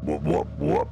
Whoop, whoop, whoop.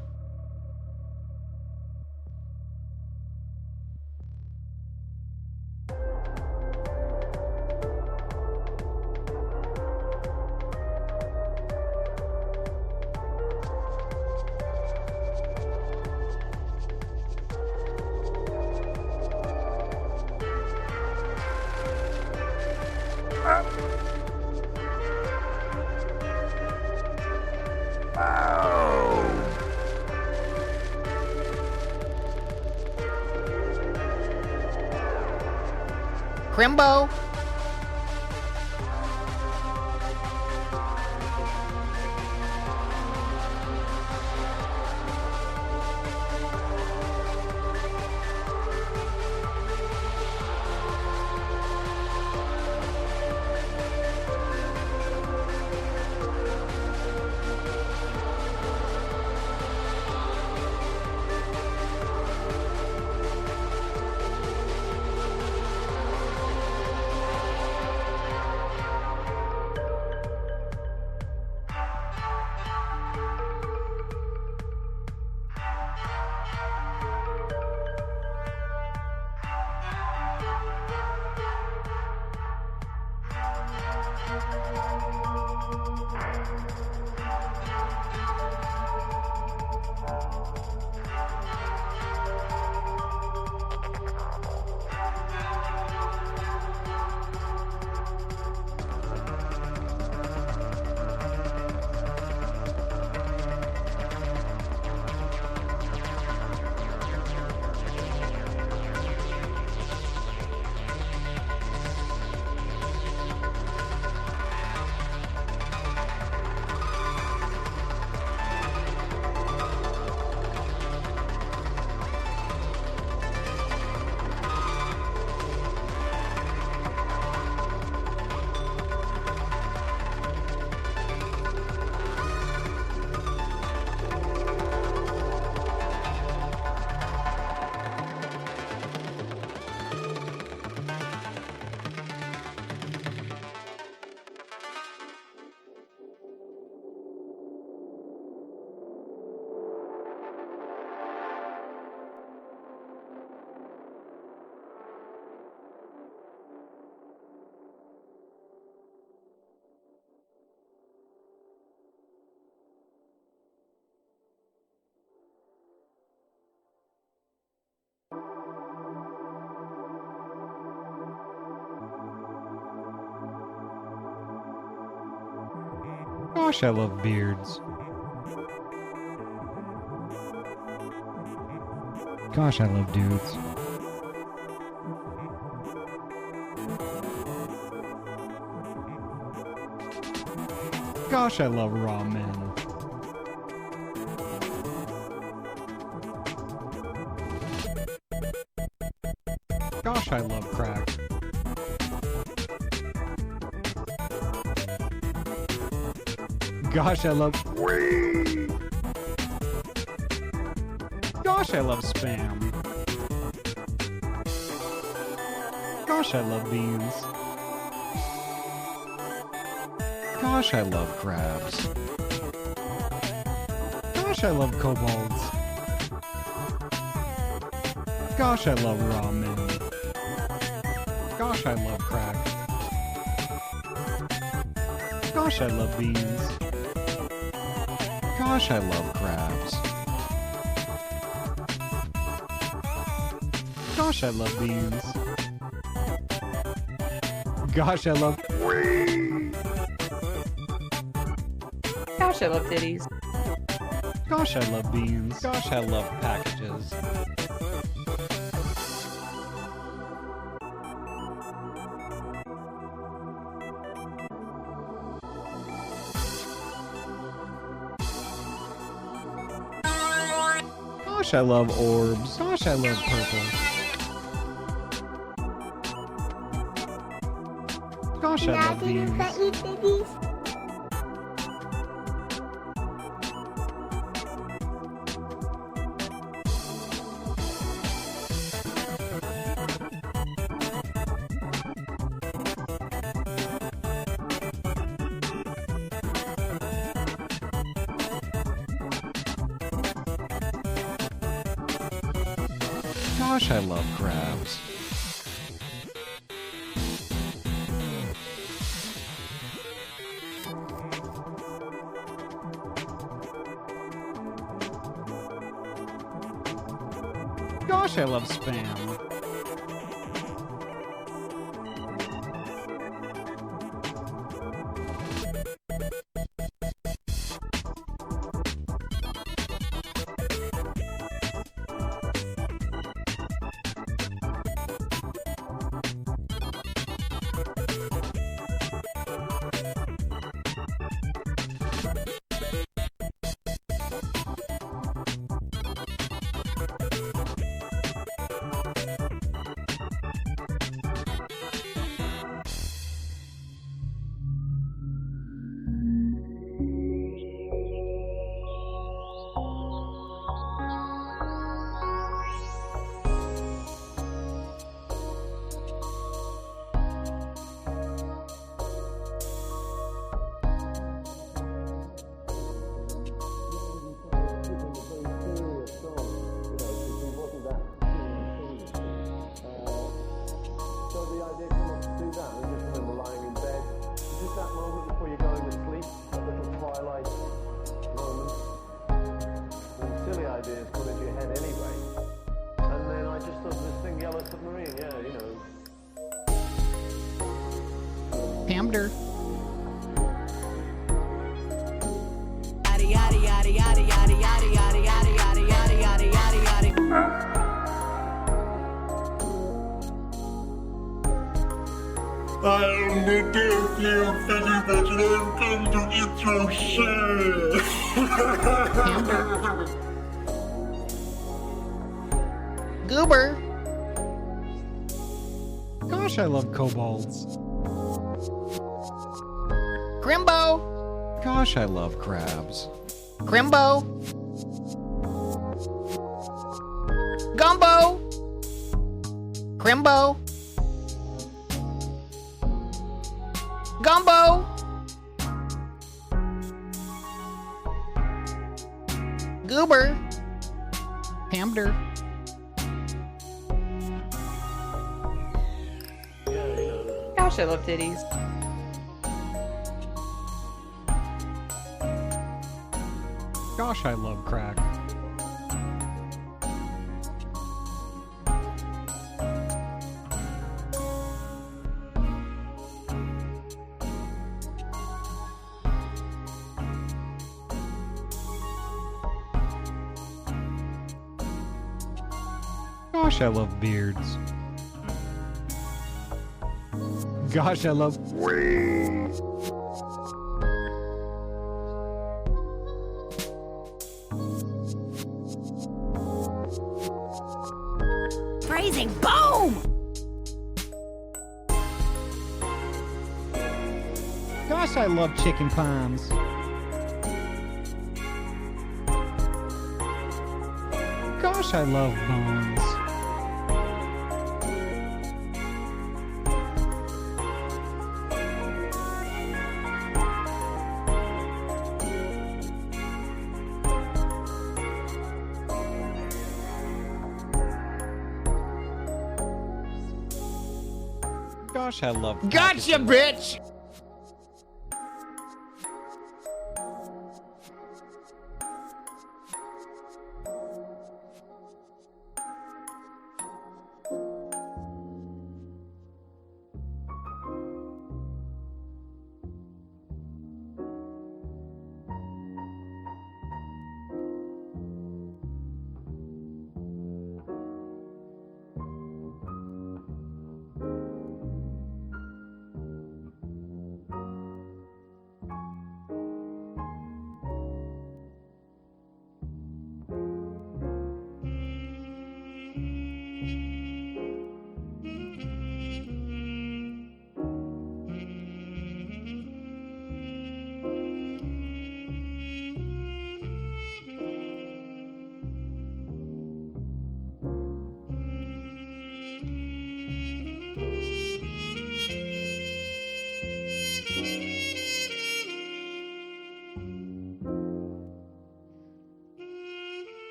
Crimbo! Gosh, I love beards. Gosh, I love dudes. Gosh, I love raw men. Gosh, I love crack. Gosh, I love weed. Gosh, I love spam. Gosh, I love beans. Gosh, I love crabs. Gosh, I love kobolds. Gosh, I love raw men. Gosh, I love crack. Gosh, I love beans. Gosh, I love crabs. Gosh, I love beans. Gosh, I love weed. Gosh, I love titties. Gosh, I love beans. Gosh, I love packages. Gosh, I love orbs. Gosh, I love purple. Gosh, I love beans. Gosh, I love crabs. Gosh, I love spam. Ideas come into your head anyway. And then I just thought this thing, Yellow Submarine, yeah, you know. Hamder. I only gave you Philly, but I've come to eat your shit. Goober. Gosh, I love kobolds. Grimbo! Gosh, I love crabs. Grimbo! Gumbo! Grimbo! Gumbo! Goober! Hamder. Gosh, I love titties. Gosh, I love crack. Gosh, I love beards. Gosh, I love Freezing boom! Gosh, I love chicken palms. Gosh, I love bones. Gosh, I love Gotcha, packages. bitch!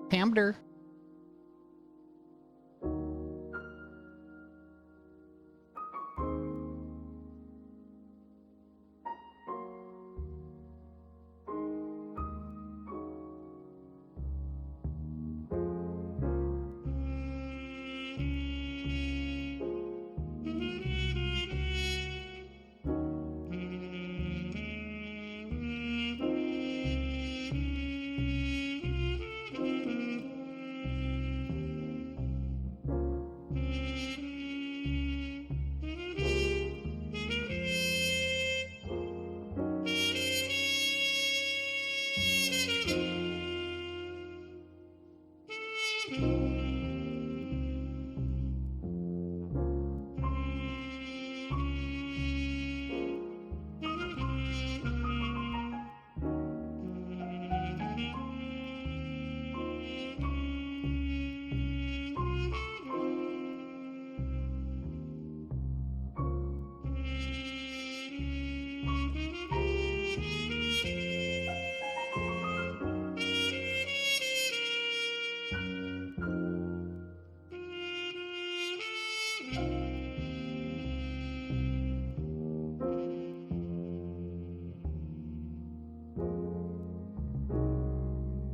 Hamder.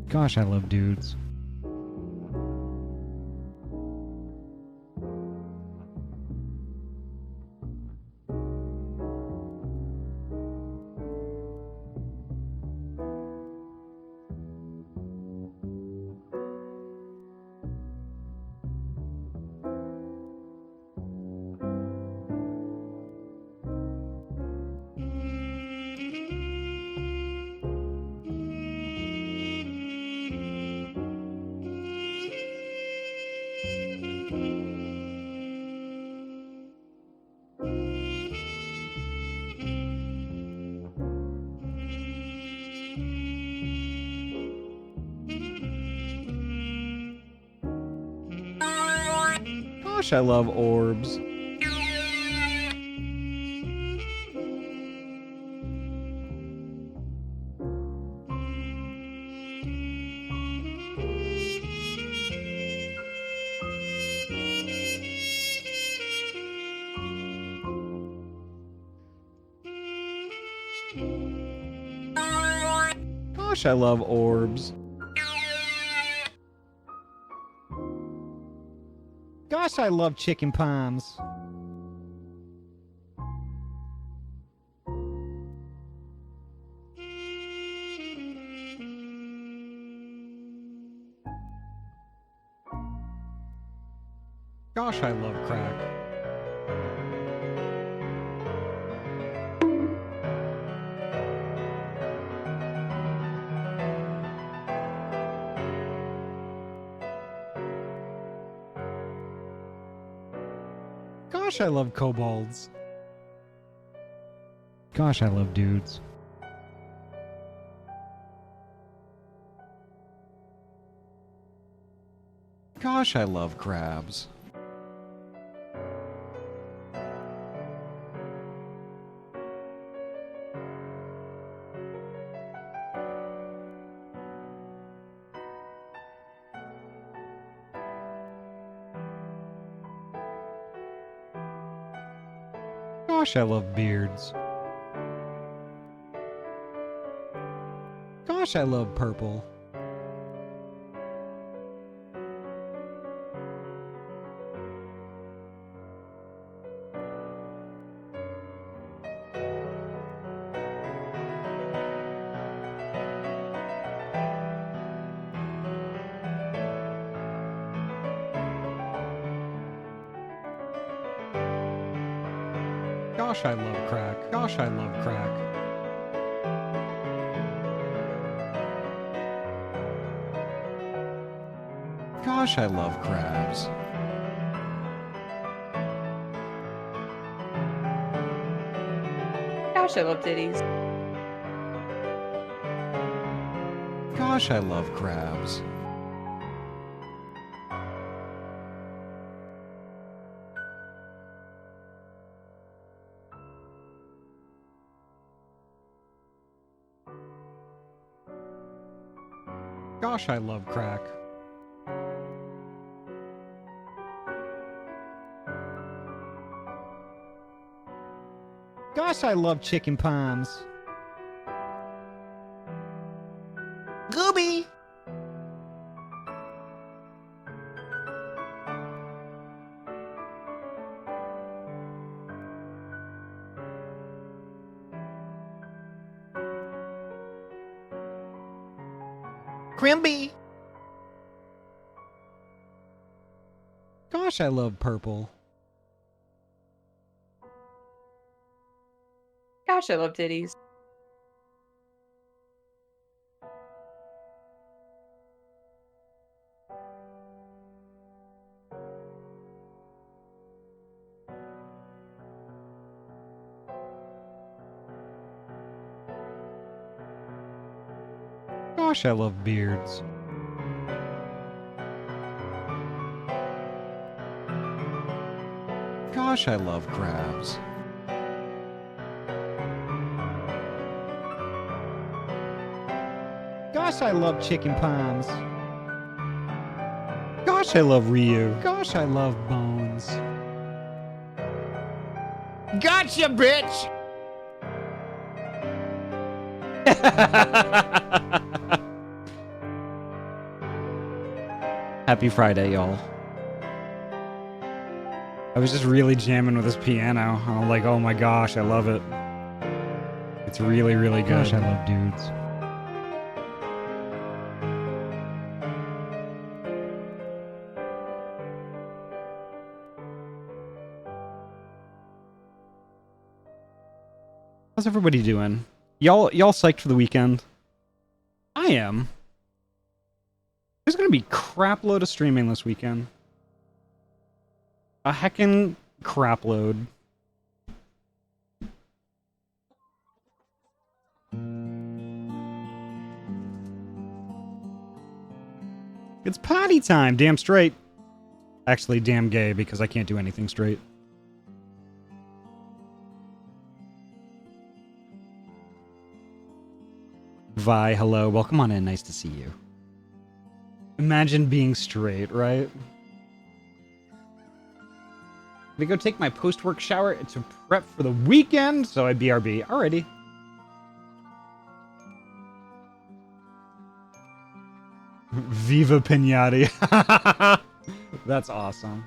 Gosh, I love dudes. Gosh, I love orbs. Gosh, I love orbs. Gosh, I love chicken palms. Gosh, I love crack. Gosh, I love kobolds. Gosh, I love dudes. Gosh, I love crabs. Gosh, I love beards. Gosh, I love purple. Gosh, I love crack. Gosh, I love crack. Gosh, I love crabs. Gosh, I love titties. Gosh, I love crabs. Gosh, I love crack. Gosh, I love chicken palms. Gooby. Crimby. Gosh, I love purple. Gosh, I love titties. Gosh, I love beards. Gosh, I love crabs. Gosh, I love chicken palms. Gosh, I love Ryu. Gosh, I love bones. Gotcha, bitch. Happy Friday, y'all. I was just really jamming with this piano. I'm like, oh my gosh, I love it. It's really, really good. Gosh, I love dudes. How's everybody doing? Y'all psyched for the weekend? I am. There's gonna be crap load of streaming this weekend. A heckin' crap load. It's potty time, damn straight. Actually, damn gay, because I can't do anything straight. Vi, hello, welcome on in, nice to see you. Imagine being straight, right? I'm gonna go take my post-work shower to prep for the weekend, so I BRB. Alrighty. Viva Pinati. That's awesome.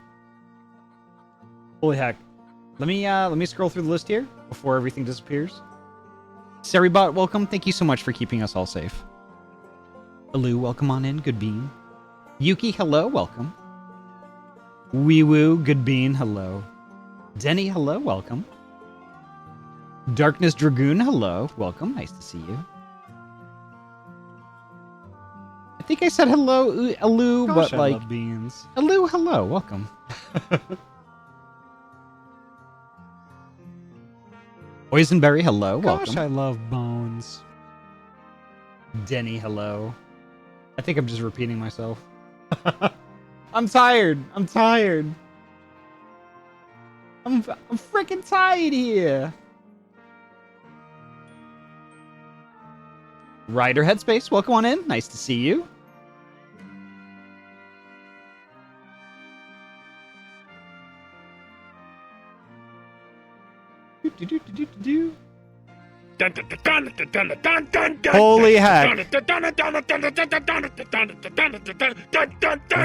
Holy heck. Let me scroll through the list here before everything disappears. Seribot, welcome. Thank you so much for keeping us all safe. Alu, welcome on in. Good bean. Yuki, hello. Welcome. Wee Woo, good bean. Hello. Denny, hello. Welcome. Darkness Dragoon, hello. Welcome. Nice to see you. I think I said hello, Alu, Gosh, but I like love beans. Alu, hello. Welcome. Boysenberry, hello. Gosh, Welcome. I love bones. Denny, hello. I think I'm just repeating myself. I'm tired. I'm tired. I'm freaking tired here. Ryder Headspace, welcome on in. Nice to see you. Holy heck.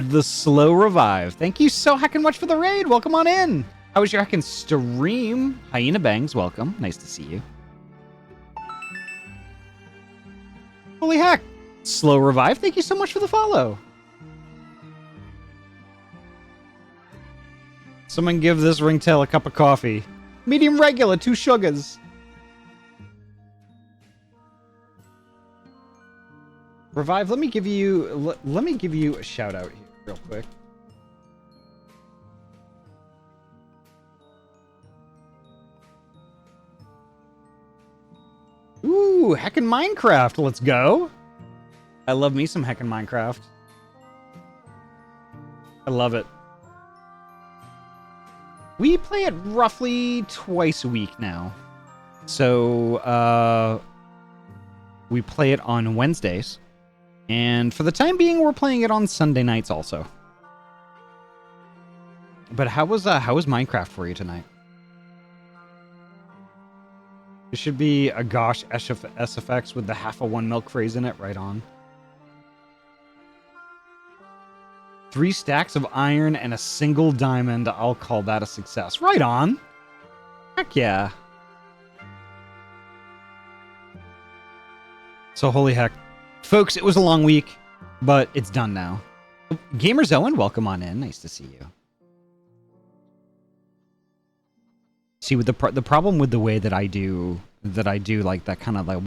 The slow revive. Thank you so heckin' much for the raid. Welcome on in. How was your heckin' stream? Hyena Bangs, welcome. Nice to see you. Holy heck. Slow revive. Thank you so much for the follow. Someone give this ringtail a cup of coffee. Medium regular, 2 sugars. Revive, let me give you a shout out here real quick. Ooh, heckin' Minecraft, let's go. I love me some heckin' Minecraft. I love it. We play it roughly twice a week now. So, we play it on Wednesdays. And for the time being, we're playing it on Sunday nights also. But how was Minecraft for you tonight? It should be a gosh SFX with the half of one milk phrase in it. Right on. 3 stacks of iron and a single diamond. I'll call that a success. Right on. Heck yeah. So holy heck. Folks, it was a long week, but it's done now. Gamers Owen, welcome on in. Nice to see you. See, with the problem with the way that I do like that kind of like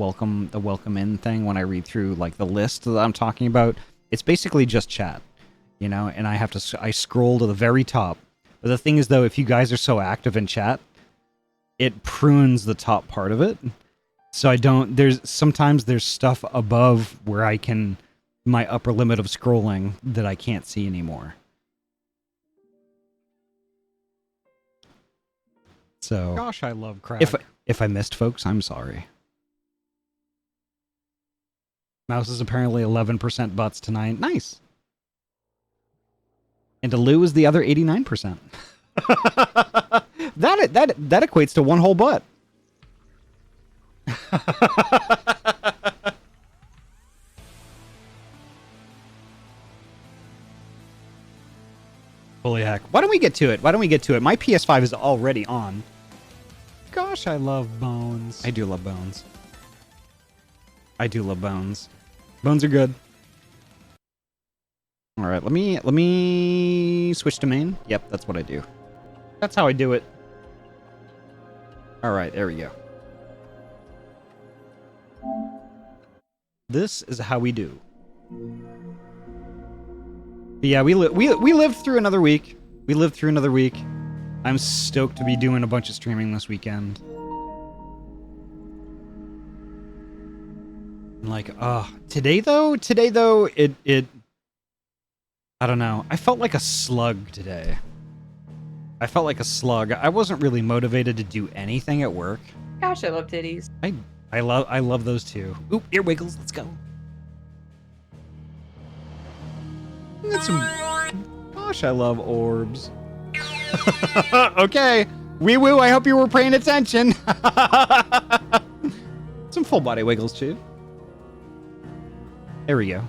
the welcome in thing when I read through like the list that I'm talking about, it's basically just chat, you know, and I scroll to the very top. But the thing is though, if you guys are so active in chat, it prunes the top part of it. So sometimes there's stuff above where my upper limit of scrolling that I can't see anymore. So Gosh, I love crack. if I missed folks, I'm sorry. Mouse is apparently 11% butts tonight. Nice. And Lou is the other 89%. that equates to one whole butt. Holy heck. Why don't we get to it? My PS5 is already on. Gosh, I love bones. I do love bones. Bones are good. All right, let me switch to main. Yep, that's what I do. That's how I do it. All right, there we go. This is how we do. But yeah, we lived through another week. I'm stoked to be doing a bunch of streaming this weekend. Like, today though, it I don't know. I felt like a slug today. I wasn't really motivated to do anything at work. Gosh, I love titties. I love those too. Oop, ear wiggles. Let's go. That's some. Gosh, I love orbs. Okay, wee woo. I hope you were paying attention. Some full body wiggles too. There we go.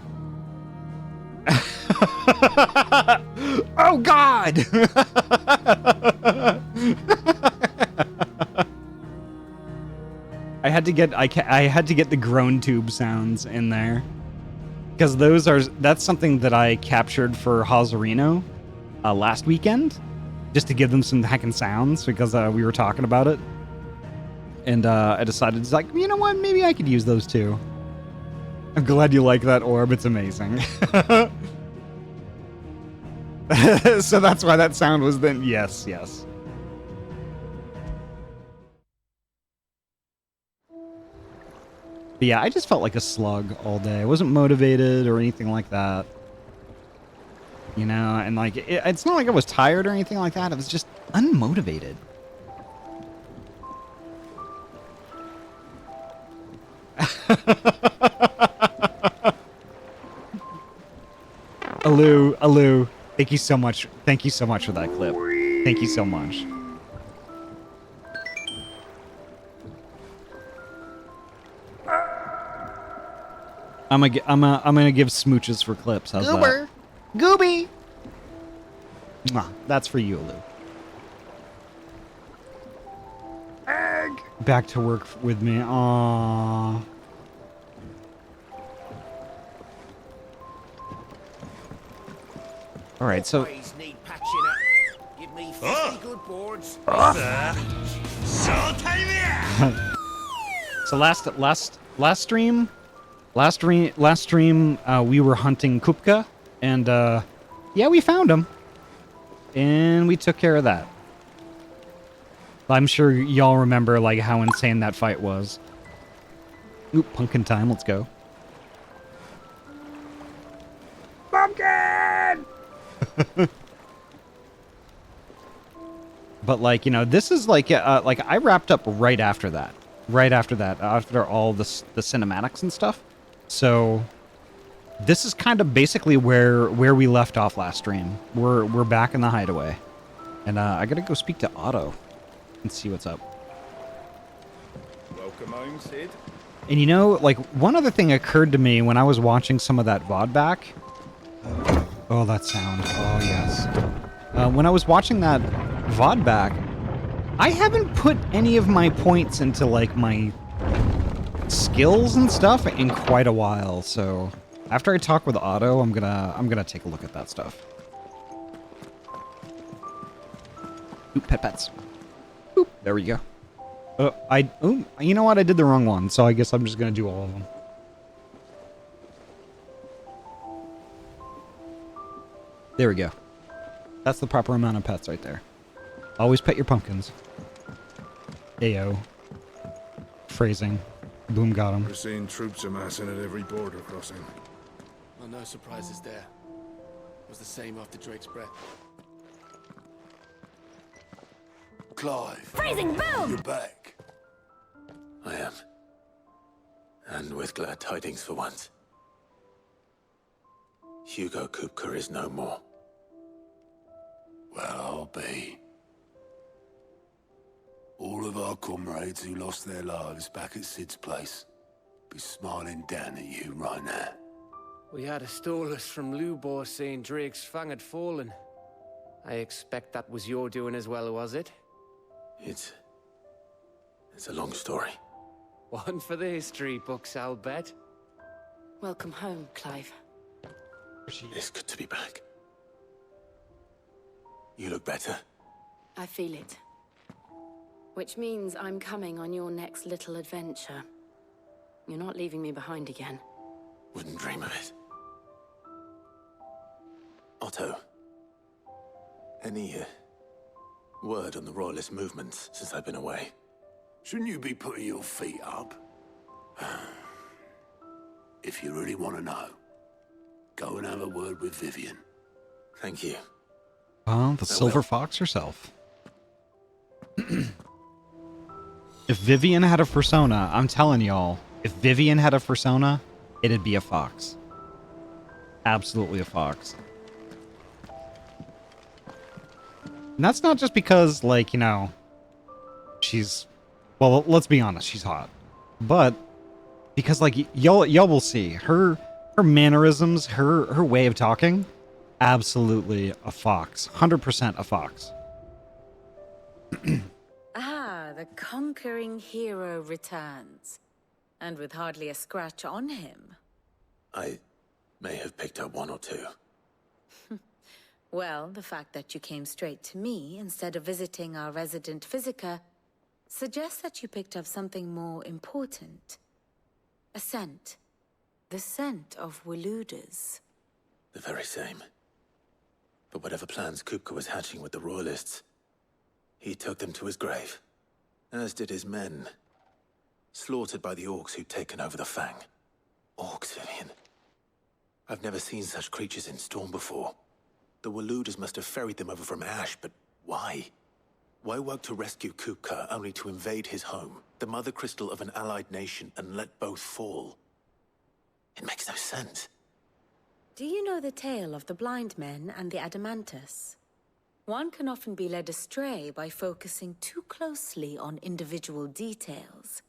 Oh God! I had to get the groan tube sounds in there because that's something that I captured for Hazarino last weekend, just to give them some heckin' sounds because we were talking about it, and I decided it's like, you know what, maybe I could use those too. I'm glad you like that orb. It's amazing. So that's why that sound was then. Yes. But yeah, I just felt like a slug all day. I wasn't motivated or anything like that. You know, and like, it's not like I was tired or anything like that. It was just unmotivated. Alu, thank you so much. Thank you so much for that clip. Thank you so much. I'm gonna give smooches for clips. How's that? Gooby. Mwah, that's for you, Alu. Egg. Back to work with me. Aww. All right, so. Need patching up. Give me 50 good boards. So last stream, we were hunting Kupka, and yeah, we found him, and we took care of that. I'm sure y'all remember like how insane that fight was. Oop, pumpkin time, let's go. Pumpkin! But like, you know, this is like I wrapped up right after that. After all the cinematics and stuff. So this is kind of basically where we left off last stream. We're back in the hideaway. And I gotta go speak to Otto and see what's up. Welcome home, Sid. And you know, like, one other thing occurred to me when I was watching some of that VOD back. Oh, that sound. Oh, yes. When I was watching that VOD back, I haven't put any of my points into, like, my skills and stuff in quite a while, so after I talk with Otto, I'm gonna take a look at that stuff. Oop, pets. Oop, there we go. You know what? I did the wrong one, so I guess I'm just gonna do all of them. There we go. That's the proper amount of pets right there. Always pet your pumpkins. Ayo. Phrasing. Boom, got him. We're seeing troops amassing at every border crossing. Well, no surprises there. It was the same after Drake's breath. Clive. Freezing boom! You're back. I am. And with glad tidings for once. Hugo Kupka is no more. Well, I'll be. All of our comrades who lost their lives back at Sid's place be smiling down at you right now. We had a stolus from Lubor saying Drake's fang had fallen. I expect that was your doing as well, was it? It's a long story. One for the history books, I'll bet. Welcome home, Clive. It's good to be back. You look better. I feel it. Which means I'm coming on your next little adventure. You're not leaving me behind again. Wouldn't dream of it. Otto, any word on the Royalist movements since I've been away? Shouldn't you be putting your feet up? If you really want to know, go and have a word with Vivian. Thank you. Well, the Silver Fox herself. If Vivian had a persona, I'm telling y'all, if Vivian had a persona, it'd be a fox. Absolutely a fox. And that's not just because, like, you know, she's... Well, let's be honest, she's hot. But because, like, y'all will see, her mannerisms, her way of talking, absolutely a fox. 100% a fox. The conquering hero returns. And with hardly a scratch on him. I may have picked up one or two. Well, the fact that you came straight to me instead of visiting our resident physiker suggests that you picked up something more important. A scent. The scent of Waludas. The very same. But whatever plans Kupka was hatching with the Royalists, he took them to his grave. As did his men. Slaughtered by the orcs who'd taken over the Fang. Orcs, Vivian. I've never seen such creatures in Storm before. The Waludas must have ferried them over from Ash, but why? Why work to rescue Kupka only to invade his home, the mother crystal of an allied nation, and let both fall? It makes no sense. Do you know the tale of the blind men and the Adamantus? One can often be led astray by focusing too closely on individual details.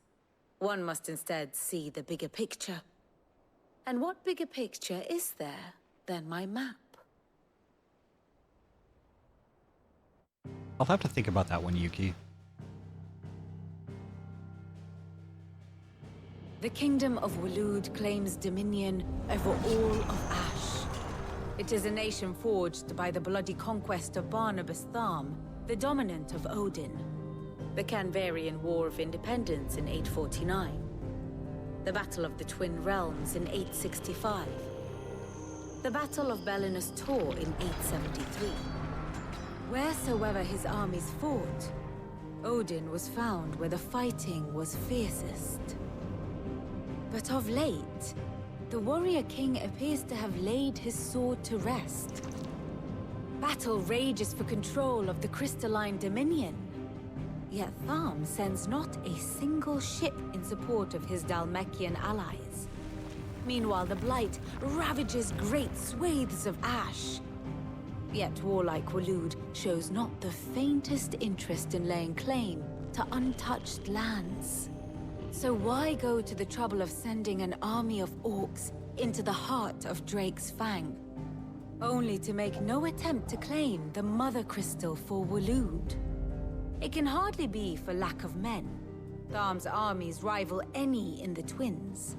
One must instead see the bigger picture. And what bigger picture is there than my map? I'll have to think about that one, Yuki. The kingdom of Walud claims dominion over all of Ash. It is a nation forged by the bloody conquest of Barnabas Tharm, the dominant of Odin. The Canvarian War of Independence in 849. The Battle of the Twin Realms in 865. The Battle of Belinus Tor in 873. Wheresoever his armies fought, Odin was found where the fighting was fiercest. But of late, the warrior king appears to have laid his sword to rest. Battle rages for control of the crystalline dominion. Yet Tharm sends not a single ship in support of his Dhalmekian allies. Meanwhile, the Blight ravages great swathes of Ash. Yet warlike Walud shows not the faintest interest in laying claim to untouched lands. So why go to the trouble of sending an army of orcs into the heart of Drake's Fang, only to make no attempt to claim the Mother Crystal for Waloed? It can hardly be for lack of men. Tharm's armies rival any in the Twins.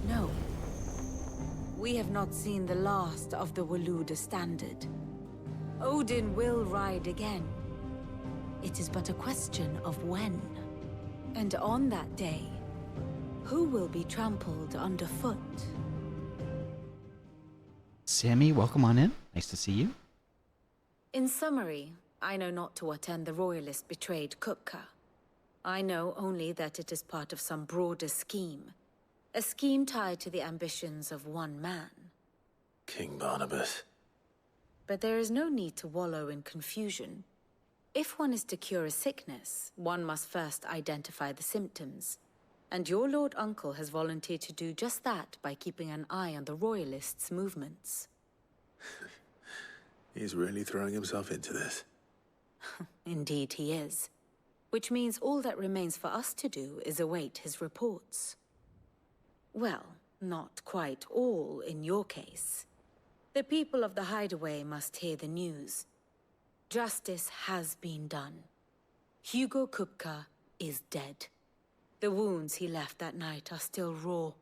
No. We have not seen the last of the Waloed standard. Odin will ride again. It is but a question of when. And on that day, who will be trampled underfoot? Sammy, welcome on in. Nice to see you. In summary, I know not to what end the Royalist betrayed Kupka. I know only that it is part of some broader scheme. A scheme tied to the ambitions of one man. King Barnabas. But there is no need to wallow in confusion. If one is to cure a sickness, one must first identify the symptoms. And your Lord Uncle has volunteered to do just that by keeping an eye on the Royalists' movements. He's really throwing himself into this. Indeed he is. Which means all that remains for us to do is await his reports. Well, not quite all in your case. The people of the Hideaway must hear the news. Justice has been done. Hugo Kupka is dead. The wounds he left that night are still raw,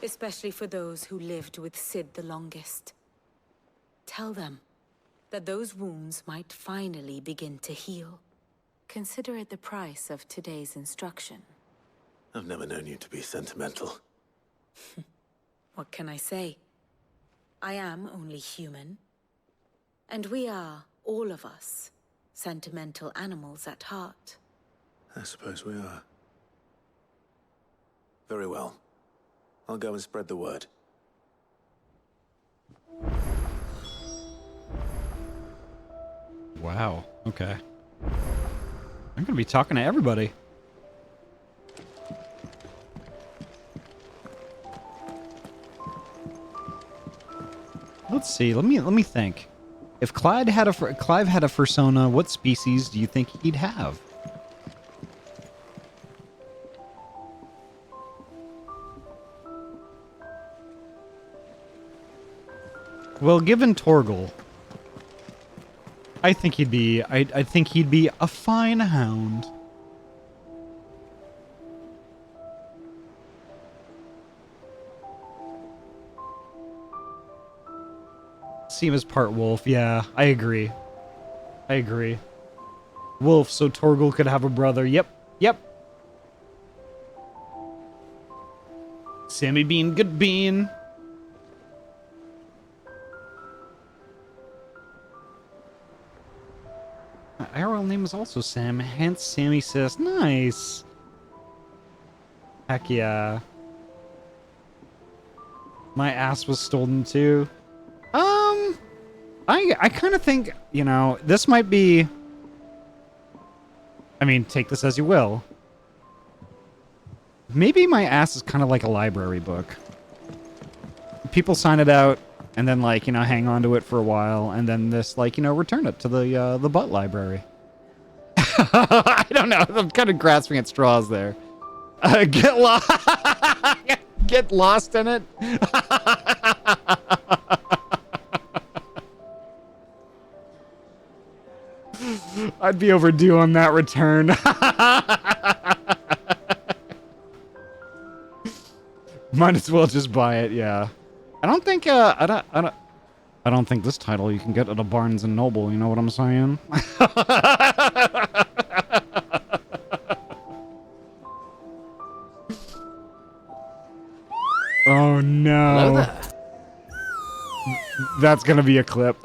especially for those who lived with Sid the longest. Tell them that those wounds might finally begin to heal. Consider it the price of today's instruction. I've never known you to be sentimental. What can I say? I am only human. And we are, all of us, sentimental animals at heart. I suppose we are. Very well. I'll go and spread the word. Wow. Okay. I'm gonna be talking to everybody. Let's see. Let me think. If Clive had a persona, what species do you think he'd have? Well, given Torgal, I think he'd be a fine hound. Seem as part wolf, yeah, I agree. Wolf, so Torgal could have a brother. Yep. Sammy Bean, good bean. My IRL name is also Sam, hence Sammy says, nice. Heck yeah. My ass was stolen too. I kind of think, you know, this might be... I mean, take this as you will. Maybe my ass is kind of like a library book. People sign it out, and then, like, you know, hang on to it for a while, and then this, like, you know, return it to the butt library. I don't know. I'm kind of grasping at straws there. Get lost. Get lost in it. I'd be overdue on that return. Might as well just buy it, yeah. I don't think I don't think this title you can get at a Barnes and Noble, you know what I'm saying? Oh no. Hello there. That's gonna be a clip.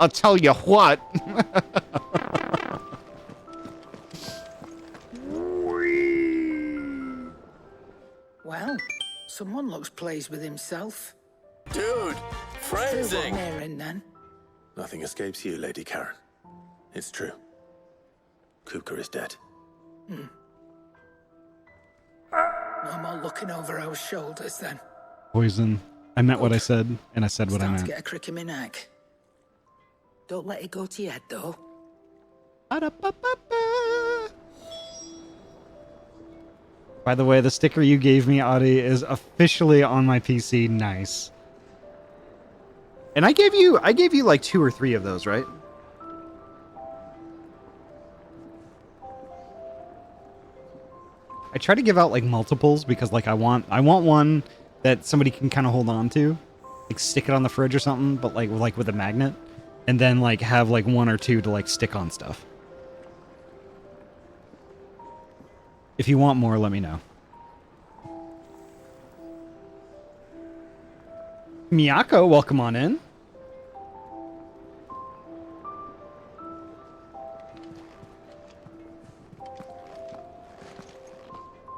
I'll tell you what. Well, someone looks pleased with himself. Dude! Friendsing! Then. Nothing escapes you, Lady Karen. It's true. Kupka is dead. No more looking over our shoulders, then. Poison. I meant what I said, and I said what I Start to meant. get a crick in my neck. Don't let it go to your head, though. By the way, the sticker you gave me, Ahty, is officially on my PC. Nice. And I gave you like 2 or 3 of those, right? I try to give out like multiples because like I want one that somebody can kind of hold on to, like stick it on the fridge or something, but like with a magnet, and then like have like 1 or 2 to like stick on stuff. If you want more, let me know. Miyako, welcome on in.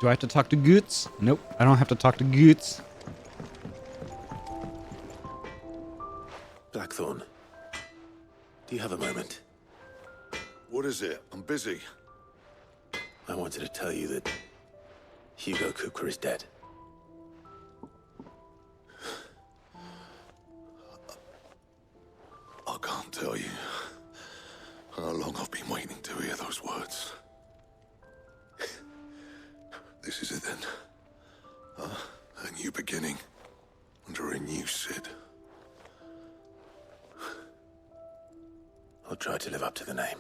Do I have to talk to Goots? Nope, I don't have to talk to Goots. Blackthorn, do you have a moment? What is it? I'm busy. I wanted to tell you that Hugo Kupka is dead. I can't tell you how long I've been waiting to hear those words. This is it then. A new beginning under a new Sid. I'll try to live up to the name.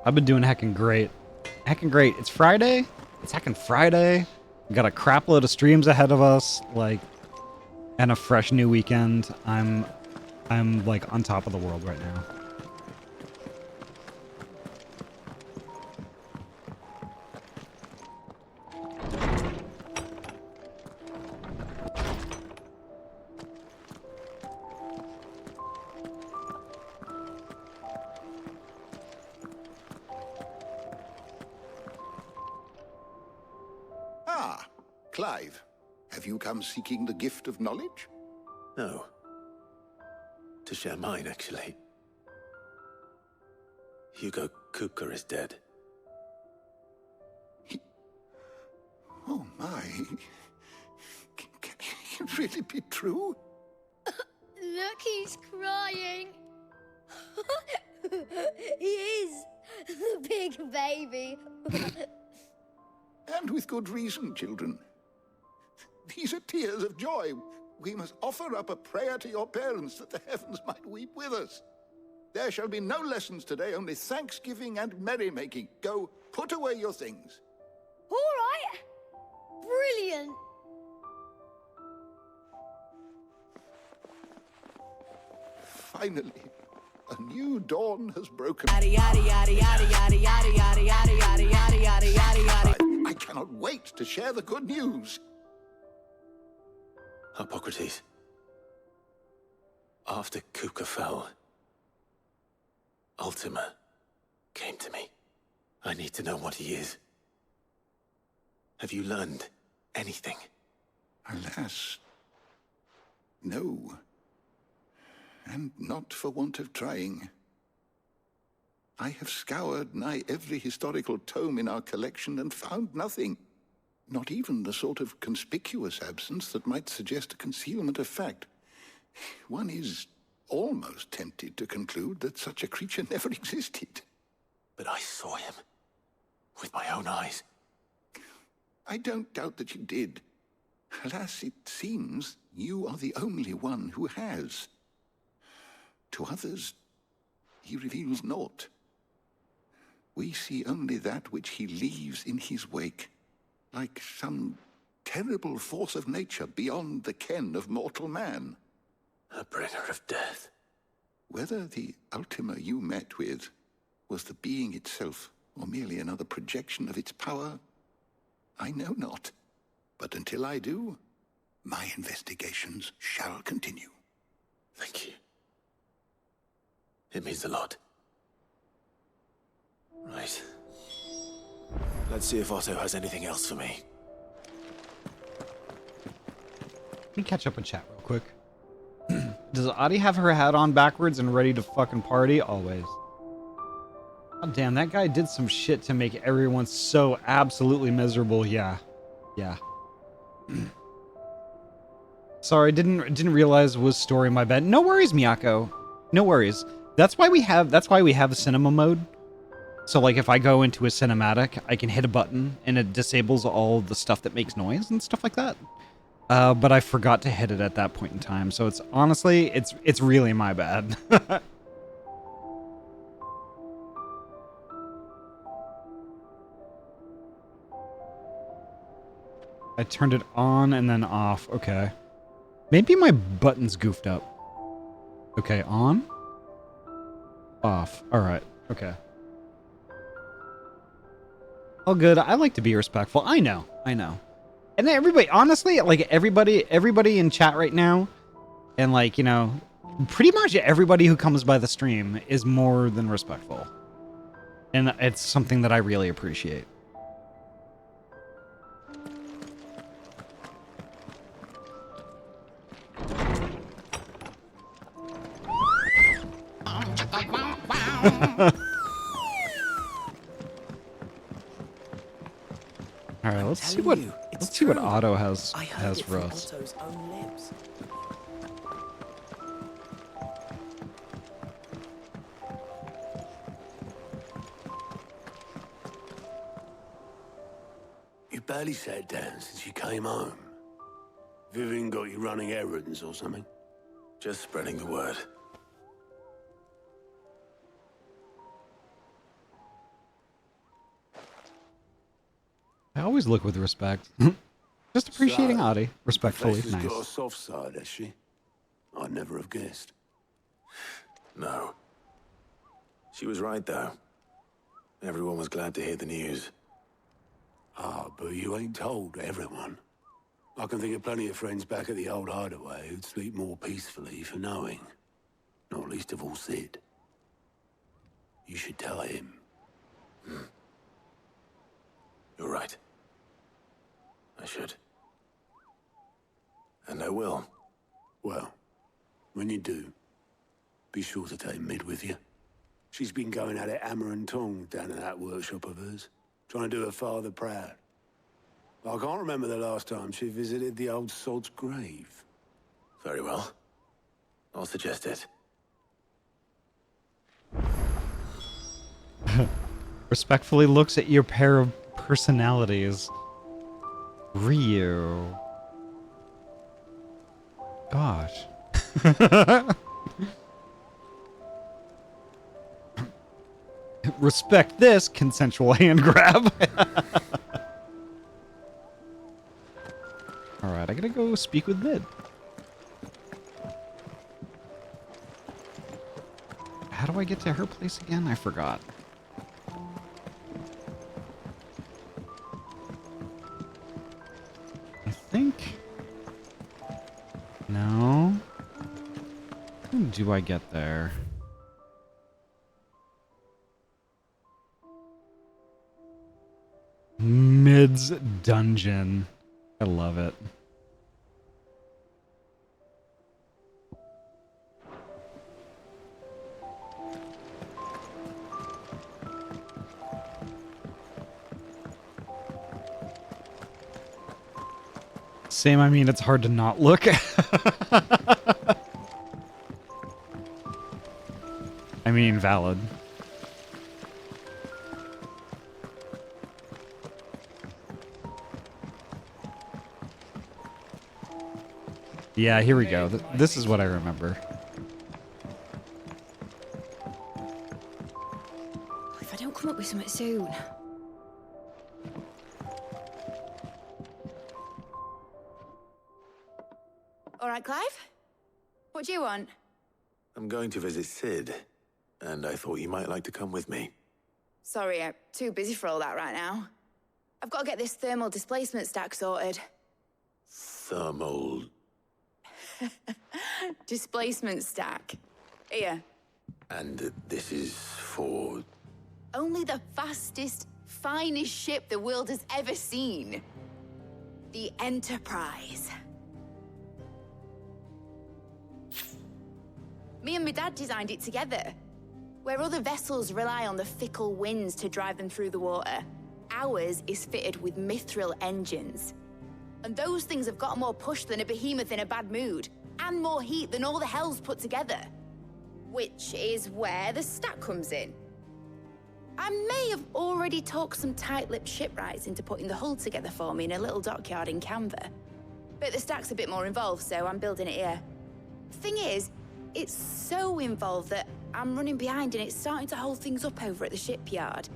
I've been doing heckin' great. Heckin' great. It's Friday. It's heckin' Friday. We got a crap load of streams ahead of us, like, and a fresh new weekend. I'm like on top of the world right now. Ah, Clive. Have you come seeking the gift of knowledge? No. To share mine, actually. Hugo Kupka is dead. Oh my. Can it really be true? Look, he's crying. He is. The big baby. And with good reason, children. These are tears of joy. We must offer up a prayer to your parents that the heavens might weep with us. There shall be no lessons today, only thanksgiving and merrymaking. Go, put away your things. All right. Brilliant. Finally, a new dawn has broken. I cannot wait to share the good news. Hippocrates. After Kupka fell, Ultima came to me. I need to know what he is. Have you learned anything? Alas, no. And not for want of trying. I have scoured nigh every historical tome in our collection and found nothing. Not even the sort of conspicuous absence that might suggest a concealment of fact. One is almost tempted to conclude that such a creature never existed. But I saw him. With my own eyes. I don't doubt that you did. Alas, it seems you are the only one who has. To others, he reveals naught. We see only that which he leaves in his wake, like some terrible force of nature beyond the ken of mortal man. A bringer of death. Whether the Ultima you met with was the being itself, or merely another projection of its power, I know not. But until I do, my investigations shall continue. Thank you. It means a lot. Right. Let's see if Otto has anything else for me. Let me catch up and chat real quick. Does Ahty have her hat on backwards and ready to fucking party? Always. God damn, that guy did some shit to make everyone so absolutely miserable. Yeah. Yeah. Sorry, didn't realize was story my bad. No worries, Miyako. No worries. That's why we have cinema mode. So like if I go into a cinematic, I can hit a button and it disables all the stuff that makes noise and stuff like that. But I forgot to hit it at that point in time. So it's honestly, it's really my bad. I turned it on and then off. Okay. Maybe my button's goofed up. Okay, on. Off. Alright. Okay. All good. I like to be respectful. I know. And everybody, honestly, like everybody in chat right now, and like, you know, pretty much everybody who comes by the stream is more than respectful. And it's something that I really appreciate. All right, let's see what Otto has for us. You barely sat down since you came home. Vivian got you running errands or something? Just spreading the word. I always look with respect. Just appreciating Ahty. Respectfully. Professor's Nice. got a soft side, has she? I'd never have guessed. No. She was right, though. Everyone was glad to hear the news. Ah, but you ain't told everyone. I can think of plenty of friends back at the old hideaway who'd sleep more peacefully for knowing. Not least of all Sid. You should tell him. You're right. I should. And I will. Well, when you do, be sure to take Mid with you. She's been going at it hammer and tongs down in that workshop of hers, trying to do her father proud. I can't remember the last time she visited the old sod's grave. Very well. I'll suggest it. Respectfully looks at your pair of personalities. Ryu. Gosh. Respect this consensual hand grab. Alright, I gotta go speak with Mid. How do I get to her place again? I forgot. I think... No? How do I get there? Mid's dungeon. I love it. Same, I mean, it's hard to not look. I mean, valid. Yeah, here we go. This is what I remember. If I don't come up with something soon. All right, Clive? What do you want? I'm going to visit Sid, and I thought you might like to come with me. Sorry, I'm too busy for all that right now. I've got to get this thermal displacement stack sorted. Thermal... Displacement stack. Here. And this is for... Only the fastest, finest ship the world has ever seen. The Enterprise. Me and my dad designed it together. Where other vessels rely on the fickle winds to drive them through the water, ours is fitted with mithril engines. And those things have got more push than a behemoth in a bad mood, and more heat than all the hells put together. Which is where the stack comes in. I may have already talked some tight-lipped shipwrights into putting the hull together for me in a little dockyard in Canva. But the stack's a bit more involved, so I'm building it here. Thing is, it's so involved that I'm running behind and it's starting to hold things up over at the shipyard.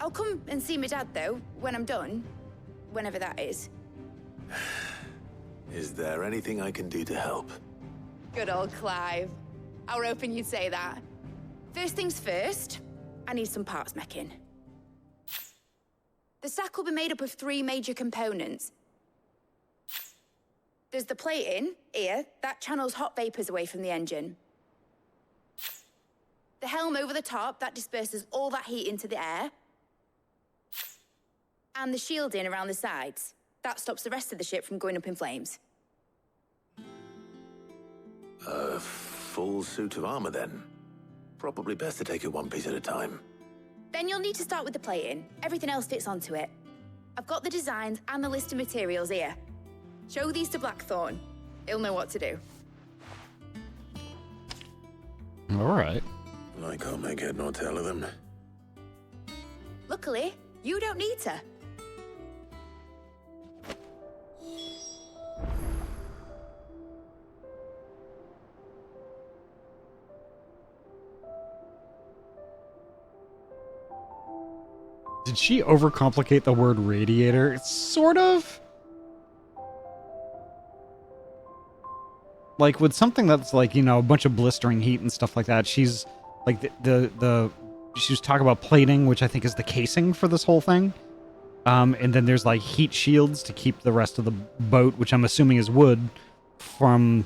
I'll come and see my dad, though, when I'm done. Whenever that is. Is there anything I can do to help? Good old Clive. I were hoping you'd say that. First things first, I need some parts meching. The stack will be made up of 3 major components. There's the plating, here, that channels hot vapors away from the engine. The helm over the top, that disperses all that heat into the air. And the shielding around the sides. That stops the rest of the ship from going up in flames. A full suit of armor, then? Probably best to take it one piece at a time. Then you'll need to start with the plating. Everything else fits onto it. I've got the designs and the list of materials here. Show these to Blackthorn. He'll know what to do. All right. I can't make head nor tail of them. Luckily, you don't need to. Did she overcomplicate the word radiator? It's sort of. Like with something that's like, you know, a bunch of blistering heat and stuff like that, she's like she was talking about plating, which I think is the casing for this whole thing. And then there's like heat shields to keep the rest of the boat, which I'm assuming is wood, from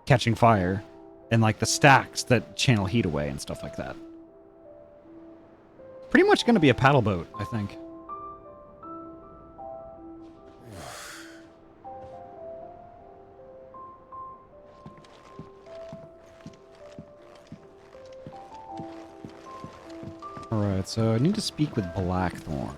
catching fire. And like the stacks that channel heat away and stuff like that. Pretty much going to be a paddle boat, I think. Alright, so I need to speak with Blackthorn.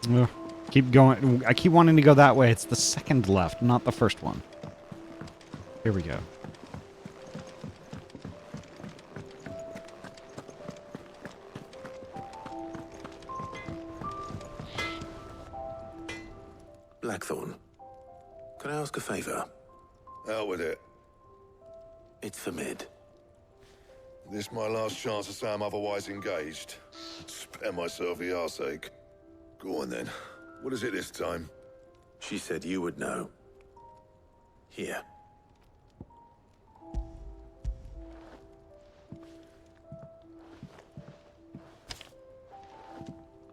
Ugh. Keep going. I keep wanting to go that way. It's the second left, not the first one. Here we go. Blackthorn, can I ask a favor? Out with it. It's for Mid. This my last chance to say I'm otherwise engaged. Spare myself the arseache. Go on then. What is it this time? She said you would know. Here.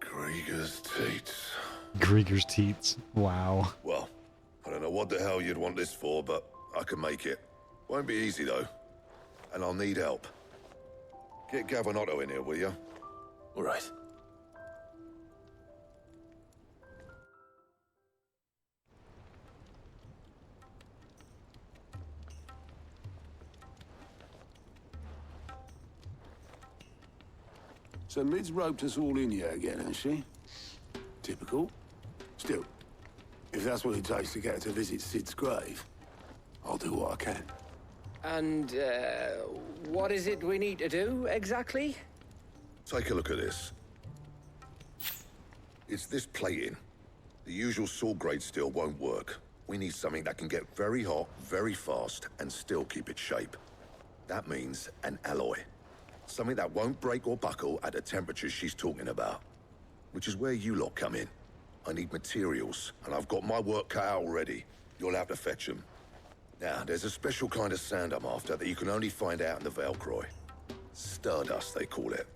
Grieger's teats. Grieger's teats. Wow. Well, I don't know what the hell you'd want this for, but I can make it. Won't be easy though. And I'll need help. Get Gavinotto in here, will you? All right. So Mid's roped us all in here again, hasn't she? Typical. Still, if that's what it takes to get her to visit Sid's grave, I'll do what I can. And, what is it we need to do, exactly? Take a look at this. It's this plating. The usual sword grade steel won't work. We need something that can get very hot, very fast, and still keep its shape. That means an alloy. Something that won't break or buckle at the temperatures she's talking about. Which is where you lot come in. I need materials, and I've got my work cut out already. You'll have to fetch them. Now, there's a special kind of sand I'm after that you can only find out in the Valcroy. Stardust, they call it.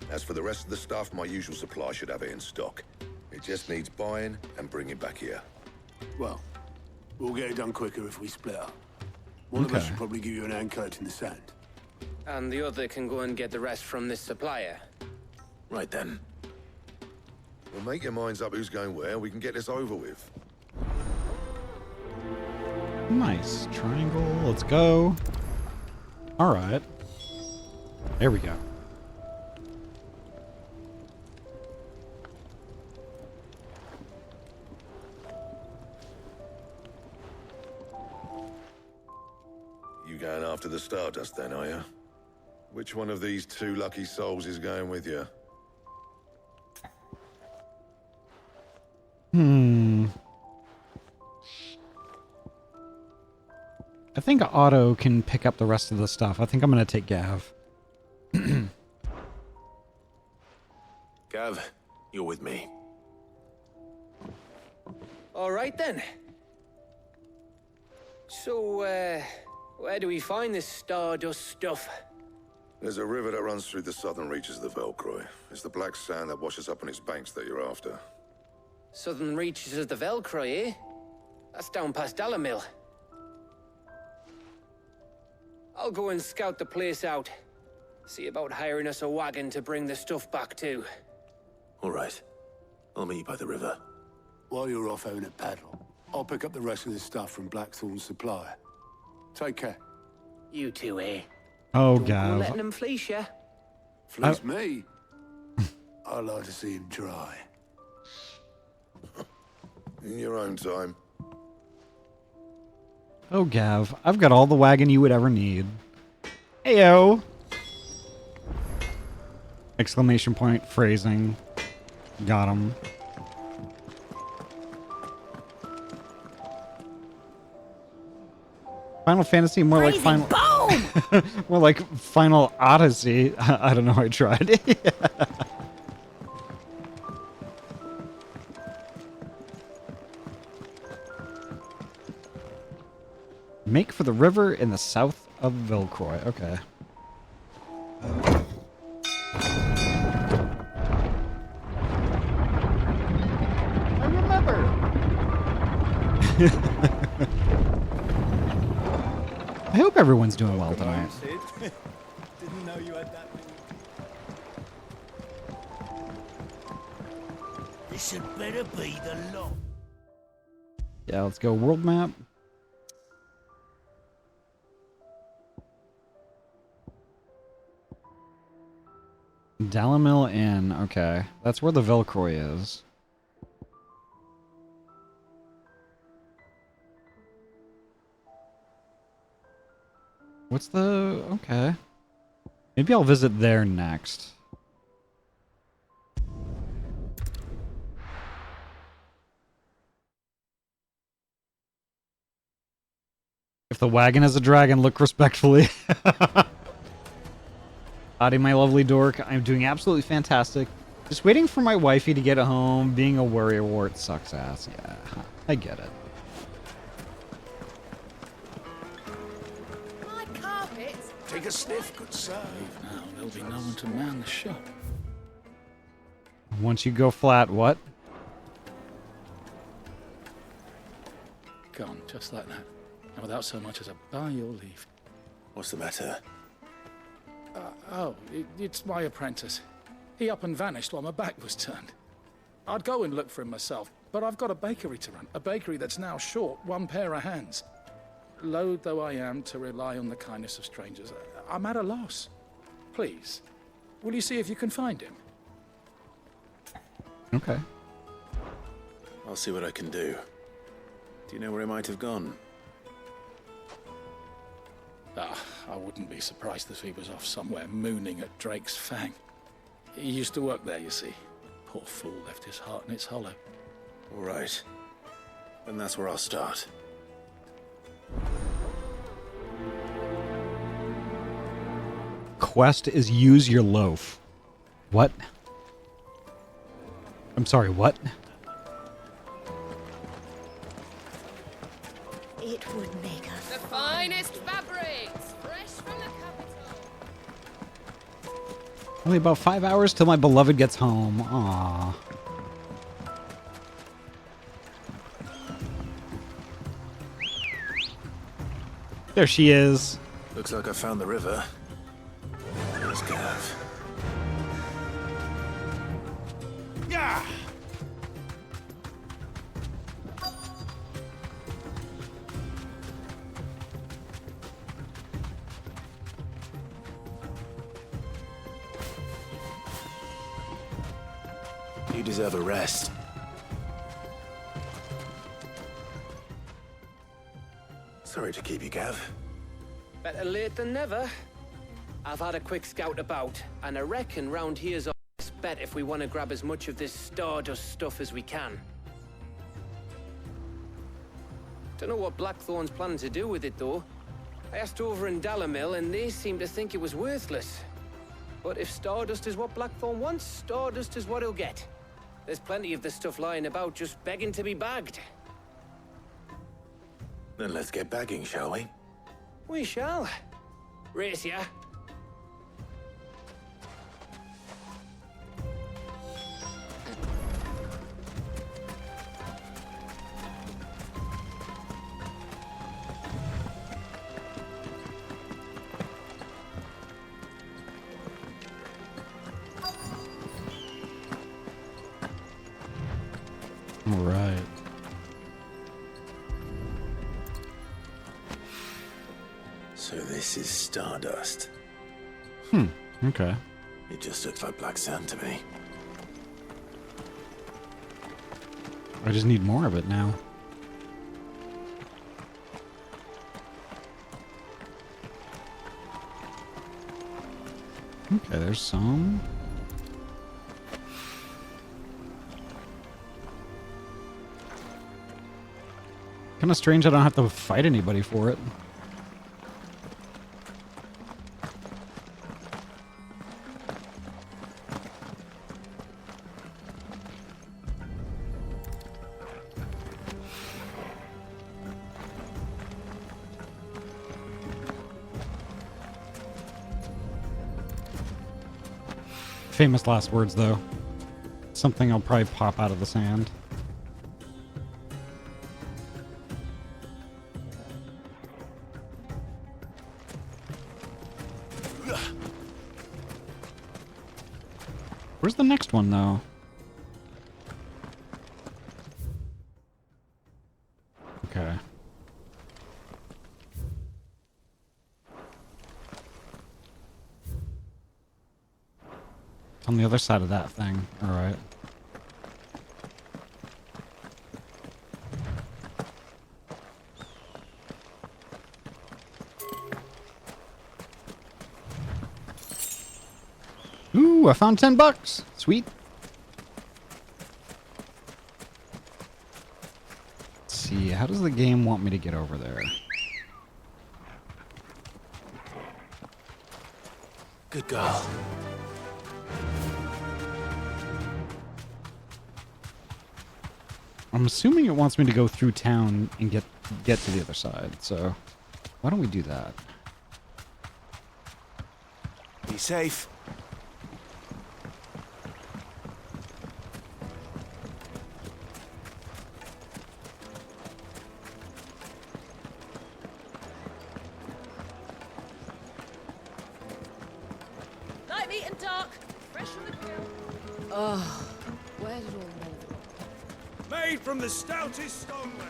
As for the rest of the stuff, my usual supply should have it in stock. It just needs buying and bringing back here. Well, we'll get it done quicker if we split up. One of us Okay. should probably give you an handcoat in the sand. And the other can go and get the rest from this supplier. Right then. Well, make your minds up who's going where. We can get this over with. Nice. Triangle. Let's go. All right. There we go. You going after the Stardust then, are you? Which one of these two lucky souls is going with you? I think Otto can pick up the rest of the stuff. I think I'm going to take Gav. Gav, you're with me. All right then. So, where do we find this Stardust stuff? There's a river that runs through the southern reaches of the Velcroy. It's the black sand that washes up on its banks that you're after. Southern reaches of the Velcroy, eh? That's down past Dalamil. I'll go and scout the place out. See about hiring us a wagon to bring the stuff back to. All right. I'll meet you by the river. While you're off having a paddle, I'll pick up the rest of the stuff from Blackthorn's supplier. Take care. You two, eh? Oh, Don't go Gav. letting him fleece ya. Fleece me? I'd like to see him try. In your own time. Oh, Gav. I've got all the wagon you would ever need. Heyo! Exclamation point, phrasing. Got him. Final Fantasy, more like Final... more like Final Odyssey. I don't know, I tried. Make for the river in the south of Vilcroy. Okay. I remember. I hope everyone's doing well tonight. Didn't know you had that many. This had better be the lot. Yeah, let's go world map. Dalamil Inn. Okay. That's where the Velcroy is. What's the... Okay. Maybe I'll visit there next. If the wagon is a dragon, look respectfully. Ahty, my lovely dork, I'm doing absolutely fantastic. Just waiting for my wifey to get home. Being a worry wart sucks ass. Yeah, I get it. My carpet. Take a sniff, good sir. Now there'll be no one to man the shop. Once you go flat, what? Gone, just like that. And without so much as a by your leave. What's the matter? It's my apprentice. He up and vanished while my back was turned. I'd go and look for him myself, but I've got a bakery to run. A bakery that's now short one pair of hands. Loath though I am to rely on the kindness of strangers, I'm at a loss. Please, will you see if you can find him? Okay. I'll see what I can do. Do you know where he might have gone? I wouldn't be surprised if he was off somewhere mooning at Drake's Fang. He used to work there, you see. Poor fool left his heart in its hollow. All right. Then that's where I'll start. Quest is use your loaf. What? I'm sorry, what? It would make us The finest fabrics, fresh from the capital. Only about 5 hours till my beloved gets home. Aww. There she is. Looks like I found the river. There's Gav. Yeah. You deserve a rest. Sorry to keep you, Gav. Better late than never. I've had a quick scout about, and I reckon round here's our best bet if we want to grab as much of this Stardust stuff as we can. Don't know what Blackthorn's planning to do with it, though. I asked over in Dalamil, and they seem to think it was worthless. But if Stardust is what Blackthorn wants, Stardust is what he'll get. There's plenty of this stuff lying about, just begging to be bagged. Then let's get bagging, shall we? We shall. Race ya. All right. So this is Stardust. Okay. It just looks like black sand to me. I just need more of it now. Okay, there's some. Kind of strange I don't have to fight anybody for it. Famous last words, though. Something I'll probably pop out of the sand. Where's the next one, though? Okay. On the other side of that thing. All right. Ooh, I found $10. Sweet. Let's see, how does the game want me to get over there? Good girl. I'm assuming it wants me to go through town and get to the other side, so why don't we do that? Be safe. Light meat and dark. Fresh from the grill. Oh, where did all the men go? Made from the stoutest stoneware.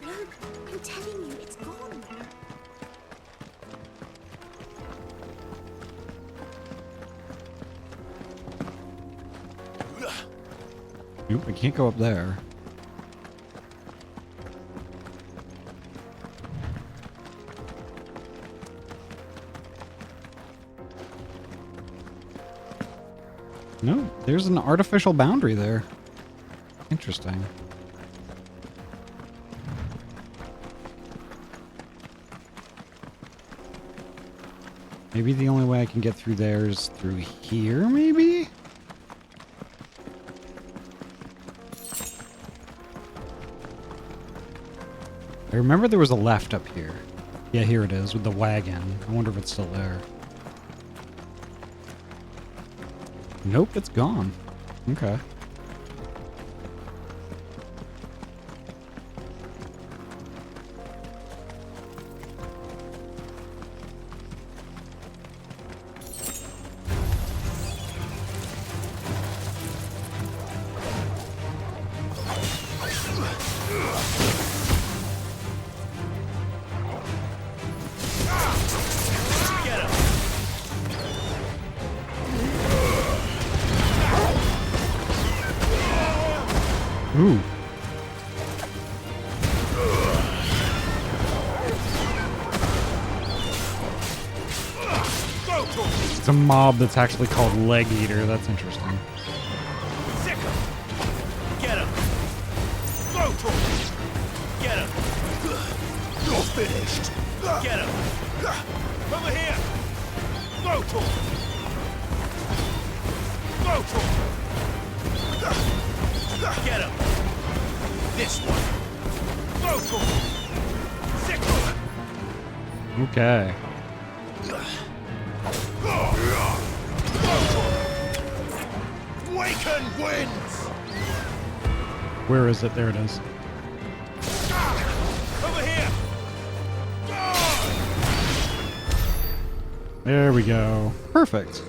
Look, I'm telling you, it's gone. Nope, I can't go up there. No, there's an artificial boundary there. Interesting. Maybe the only way I can get through there is through here, maybe? I remember there was a left up here. Yeah, here it is with the wagon. I wonder if it's still there. Nope, it's gone. Okay. Ooh. It's a mob that's actually called Leg Eater. That's interesting. Sick him. Get him. Go to him. Get him. You're finished. Get him. Over here. Go to him. Go to him. Get him. This one. Go to him. Sick him. Okay. Waken wins. Where is it? There it is. Over here. There we go. Perfect.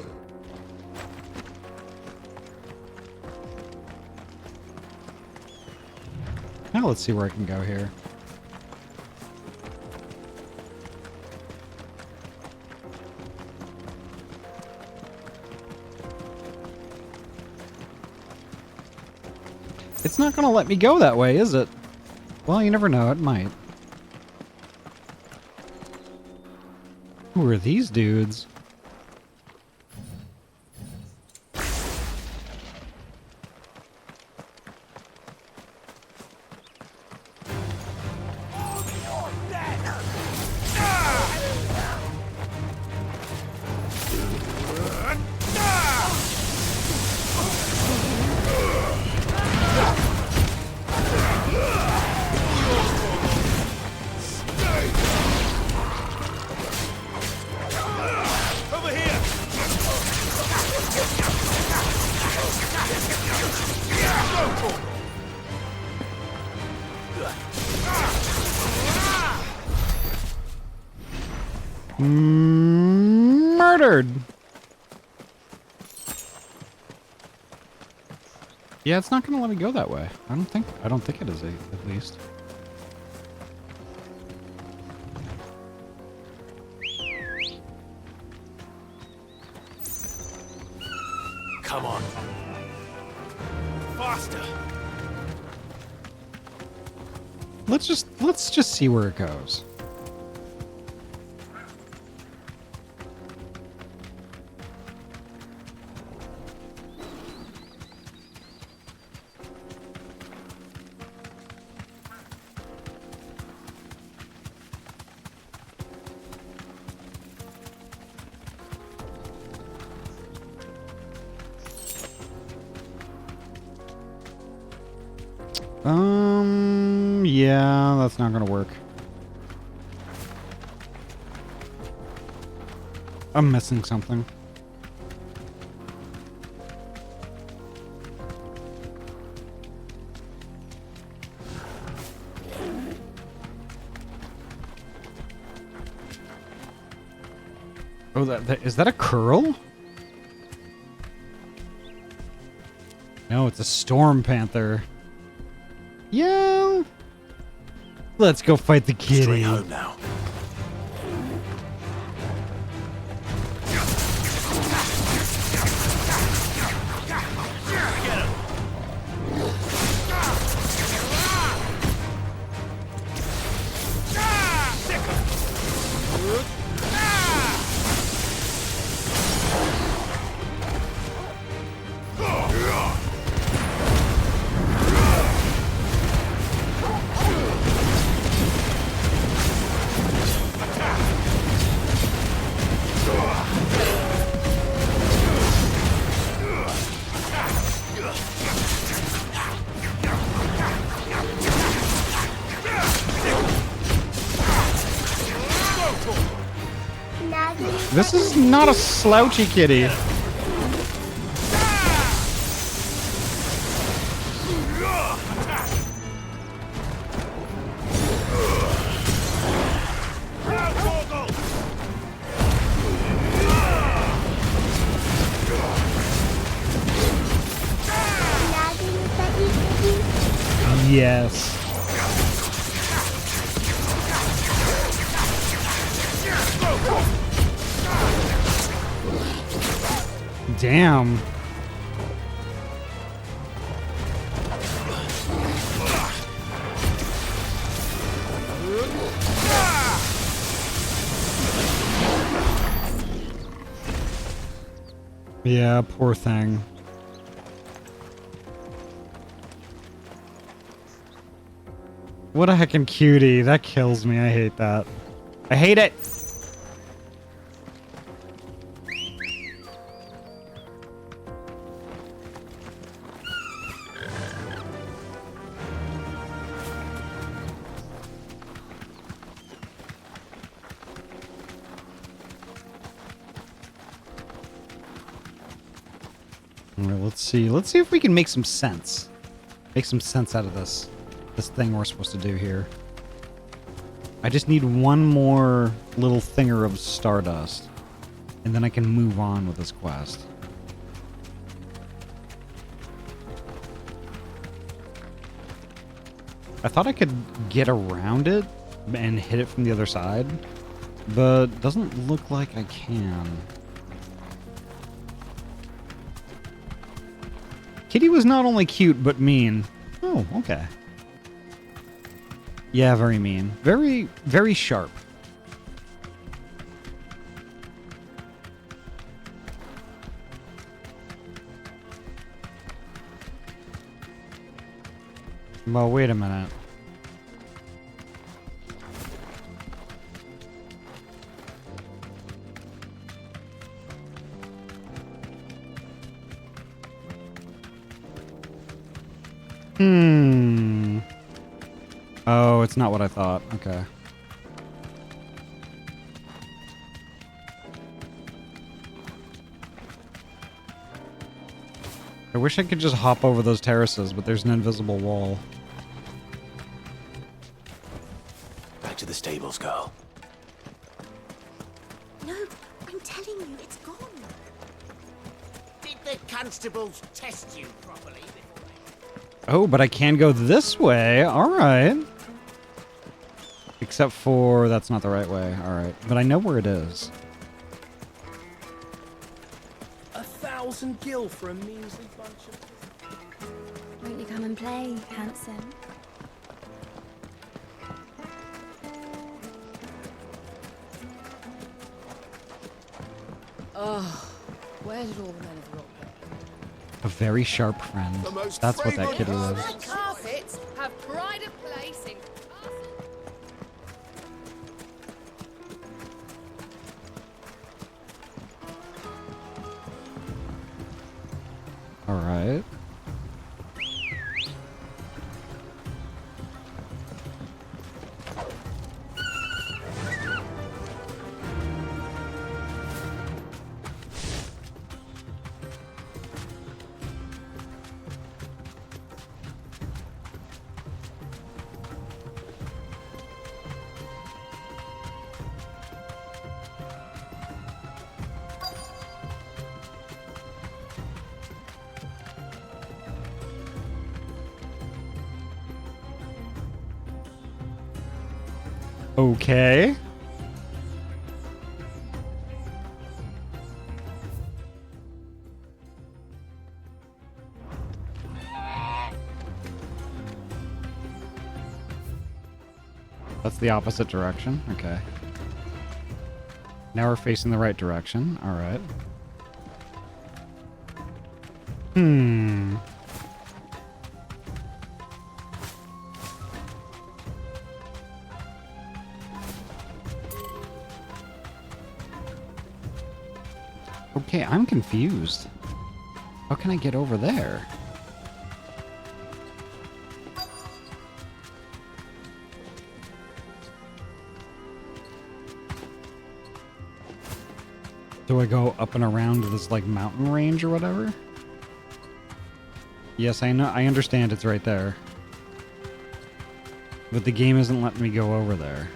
Now let's see where I can go here. It's not going to let me go that way, is it? Well, you never know. It might. Who are these dudes? Murdered. Yeah, it's not going to let me go that way. I don't think it is, at least. Come on. Faster. Let's just see where it goes. Yeah, that's not gonna work. I'm missing something. Oh, is that a curl? No, it's a storm panther. Yeah. Let's go fight the kitty. Straight home now. This is not a slouchy kitty. Yes. Damn. Yeah, poor thing. What a heckin' cutie. That kills me. I hate that. I hate it! Alright, let's see. Let's see if we can make some sense. Make some sense out of this thing we're supposed to do here. I just need one more little thinger of stardust, and then I can move on with this quest. I thought I could get around it and hit it from the other side, but doesn't look like I can. Kitty was not only cute, but mean. Oh, okay. Yeah, very mean. Very, very sharp. Well, wait a minute. Oh, it's not what I thought. Okay. I wish I could just hop over those terraces, but there's an invisible wall. Back to the stables, girl. No, I'm telling you, it's gone. Did the constables test you properly? Oh, but I can go this way. All right. Except for that's not the right way. All right. But I know where it is. 1,000 gil for a measly bunch of... Won't you come and play, handsome? Oh, where did all the men of rock go? A very sharp friend. That's what that kitty was. The carpets have pride of place in... All right. Okay. That's the opposite direction. Okay. Now we're facing the right direction. All right. Hmm. Okay, I'm confused. How can I get over there? Do I go up and around this, like, mountain range or whatever? Yes, I know. I understand it's right there. But the game isn't letting me go over there.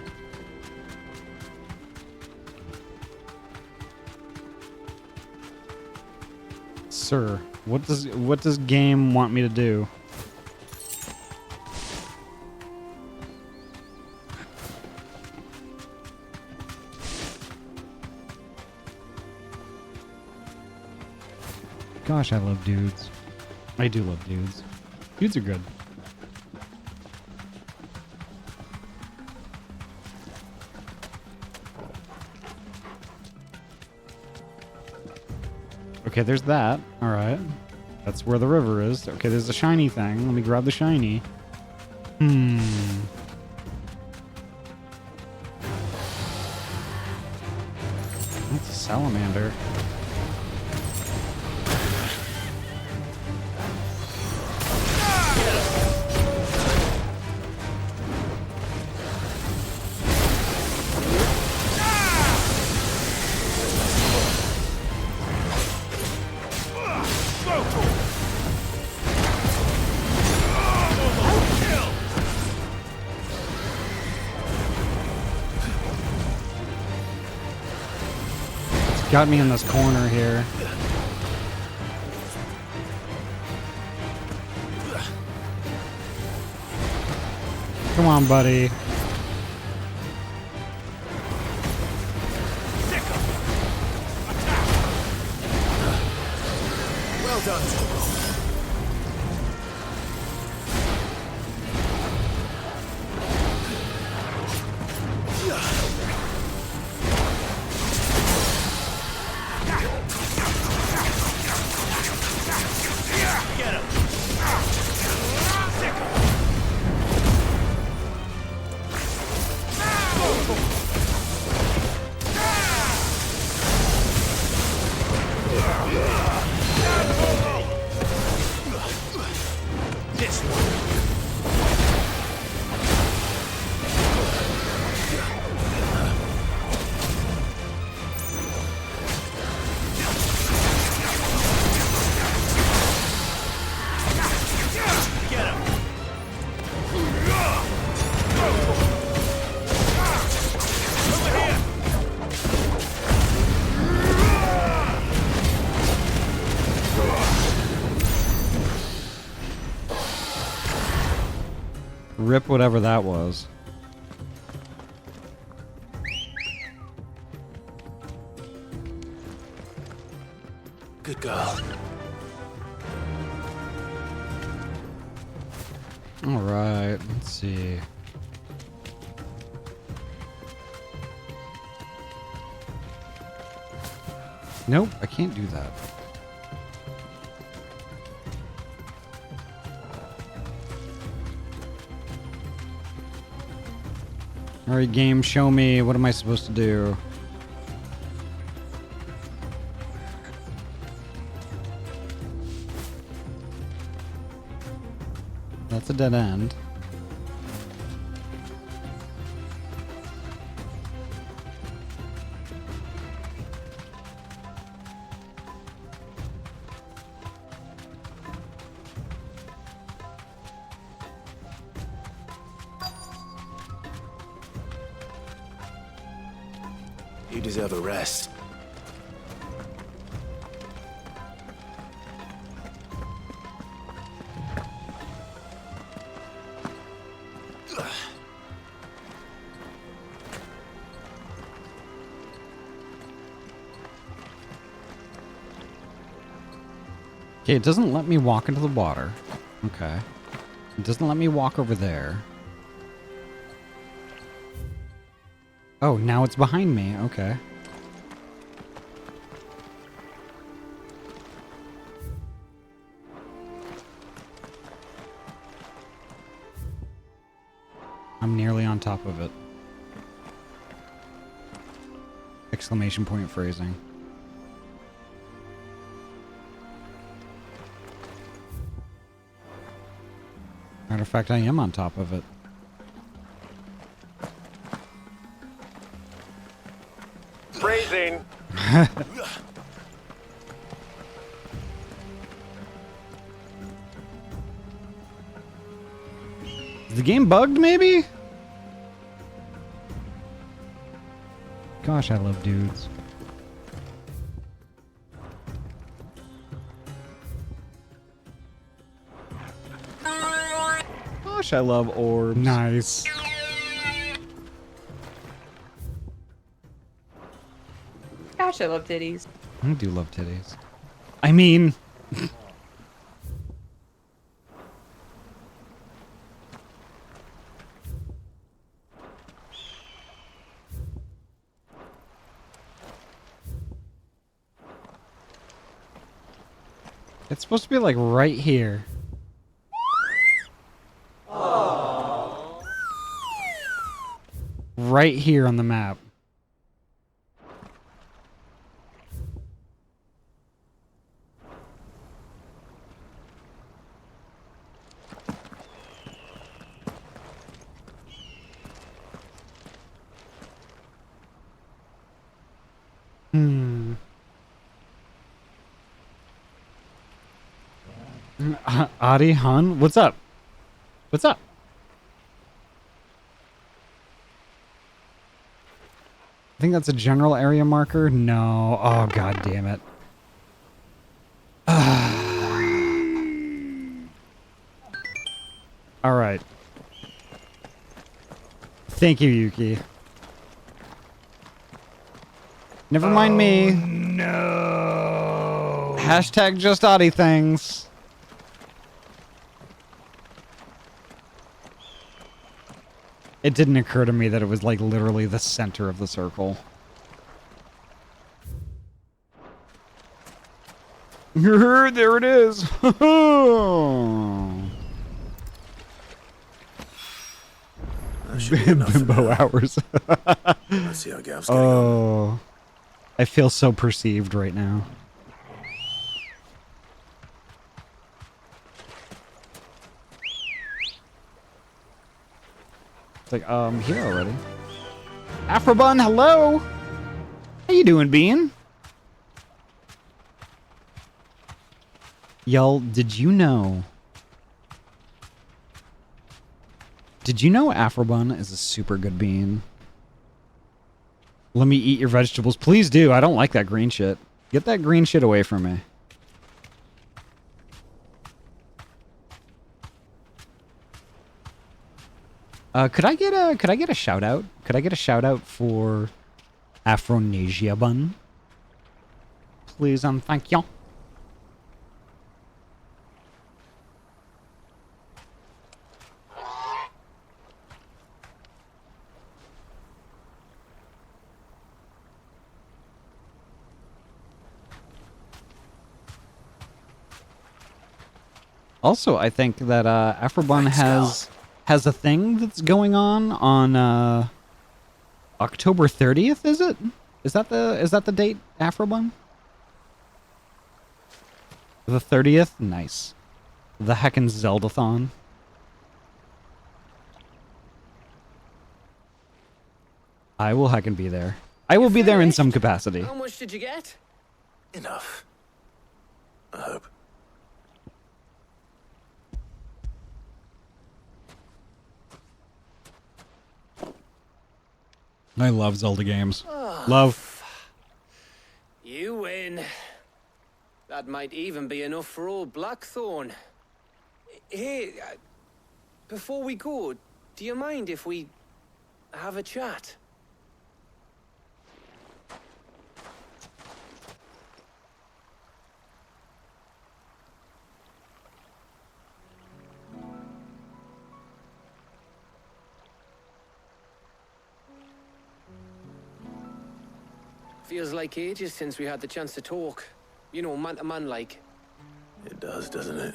Sir, what does game want me to do? Gosh, I love dudes. I do love dudes. Dudes are good. Okay, there's that. All right. That's where the river is. Okay, there's a shiny thing. Let me grab the shiny. That's a salamander. Got me in this corner here. Come on, buddy. Well done, Toro. This one. Get him. Over here. Rip whatever that was. Good girl. All right, let's see. Nope, I can't do that. All right, game, show me. What am I supposed to do? That's a dead end. You deserve a rest. Okay, it doesn't let me walk into the water. Okay. It doesn't let me walk over there. Oh, now it's behind me. Okay. I'm nearly on top of it. Exclamation point phrasing. Matter of fact, I am on top of it. Freezing. Is the game bugged, maybe? Gosh, I love dudes. Gosh, I love orbs. Nice. Gosh, I love titties. I do love titties. I mean... It's supposed to be like right here. Right here on the map. Ahty, Han, what's up? What's up? I think that's a general area marker. No. Oh, god damn it. All right. Thank you, Yuki. Never mind me. No. Hashtag just Ahty things. It didn't occur to me that it was like literally the center of the circle. There it is. Bimbo hours. Let's see how Gav's getting on. Oh, I feel so perceived right now. It's like, here already. Afrobun, hello! How you doing, Bean? Y'all, did you know Afrobun is a super good bean? Let me eat your vegetables. Please do. I don't like that green shit. Get that green shit away from me. Could I get a shout out? Could I get a shout out for Afronasia Bun? Please and thank you. Also, I think that Afrobun has a thing that's going on October 30th, is it? Is that the date, Afrobun? The 30th? Nice. The heckin' Zeldathon. I will heckin' be there. I will be there in some capacity. How much did you get? Enough. I hope. I love Zelda games. Oh, Love. You win. That might even be enough for old Blackthorn. Hey, before we go, do you mind if we have a chat? Feels like ages since we had the chance to talk. You know, man to man like. It does, doesn't it?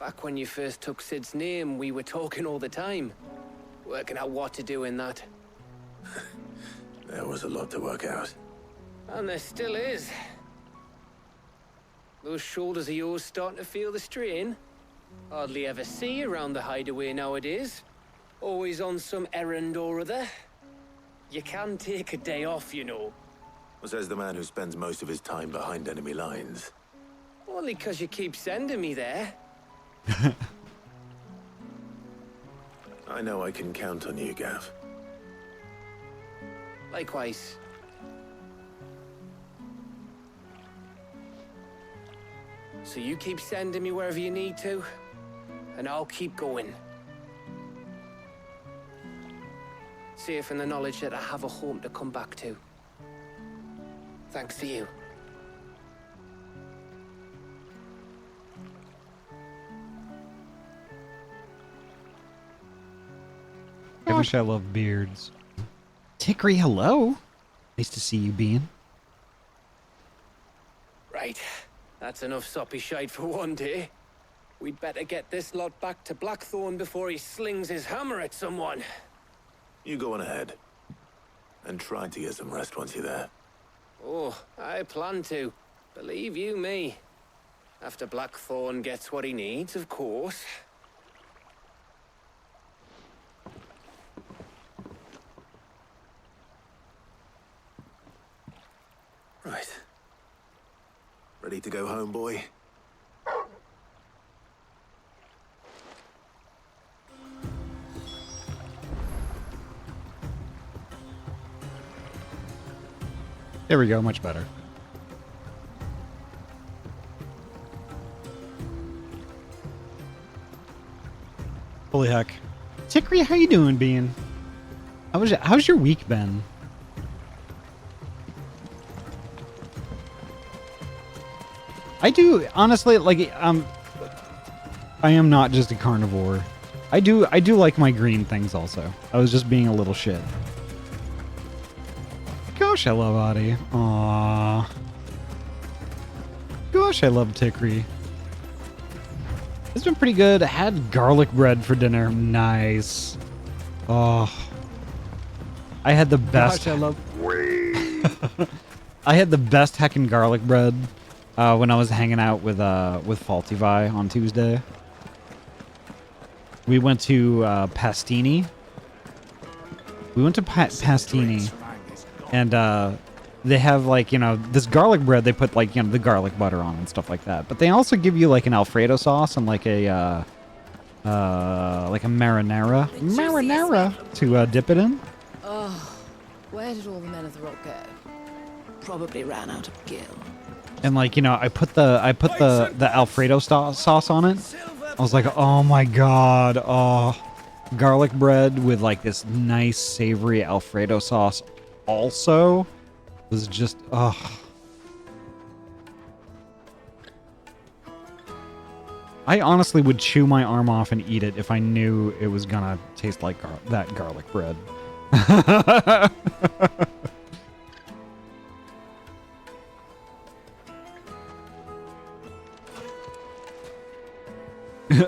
Back when you first took Sid's name, we were talking all the time. Working out what to do in that. There was a lot to work out. And there still is. Those shoulders of yours starting to feel the strain. Hardly ever see you around the hideaway nowadays. Always on some errand or other. You can take a day off, you know. Says the man who spends most of his time behind enemy lines. Only 'cause you keep sending me there. I know I can count on you, Gav. Likewise. So you keep sending me wherever you need to, and I'll keep going. Safe in the knowledge that I have a home to come back to. Thanks to you. I wish I loved beards. Tickery, hello. Nice to see you, Bean. Right. That's enough soppy shite for one day. We'd better get this lot back to Blackthorn before he slings his hammer at someone. You go on ahead. And try to get some rest once you're there. Oh, I plan to. Believe you me. After Blackthorn gets what he needs, of course. Right. Ready to go home, boy? There we go, much better. Holy heck. Tikri, how you doing, Bean? How's your week been? I do, honestly, like, I am not just a carnivore. I do like my green things also. I was just being a little shit. Gosh, I love Ahty. Aww. Gosh, I love Tikri. It's been pretty good. I had garlic bread for dinner. Nice. Oh. I had the best. Gosh, I love. I had the best heckin' garlic bread when I was hanging out with Faulty on Tuesday. We went to Pastini. We went to Pastini, and they have, like, you know, this garlic bread. They put, like, you know, the garlic butter on and stuff like that. But they also give you, like, an Alfredo sauce and like a marinara to dip it in. Oh, where did all the men of the rock go? Probably ran out of gil. And, like, you know, I put the Alfredo sauce on it. I was like, oh my god, oh, garlic bread with, like, this nice savory Alfredo sauce also was just, oh. I honestly would chew my arm off and eat it if I knew it was gonna taste like that garlic bread.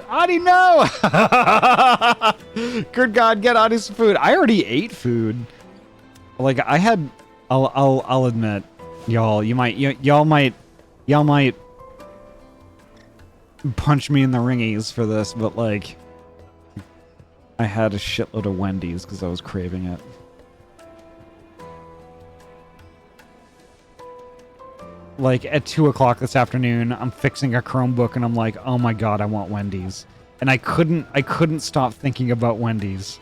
Ahty, no! Good God, get Ahty some food. I already ate food. Like, I had, I'll admit, y'all might punch me in the ringies for this, but, like, I had a shitload of Wendy's because I was craving it. Like, at 2 o'clock this afternoon, I'm fixing a Chromebook and I'm like, oh my god, I want Wendy's. And I couldn't stop thinking about Wendy's.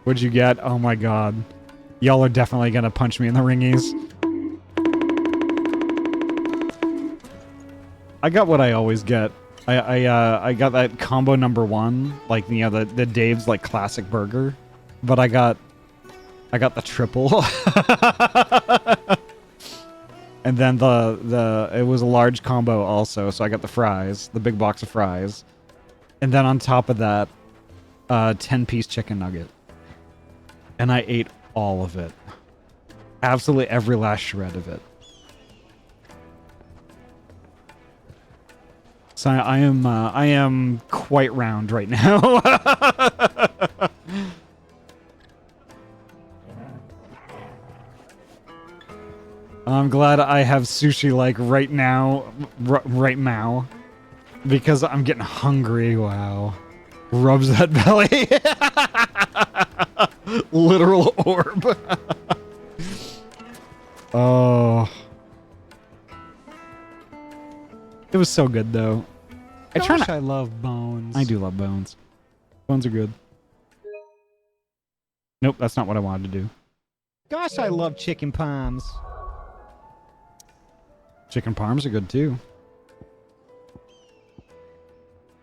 What'd you get? Oh my god. Y'all are definitely gonna punch me in the ringies. I got what I always get. I got that combo number 1, like, you know, the Dave's, like, classic burger. But I got the triple. And then it was a large combo also, so I got the fries, the big box of fries. And then on top of that, 10-piece chicken nugget. And I ate all of it. Absolutely every last shred of it. So I am quite round right now. I'm glad I have sushi, like, right now, right now, because I'm getting hungry. Wow. Rubs that belly. Literal orb. Oh. It was so good, though. I love bones. I do love bones. Bones are good. Nope, that's not what I wanted to do. Gosh, I love chicken palms. Chicken parms are good too.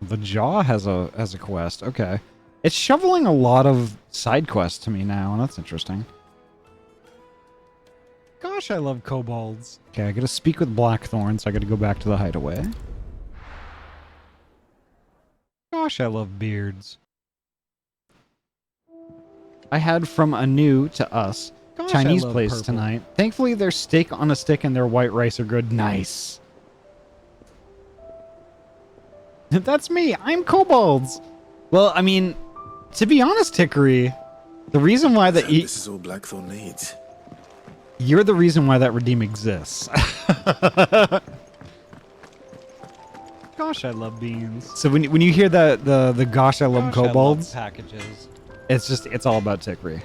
The Jaw has a quest. Okay. It's shoveling a lot of side quests to me now, and that's interesting. Gosh, I love kobolds. Okay, I gotta speak with Blackthorn, so I gotta go back to the hideaway. Gosh, I love beards. I had from anew to us. Gosh, Chinese love place purple. tonight. Thankfully, their steak on a stick and their white rice are good. Nice. That's me. I'm Kobolds. Well, I mean, to be honest, Hickory, the reason why that This is all Blackthorn needs. you're the reason why that redeem exists. Gosh, I love beans. So when you hear the gosh, I love kobolds packages. it's all about Hickory.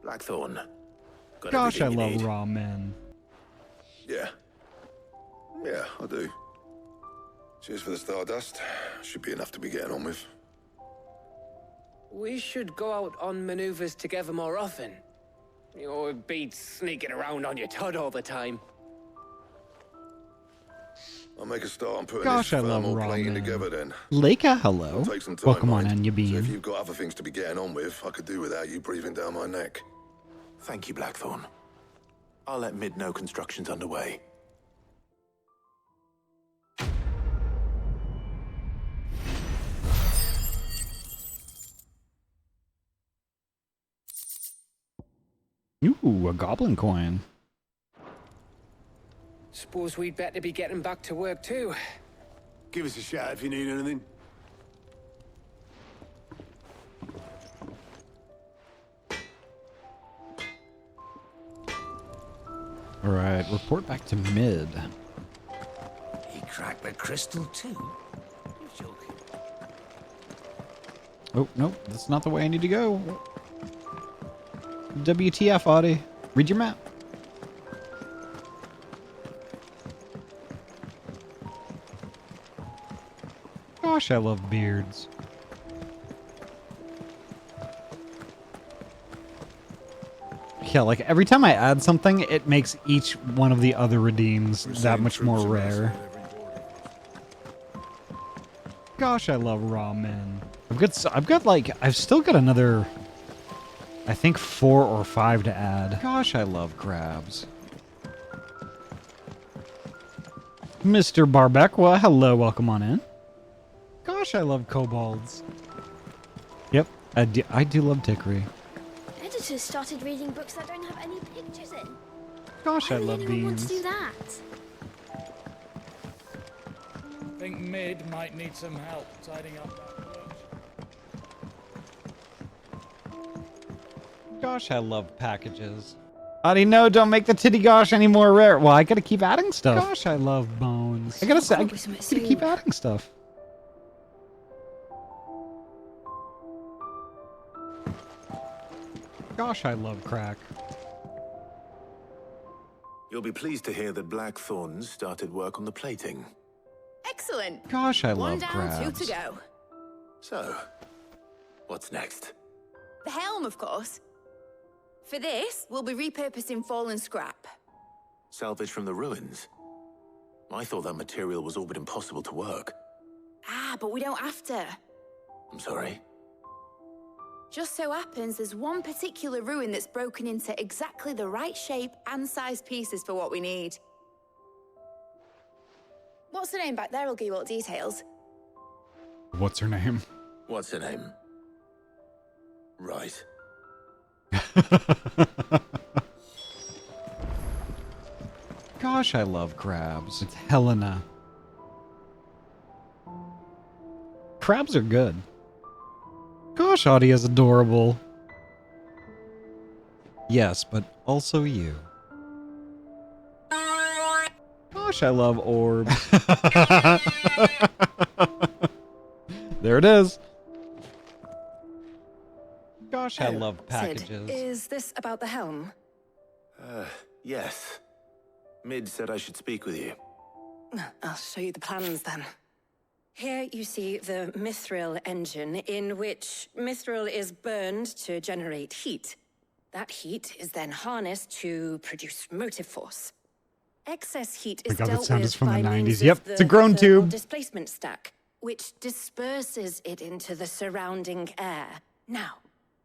Blackthorn. Got Gosh, I everything you love need? ramen. Yeah. Yeah, I do. Cheers for the Stardust. Should be enough to be getting on with. We should go out on maneuvers together more often. You know, it beats sneaking around on your Todd all the time. I'll make a start on putting Gosh, this I love thermal plane ramen. together then. Leica, hello. It'll take some time, Welcome on mind. in, you So bean. if you've got other things to be getting on with, I could do without you breathing down my neck. Thank you, Blackthorn. I'll let Mid know construction's underway. Ooh, a goblin coin. Suppose we'd better be getting back to work too. Give us a shout if you need anything. All right, report back to mid. He cracked the crystal too. You're joking. Oh, no, that's not the way I need to go. WTF, Ahty. Read your map. Gosh, I love beards. Yeah, like every time I add something, it makes each one of the other redeems that much more rare. Gosh, I love ramen. I've still got another, I think 4 or 5 to add. Gosh, I love crabs. Mr. Barbequa, hello, welcome on in. Gosh, I love kobolds. Yep, I do love Hickory. Editors started reading books that don't have any pictures in. Gosh, Why I would love anyone want to beans. do that? I think Mid might need some help tidying up that work. Gosh, I love packages. Ahty, no, don't make the titty gosh any more rare. Well, I gotta keep adding stuff. Gosh, I love bones. I gotta say, I gotta keep adding stuff. Gosh, I love crack. You'll be pleased to hear that Blackthorn started work on the plating. Excellent. Gosh, I One love down, crabs. 2 to go. So, what's next? The helm, of course. For this, we'll be repurposing fallen scrap. Salvage from the ruins? I thought that material was all but impossible to work. Ah, but we don't have to. I'm sorry. Just so happens there's one particular ruin that's broken into exactly the right shape and size pieces for what we need. What's the name back there? I'll give you all the details. What's her name? What's her name? Right. Gosh, I love crabs. It's Helena. Crabs are good. Gosh, Ahty is adorable. Yes, but also you. Gosh, I love orbs. There it is. Gosh, I love packages. Sid, is this about the helm? Yes. Mid said I should speak with you. I'll show you the plans then. Here you see the mithril engine, in which mithril is burned to generate heat. That heat is then harnessed to produce motive force. Excess heat is God, that dealt sound is with from the by 90s. means Yep, of the it's a groan thermal tube. displacement stack, which disperses it into the surrounding air. Now,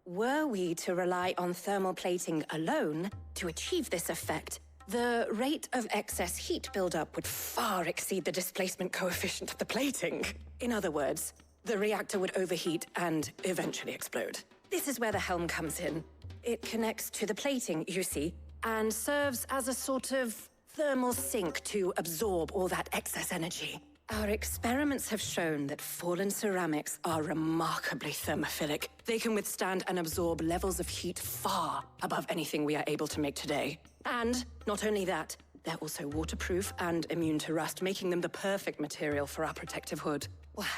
were we to rely on thermal plating alone to achieve this effect, the rate of excess heat buildup would far exceed the displacement coefficient of the plating. In other words, the reactor would overheat and eventually explode. This is where the helm comes in. It connects to the plating, you see, and serves as a sort of thermal sink to absorb all that excess energy. Our experiments have shown that fallen ceramics are remarkably thermophilic. They can withstand and absorb levels of heat far above anything we are able to make today. And not only that, they're also waterproof and immune to rust, making them the perfect material for our protective hood. Why,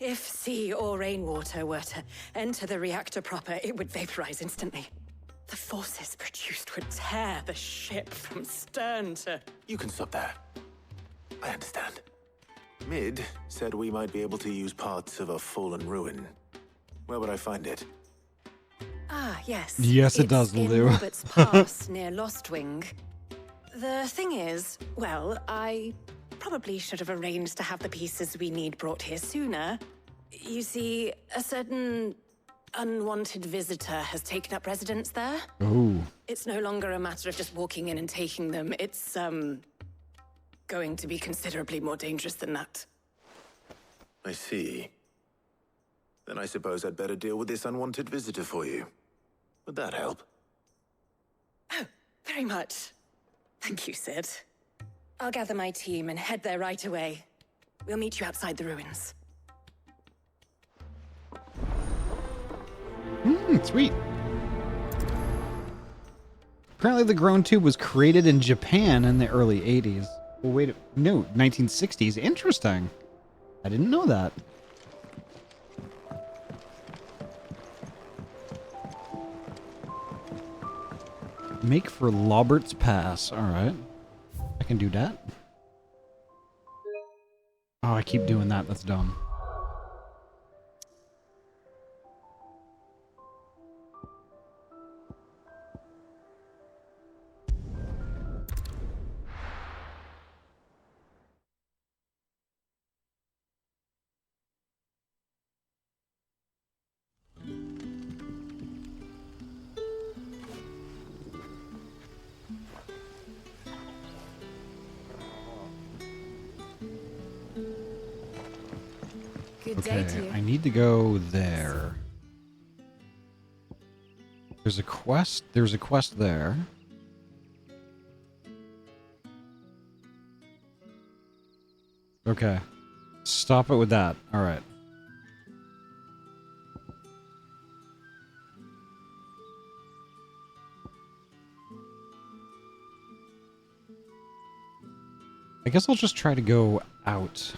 if sea or rainwater were to enter the reactor proper, it would vaporize instantly. The forces produced would tear the ship from stern to... You can stop there. I understand. Mid said we might be able to use parts of a fallen ruin. Where would I find it? Ah, yes. Yes, it does, in Lou. Robert's Pass near Lostwing. The thing is, well, I probably should have arranged to have the pieces we need brought here sooner. You see, a certain unwanted visitor has taken up residence there. Ooh. It's no longer a matter of just walking in and taking them. It's, going to be considerably more dangerous than that. I see. Then I suppose I'd better deal with this unwanted visitor for you. Would that help? Oh, very much. Thank you, Sid. I'll gather my team and head there right away. We'll meet you outside the ruins. Sweet. Apparently the Grown Tube was created in Japan in the early 80s. Well, wait, no, 1960s. Interesting. I didn't know that. Make for Robert's Pass. All right. I can do that. Oh, I keep doing that. That's dumb. Good day to Okay, you. I need to go there. There's a quest. There's a quest there. Okay. Stop it with that. All right. I guess I'll just try to go out.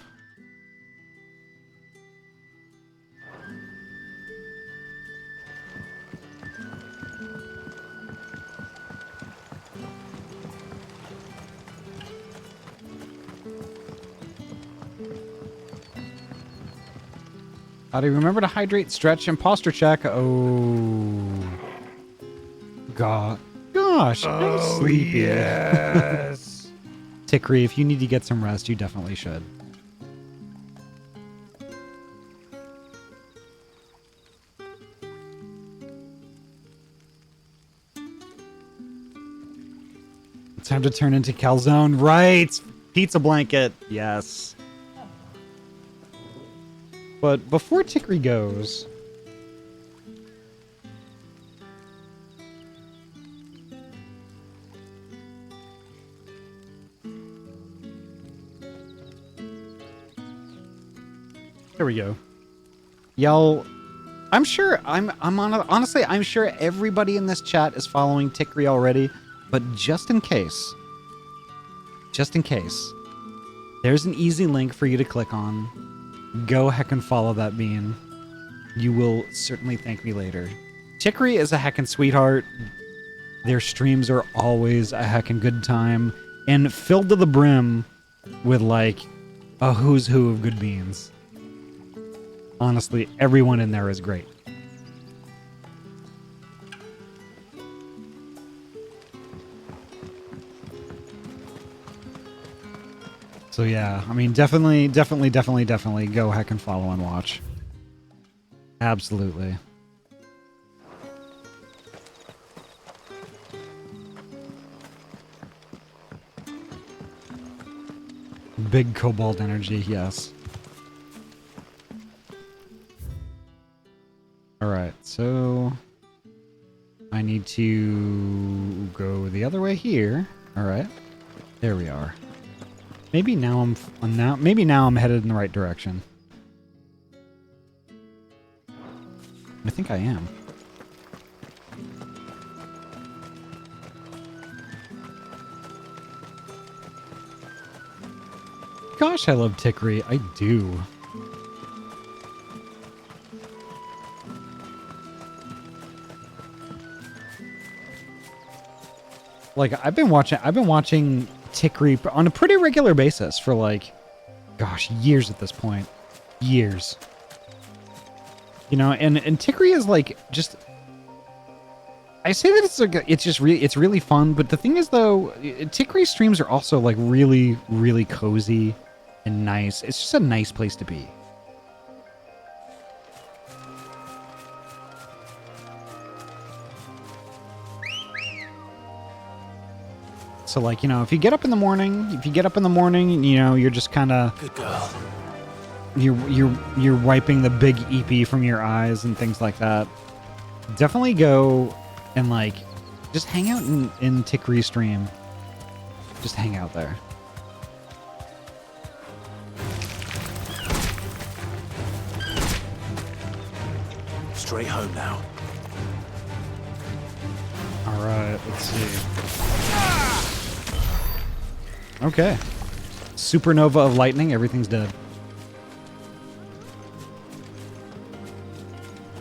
How do you remember to hydrate, stretch, and posture check? Oh. God. Gosh, I'm sleepy. Yes. Tikri, if you need to get some rest, you definitely should. Time to turn into calzone. Right! Pizza blanket. Yes. But before Tikri goes... There we go. Y'all, I'm sure honestly, I'm sure everybody in this chat is following Tikri already, but just in case, there's an easy link for you to click on. Go heckin' follow that bean. You will certainly thank me later. Tikri is a heckin' sweetheart. Their streams are always a heckin' good time and filled to the brim with like a who's who of good beans. Honestly, everyone in there is great. So yeah, I mean, definitely go heck and follow and watch. Absolutely. Big cobalt energy, yes. Alright, so I need to go the other way here. Alright. There we are. Maybe now I'm headed in the right direction. I think I am. Gosh, I love Tickery. I do. Like I've been watching Tickery on a pretty regular basis for like, gosh, years at this point. Years. You know, and Tickery is like just, I say that it's really fun, but the thing is though, Tickery streams are also like really, really cozy and nice. It's just a nice place to be. So like, you know, if you get up in the morning, you know, you're just kind of Good girl. You're wiping the big EP from your eyes and things like that. Definitely go and like just hang out in Tickery stream. Just hang out there. Straight home now. All right, let's see. Okay. Supernova of lightning, everything's dead.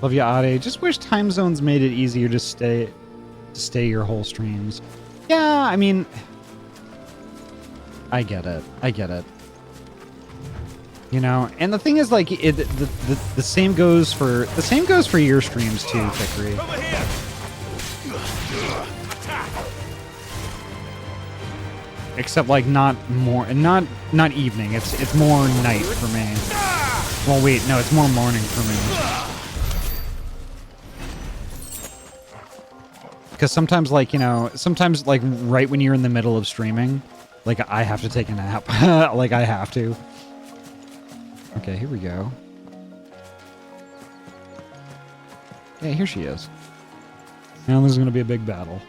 Love you, Ahty. Just wish time zones made it easier to stay your whole streams. Yeah, I mean, I get it. You know, and the thing is, like, the same goes for your streams too, Tickery. Over here. Except like not evening. It's more night for me. Well, wait, no, it's more morning for me. Because sometimes, like, you know, like right when you're in the middle of streaming, like I have to take a nap. Like I have to. Okay, here we go. Yeah, here she is. Now this is gonna be a big battle.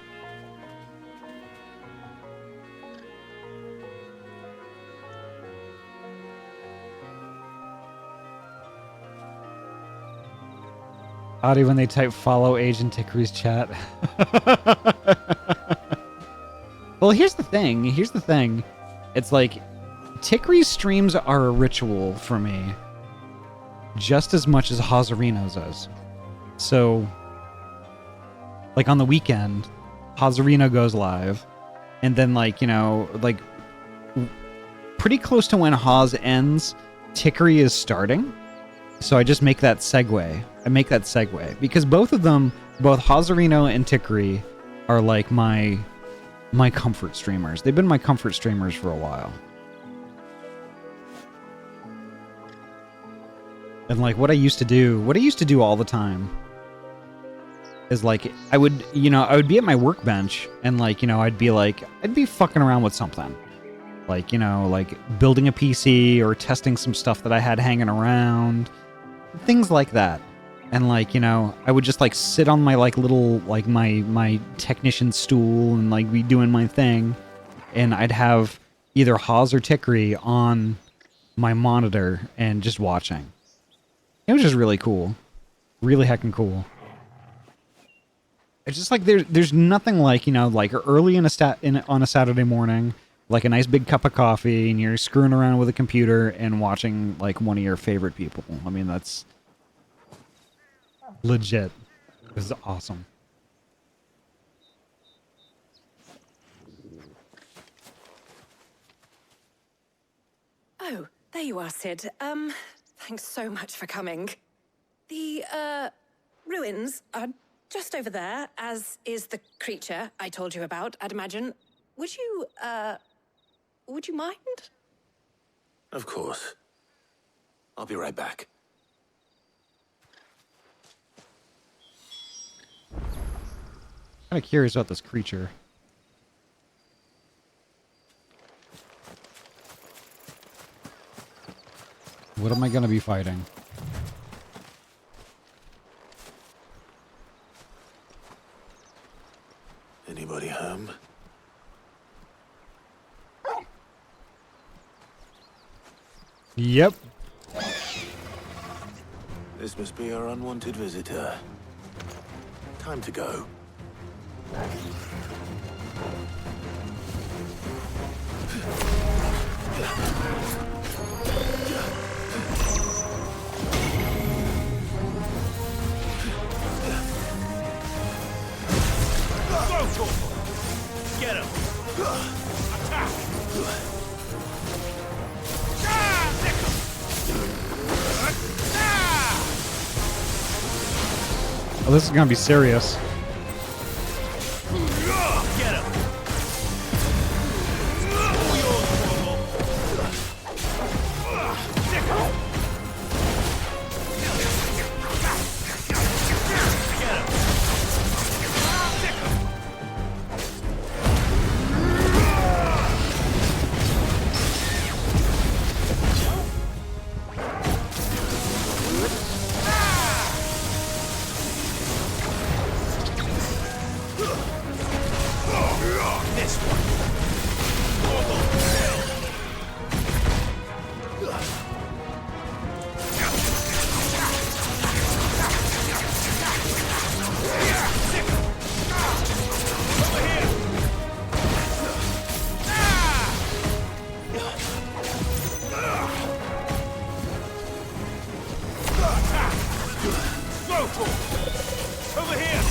Ahty when they type follow Agent Tickery's chat. Well, here's the thing. It's like Tickery's streams are a ritual for me just as much as Hazarino's is. So, like on the weekend, Hazarino goes live, and then like, you know, like pretty close to when Haz ends, Tickery is starting. So I just make that segue. Because both of them, both Hazarino and Tickery, are like my comfort streamers. They've been my comfort streamers for a while. And like what I used to do all the time is like I would be at my workbench and like, you know, I'd be fucking around with something. Like, you know, like building a PC or testing some stuff that I had hanging around. Things like that. And like, you know, I would just like sit on my like little like my technician stool and like be doing my thing, and I'd have either Haz or Tickery on my monitor and just watching. It was just really cool. Really heckin' cool. It's just like there's nothing like, you know, like early on a Saturday morning, like a nice big cup of coffee, and you're screwing around with a computer and watching like one of your favorite people. I mean, that's legit. This is awesome. Oh, there you are, Sid. Thanks so much for coming. The, ruins are just over there, as is the creature I told you about, I'd imagine. Would you mind? Of course. I'll be right back. Kind of curious about this creature. What am I going to be fighting? Anybody home? Yep. This must be our unwanted visitor. Time to go. Get him! Attack! Oh, this is gonna be serious. Get him! Over here!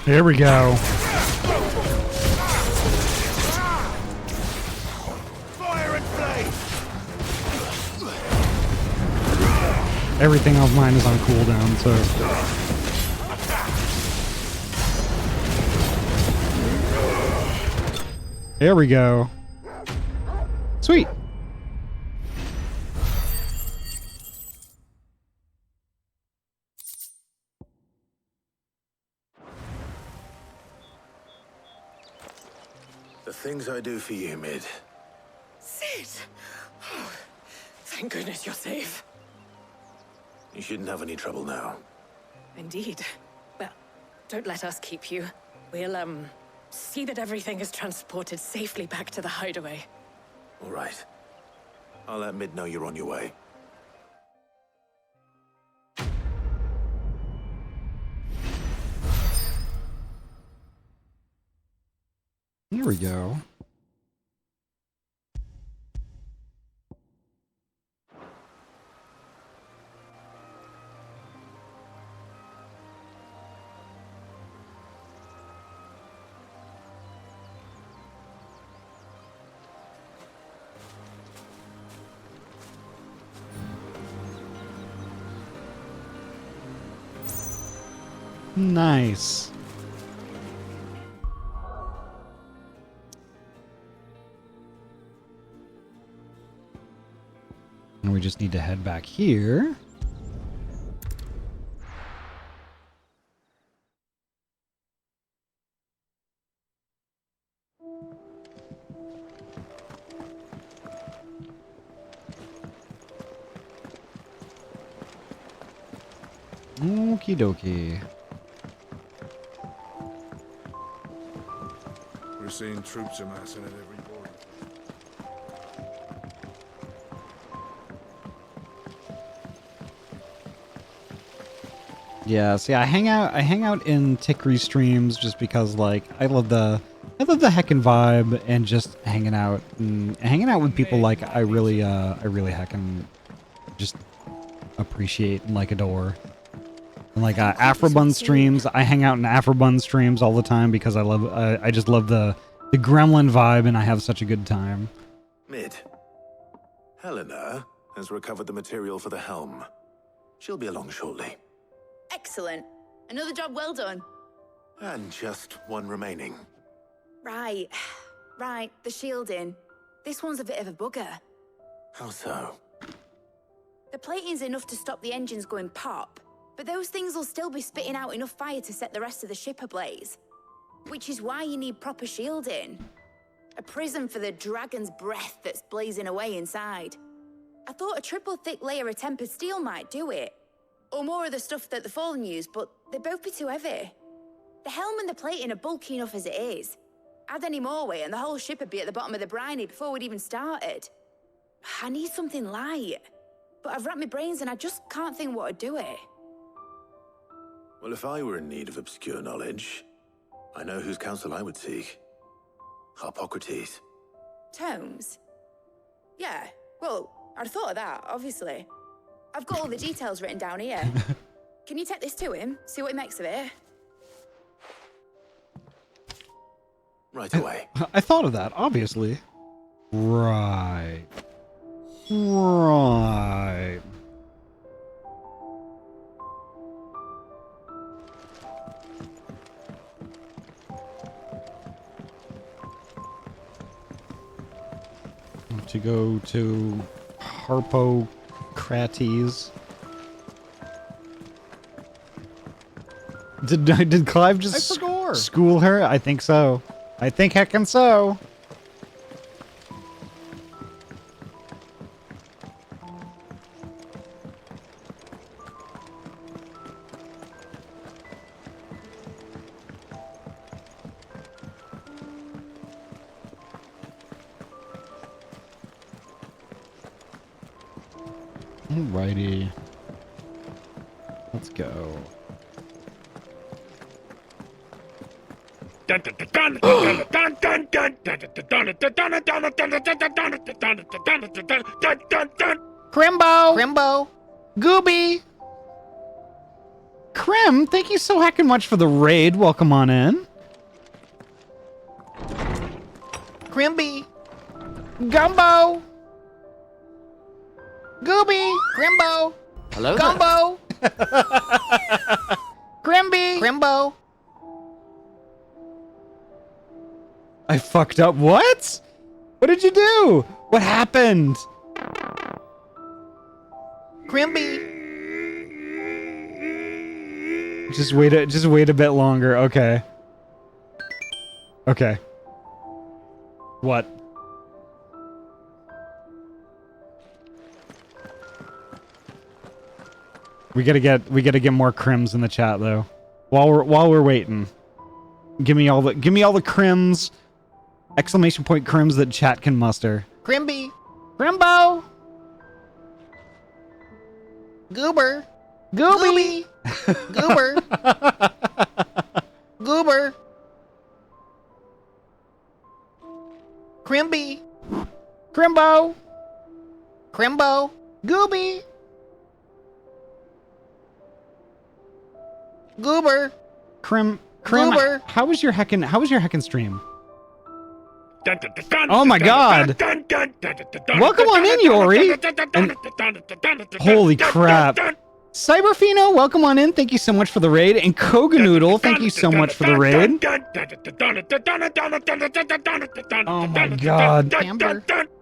Here we go. Fire and flame! Everything of mine is on cooldown, so. There we go. Sweet. The things I do for you, Mid. Sid! Oh, thank goodness you're safe. You shouldn't have any trouble now. Indeed. Well, don't let us keep you. We'll, see that everything is transported safely back to the hideaway. All right. I'll let Mid know you're on your way. Here we go. Nice. And we just need to head back here. Okie dokie. We're seeing troops amassing at every border. Yeah, see, I hang out in Tickery streams just because, like, I love the heckin' vibe and just hanging out with people like I really heckin' just appreciate and like adore. And like Afrobun streams, I hang out in Afrobun streams all the time because I just love the gremlin vibe and I have such a good time. Mid. Helena has recovered the material for the helm. She'll be along shortly. Excellent. Another job well done. And just one remaining. Right. Right, the shielding. This one's a bit of a bugger. How so? The plating's enough to stop the engines going pop, but those things will still be spitting out enough fire to set the rest of the ship ablaze. Which is why you need proper shielding. A prison for the dragon's breath that's blazing away inside. I thought a triple thick layer of tempered steel might do it. Or more of the stuff that the Fallen use, but they'd both be too heavy. The helm and the plating are bulky enough as it is. Add any more weight and the whole ship would be at the bottom of the briny before we'd even started. I need something light. But I've racked my brains and I just can't think what would do it. Well, if I were in need of obscure knowledge, I know whose counsel I would seek. Hippocrates. Tomes? Yeah, well, I'd thought of that, obviously. I've got all the details written down here. Can you take this to him? See what he makes of it? Right away. I thought of that, obviously. Right. Right. To go to Harpocrates. Did Clive just school her? I think so. I think heckin' so. Alrighty. Let's go. Crimbo! Crimbo! Gooby! Crim, thank you so heckin' much for the raid. Welcome on in. Crimby! Gumbo! Gooby! Crimbo! Hello Gumbo! Grimby! Crimbo! I fucked up. What? What did you do? What happened? Grimby! Just wait a bit longer. Okay. Okay. What? We gotta get more crims in the chat though. While we're waiting. Give me all the crims. Exclamation point crims that chat can muster. Crimby! Crimbo! Goober! Gooby! Goober! Goober! Crimby! Crimbo! Crimbo! Gooby! Goober! Crim, Goober! how was your heckin' stream? Oh my god! Welcome on in, Yori! And, holy crap. Cyberfino, welcome on in. Thank you so much for the raid. And Koganoodle, thank you so much for the raid. Oh my god.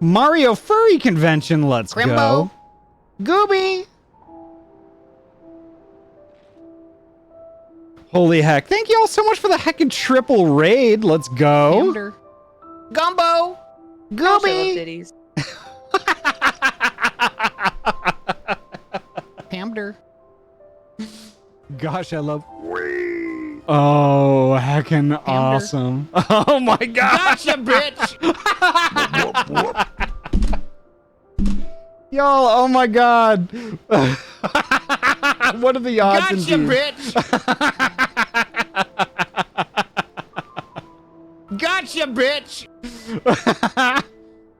Mario Furry Convention, let's go. Gooby! Holy heck. Thank you all so much for the heckin' triple raid. Let's go. Gumbo! Gooby! Hamder. Gosh, I love... Oh, heckin' awesome. Oh my god! Gotcha, bitch! Y'all, oh my god. What are the odds? Gotcha, bitch! Gotcha, bitch!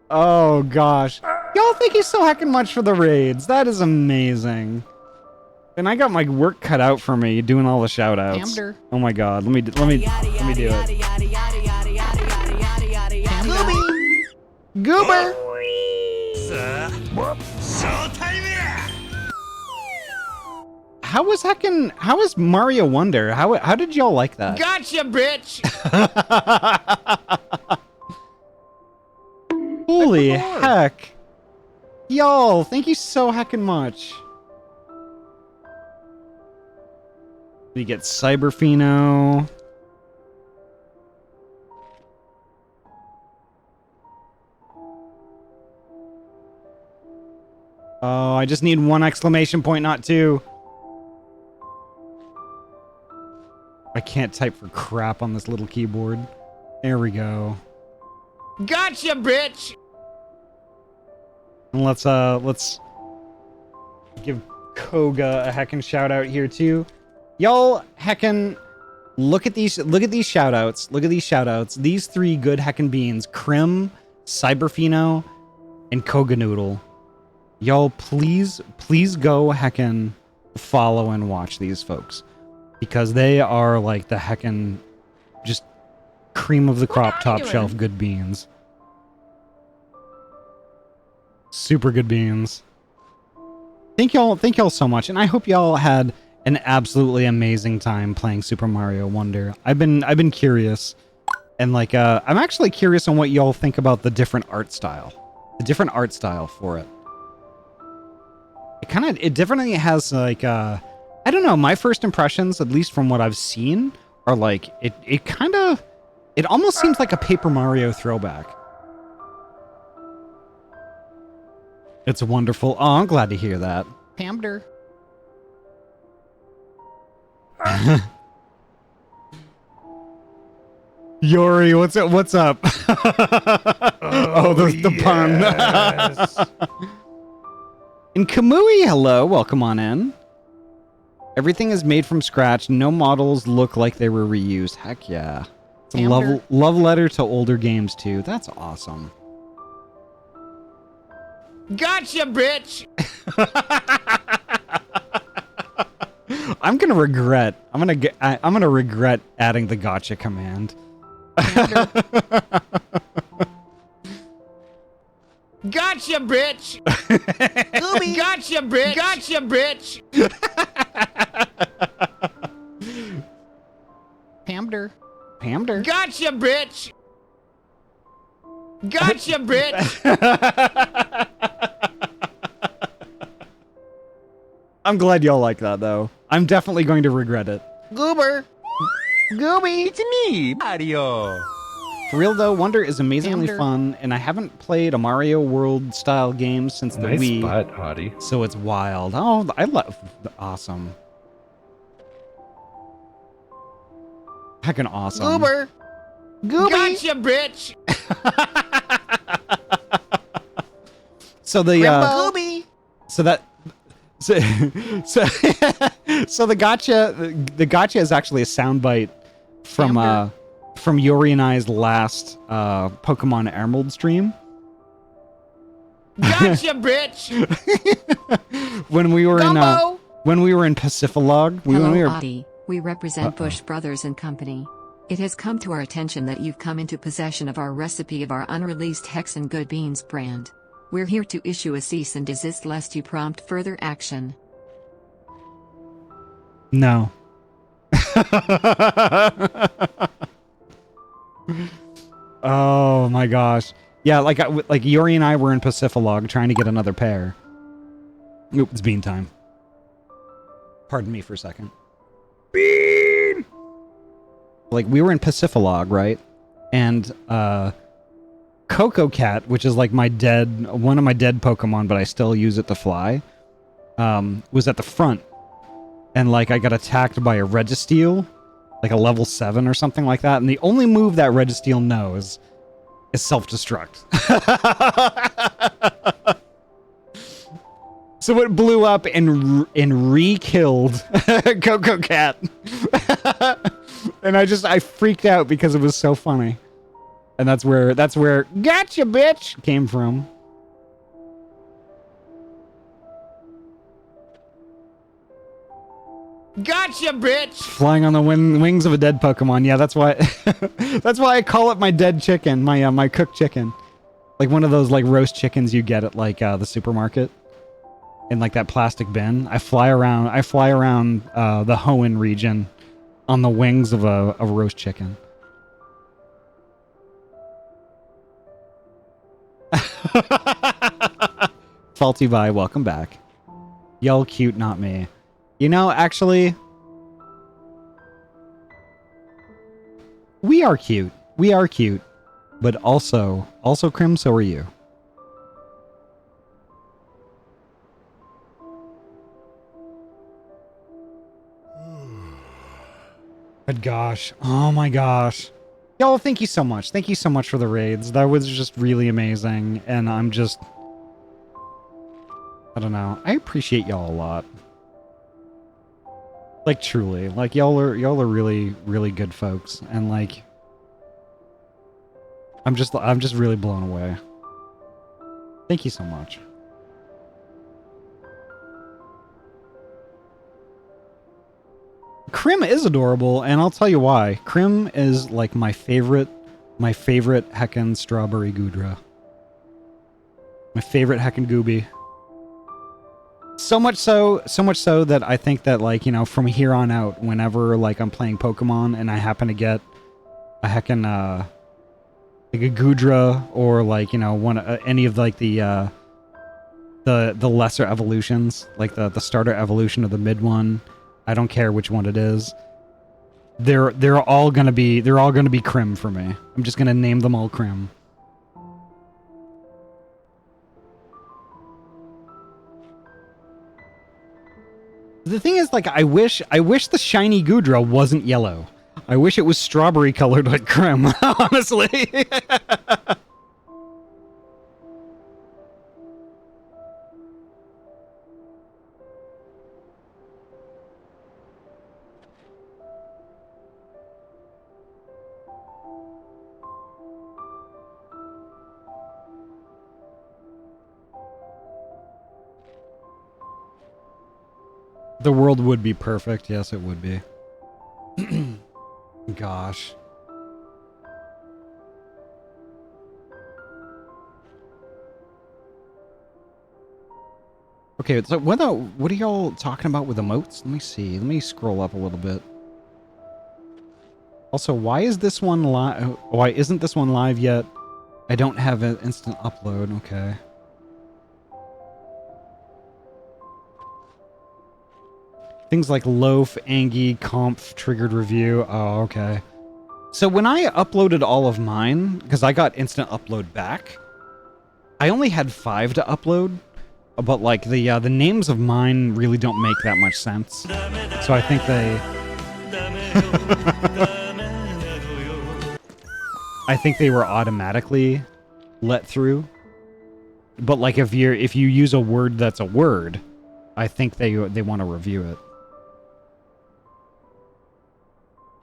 Oh gosh. Y'all, thank you so heckin' much for the raids. That is amazing. And I got my work cut out for me doing all the shout outs. Hamder. Oh my god. Let me do it. Gooby! Goober! How was Mario Wonder? How did y'all like that? Gotcha, bitch! Holy heck. Y'all, thank you so heckin' much. We get Cyberfino. I just need 1 exclamation point, not 2. I can't type for crap on this little keyboard. There we go. Gotcha, bitch! And let's give Koga a heckin' shout out here too. Y'all heckin' look at these shout outs. Look at these shout outs. These 3 good heckin' beans. Krim, Cyberfino, and Koga Noodle. Y'all please go heckin' follow and watch these folks. Because they are like the heckin' just cream of the crop, top shelf good beans. Super good beans. Thank y'all so much, and I hope y'all had an absolutely amazing time playing Super Mario Wonder. I've been curious, and like I'm actually curious on what y'all think about the different art style. The different art style for it. It definitely has like I don't know, my first impressions, at least from what I've seen, are like it almost seems like a Paper Mario throwback. It's wonderful. Oh, I'm glad to hear that. Pamder. Yori, what's up? What's up? The pun. And Kamui, hello, welcome on in. Everything is made from scratch. No models look like they were reused. Heck yeah. It's a love letter to older games too. That's awesome. Gotcha, bitch! I'm gonna regret adding the gotcha command. Gotcha, bitch! Gotcha, bitch! Gotcha, bitch! Pamder. Gotcha, bitch! Gotcha, bitch! I'm glad y'all like that, though. I'm definitely going to regret it. Goober! Gooby! It's me, Mario! For real, though, Wonder is amazingly fun, and I haven't played a Mario World-style game since the Wii. Nice spot, Ahty. So it's wild. Oh, I love... Awesome. Heckin' awesome. Goober! Gooby! Gotcha, bitch! So the, Gooby! So that... So the gotcha is actually a soundbite from Yori and I's last Pokemon Emerald stream. Gotcha, bitch! when we were in Pacific-Log. Ahty. We represent Bush Brothers and Company. It has come to our attention that you've come into possession of our recipe of our unreleased Hexen Good Beans brand. We're here to issue a cease and desist lest you prompt further action. No. Oh my gosh. Yeah, like Yori and I were in Pacific-Log trying to get another pair. Oop, it's bean time. Pardon me for a second. Bean! Like, we were in Pacific-Log, right? And, Coco Cat, which is like one of my dead Pokemon, but I still use it to fly, was at the front. And like I got attacked by a Registeel, like a level 7 or something like that. And the only move that Registeel knows is self-destruct. So it blew up and re-killed Coco Cat. And I freaked out because it was so funny. And that's where gotcha, bitch came from. Gotcha, bitch! Flying on the wings of a dead Pokemon. Yeah, that's why that's why I call it my dead chicken, my cooked chicken. Like one of those like roast chickens you get at like the supermarket. In like that plastic bin. I fly around the Hoenn region on the wings of a roast chicken. Faulty by, welcome back. Y'all cute, not me. You know, actually, we are cute. We are cute. But also, Krim, so are you. Good gosh. Oh my gosh. Y'all, thank you so much. Thank you so much for the raids. That was just really amazing. And I'm just... I don't know. I appreciate y'all a lot. Like, truly. Like, y'all are really, really good folks. And, like... I'm just really blown away. Thank you so much. Krim is adorable, and I'll tell you why. Krim is like my favorite heckin' strawberry Gudra. My favorite heckin' Gooby. So much so that I think that, like, you know, from here on out, whenever like I'm playing Pokemon and I happen to get a heckin' like a Gudra or like, you know, any of like the lesser evolutions, like the starter evolution or the mid one. I don't care which one it is. They're all gonna be Krim for me. I'm just gonna name them all Krim. The thing is, like, I wish the shiny Gudra wasn't yellow. I wish it was strawberry colored like Krim, honestly. The world would be perfect. Yes, it would be. Gosh. Okay, so what are y'all talking about with emotes? Let me see. Let me scroll up a little bit. Also, why is this one live? Why isn't this one live yet? I don't have an instant upload. Okay. Things like Loaf, Angie, Conf, Triggered Review. Oh, okay. So when I uploaded all of mine, because I got instant upload back, I only had 5 to upload, but like the names of mine really don't make that much sense. So I think they were automatically let through. But like if you use a word that's a word, I think they want to review it.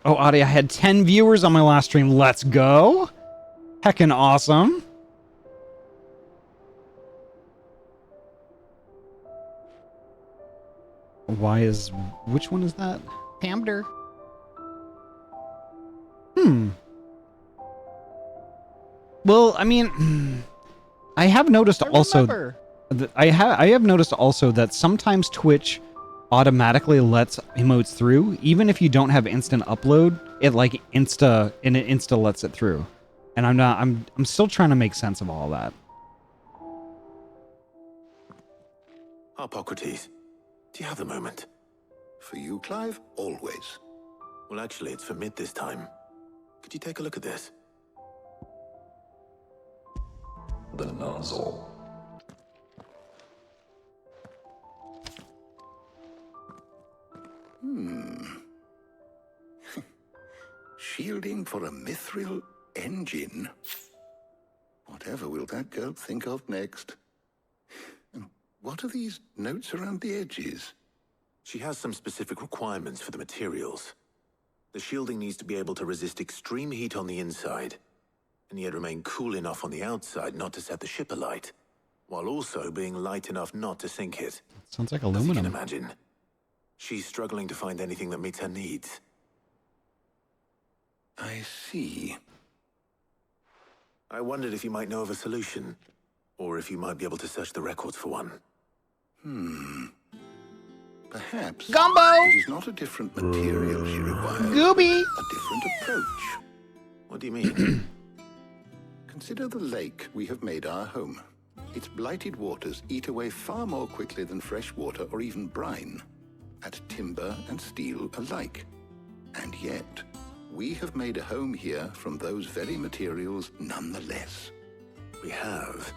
Oh, Ahty, I had 10 viewers on my last stream. Let's go. Heckin' awesome. Which one is that? Hamder. Well, I mean, I have noticed also... I have noticed also that sometimes Twitch automatically lets emotes through, even if you don't have instant upload. It like insta lets it through, and I'm still trying to make sense of all that. Harpocrates, do you have a moment? For you, Clive, always. Well, actually, it's for mid this time. Could you take a look at this? The nozzle. Shielding for a mithril engine. Whatever will that girl think of next? And what are these notes around the edges? She has some specific requirements for the materials. The shielding needs to be able to resist extreme heat on the inside, and yet remain cool enough on the outside not to set the ship alight, while also being light enough not to sink it. Sounds like As you aluminum. can imagine, she's struggling to find anything that meets her needs. I see. I wondered if you might know of a solution, or if you might be able to search the records for one. Perhaps Gumbo! it is not a different material she requires. Gooby! A different approach. What do you mean? Consider the lake we have made our home. Its blighted waters eat away far more quickly than fresh water or even brine, at timber and steel alike. And yet, we have made a home here from those very materials nonetheless. We have.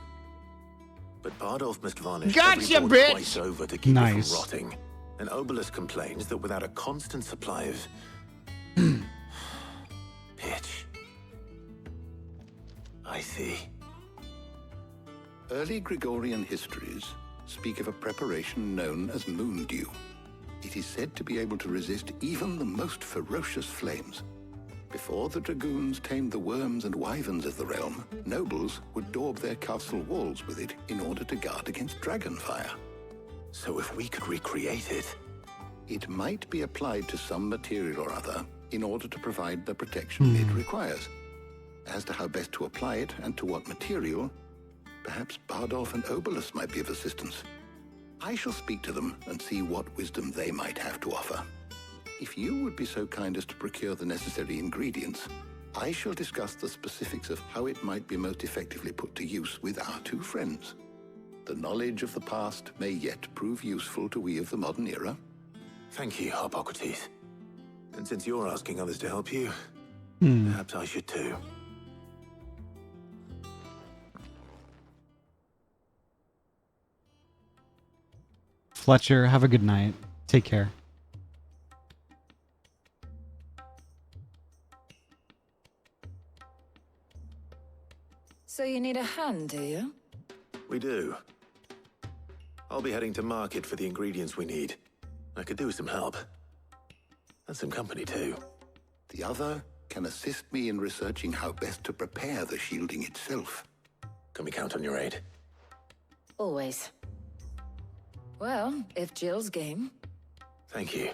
But Bardolph must varnish Gotcha, every board bitch! twice over to keep it Nice. from rotting. And Obelus complains that without a constant supply of I see. Early Gregorian histories speak of a preparation known as moon dew. It is said to be able to resist even the most ferocious flames. Before the dragoons tamed the worms and wyverns of the realm, nobles would daub their castle walls with it in order to guard against dragon fire. So if we could recreate it... It might be applied to some material or other in order to provide the protection it requires. As to how best to apply it and to what material, perhaps Bardolph and Obolus might be of assistance. I shall speak to them and see what wisdom they might have to offer. If you would be so kind as to procure the necessary ingredients, I shall discuss the specifics of how it might be most effectively put to use with our two friends. The knowledge of the past may yet prove useful to we of the modern era. Thank you, Hippocrates. And since you're asking others to help you, perhaps I should too. Fletcher, have a good night. Take care. So you need a hand, do you? We do. I'll be heading to market for the ingredients we need. I could do with some help. And some company too. The other can assist me in researching how best to prepare the shielding itself. Can we count on your aid? Always. Well, if Jill's game. Thank you.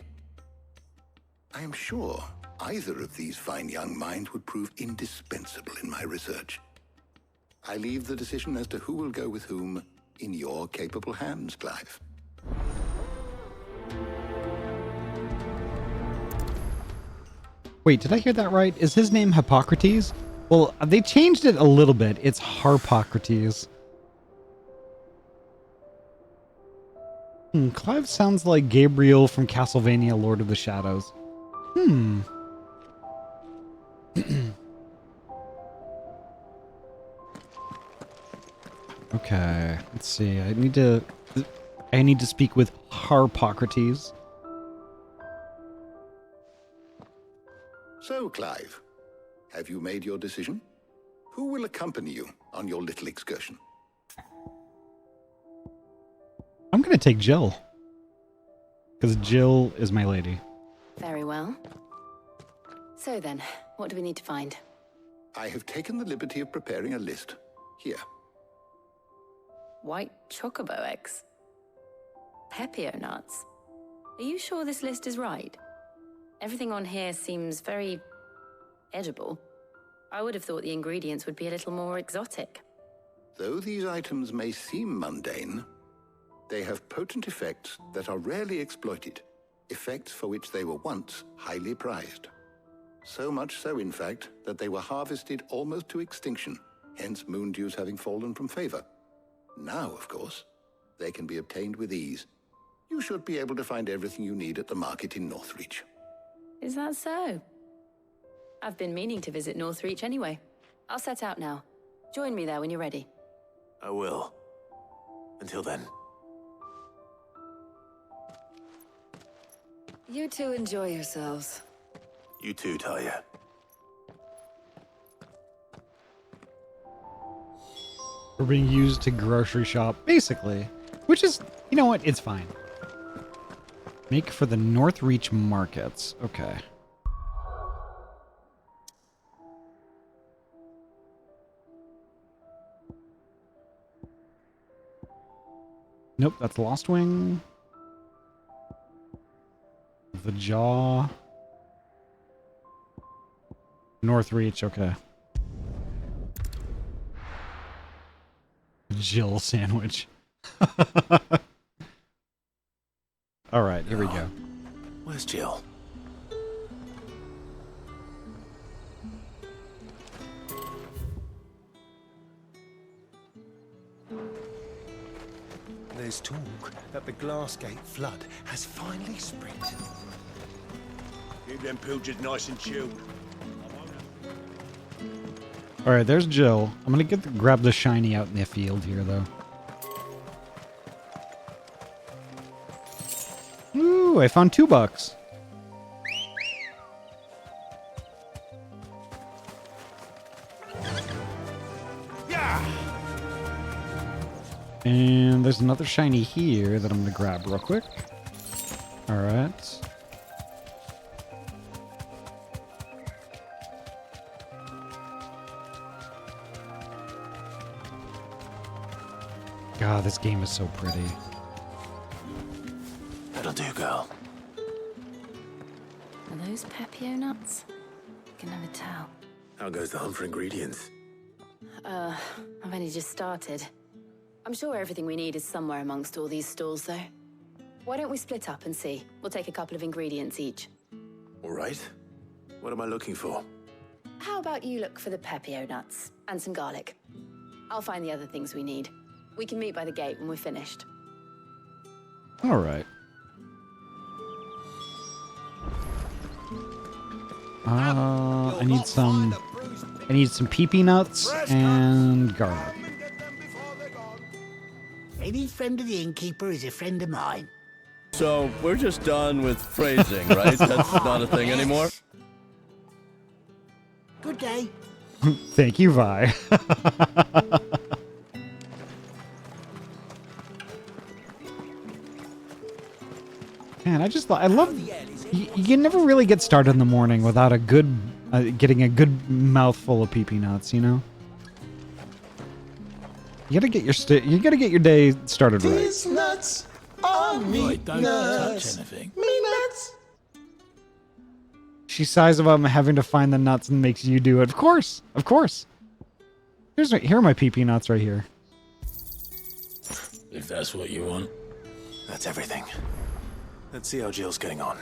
I am sure either of these fine young minds would prove indispensable in my research. I leave the decision as to who will go with whom in your capable hands, Clive. Wait, did I hear that right? Is his name Hippocrates? Well, they changed it a little bit. It's Harpocrates. Clive sounds like Gabriel from Castlevania Lord of the Shadows. Okay, let's see. I need to speak with Harpocrates. So, Clive, have you made your decision? Who will accompany you on your little excursion? I'm gonna take Jill. Because Jill is my lady. Very well. So then, what do we need to find? I have taken the liberty of preparing a list. Here. White chocobo eggs. Pepio nuts. Are you sure this list is right? Everything on here seems very edible. I would have thought the ingredients would be a little more exotic. Though these items may seem mundane, they have potent effects that are rarely exploited, effects for which they were once highly prized. So much so, in fact, that they were harvested almost to extinction, hence moon dews having fallen from favor. Now, of course, they can be obtained with ease. You should be able to find everything you need at the market in Northreach. Is that so? I've been meaning to visit Northreach anyway. I'll set out now. Join me there when you're ready. I will. Until then. You two enjoy yourselves. You too, Talia. We're being used to grocery shop, basically. Which is, you know what? It's fine. Make for the Northreach markets. Okay. Nope, that's Lost Wing. The Jaw. Northreach, okay. Jill sandwich. All right, here we go. Where's Jill? There's talk that the Glassgate flood has finally spread. Keep them pilgers nice and chilled. All right, there's Jill. I'm gonna grab the shiny out in the field here, though. Ooh, I found $2. And there's another shiny here that I'm going to grab real quick. All right. God, this game is so pretty. That'll do, girl. Are those Pepio nuts? I can never tell. How goes the hunt for ingredients? I've only just started. I'm sure everything we need is somewhere amongst all these stalls, though. Why don't we split up and see? We'll take a couple of ingredients each. All right. What am I looking for? How about you look for the Pepio nuts and some garlic? I'll find the other things we need. We can meet by the gate when we're finished. All right. I need some pea nuts and garlic. Any friend of the innkeeper is a friend of mine. So, we're just done with phrasing, right? That's not a thing anymore? Good day. Thank you, Vi. Man, I love. You never really get started in the morning without a good, getting a good mouthful of pea nuts, you know. You gotta get your day started right. These nuts are me Don't nuts. touch anything. Me nuts. She sighs about having to find the nuts and makes you do it. Of course, of course. Here are my pea nuts right here. If that's what you want. That's everything. Let's see how Jill's getting on.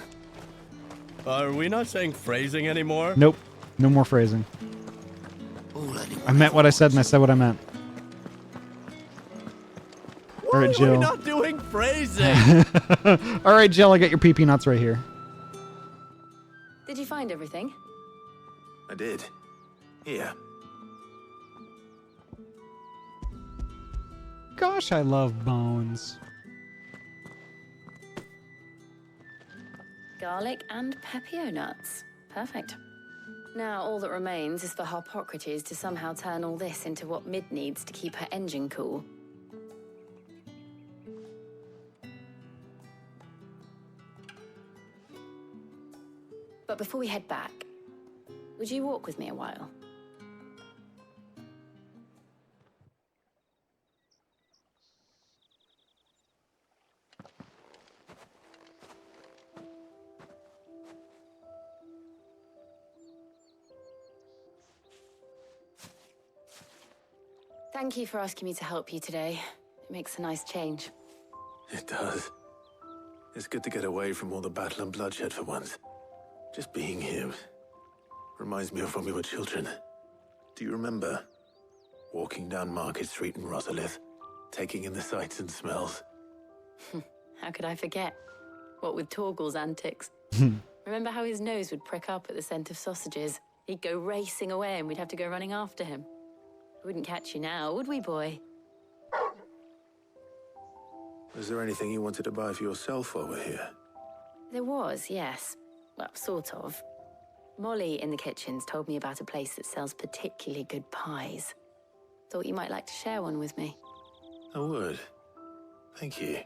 Are we not saying phrasing anymore? Nope, no more phrasing. I meant what I said and I said what I meant. All right, Jill. We're not doing phrasing. All right, Jill, I got your pea nuts right here. Did you find everything? I did. Here. Gosh, I love bones. Garlic and Pepio nuts. Perfect. Now all that remains is for Harpocrates to somehow turn all this into what Mid needs to keep her engine cool. But before we head back, would you walk with me a while? Thank you for asking me to help you today. It makes a nice change. It does. It's good to get away from all the battle and bloodshed for once. Just being here reminds me of when we were children. Do you remember? Walking down Market Street in Rosalith, taking in the sights and smells. How could I forget? What with Torgal's antics. Remember how his nose would prick up at the scent of sausages? He'd go racing away and we'd have to go running after him. We wouldn't catch you now, would we, boy? Was there anything you wanted to buy for yourself while we're here? There was, yes. Well, sort of. Molly in the kitchens told me about a place that sells particularly good pies. Thought you might like to share one with me. I would. Thank you.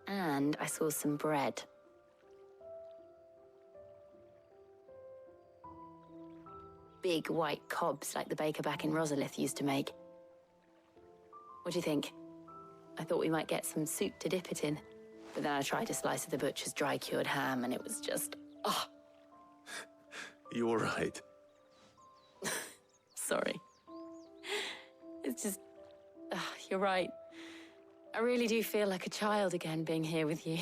And I saw some bread. Big white cobs like the baker back in Rosalith used to make. What do you think? I thought we might get some soup to dip it in. But then I tried a slice of the butcher's dry-cured ham and it was just... oh. You're right. Sorry. It's just... you're right. I really do feel like a child again being here with you.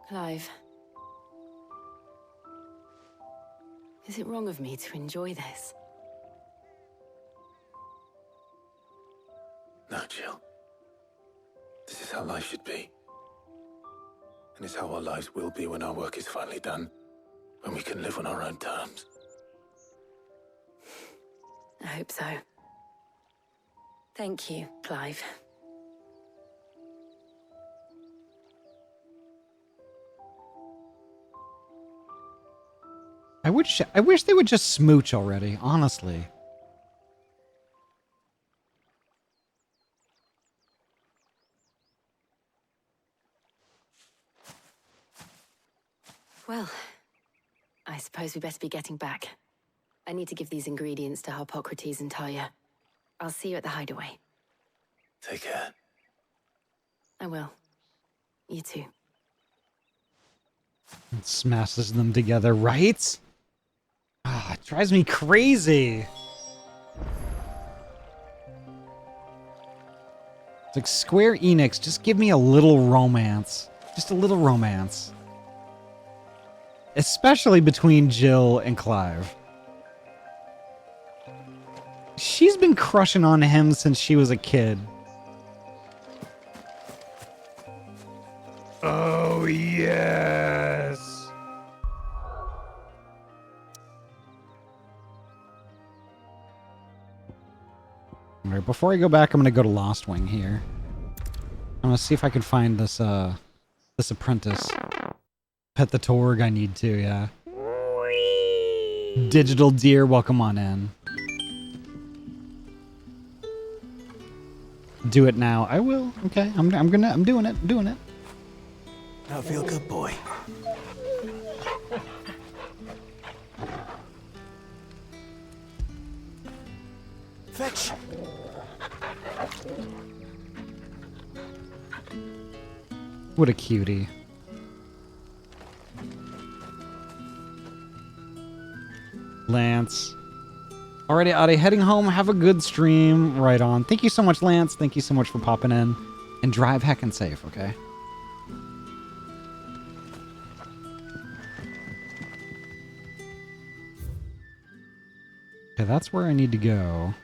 Clive. Is it wrong of me to enjoy this? No, Jill. This is how life should be. And it's how our lives will be when our work is finally done. When we can live on our own terms. I hope so. Thank you, Clive. I wish they would just smooch already, honestly. Well, I suppose we better be getting back. I need to give these ingredients to Harpocrates and Talia. I'll see you at the hideaway. Take care. I will. You too. It smashes them together, right? Ah, it drives me crazy. It's like Square Enix, just give me a little romance. Just a little romance. Especially between Jill and Clive. She's been crushing on him since she was a kid. Oh, yes. All right, before I go back, I'm going to go to Lost Wing here. I'm going to see if I can find this this apprentice. Pet the Torg, I need to, yeah. Digital Deer, welcome on in. Do it now. I will. Okay, I'm doing it. I feel good, boy. Fetch. What a cutie. Lance. Alrighty, Ahty, heading home. Have a good stream. Right on. Thank you so much, Lance. Thank you so much for popping in. And drive heckin' safe, okay? Okay, that's where I need to go.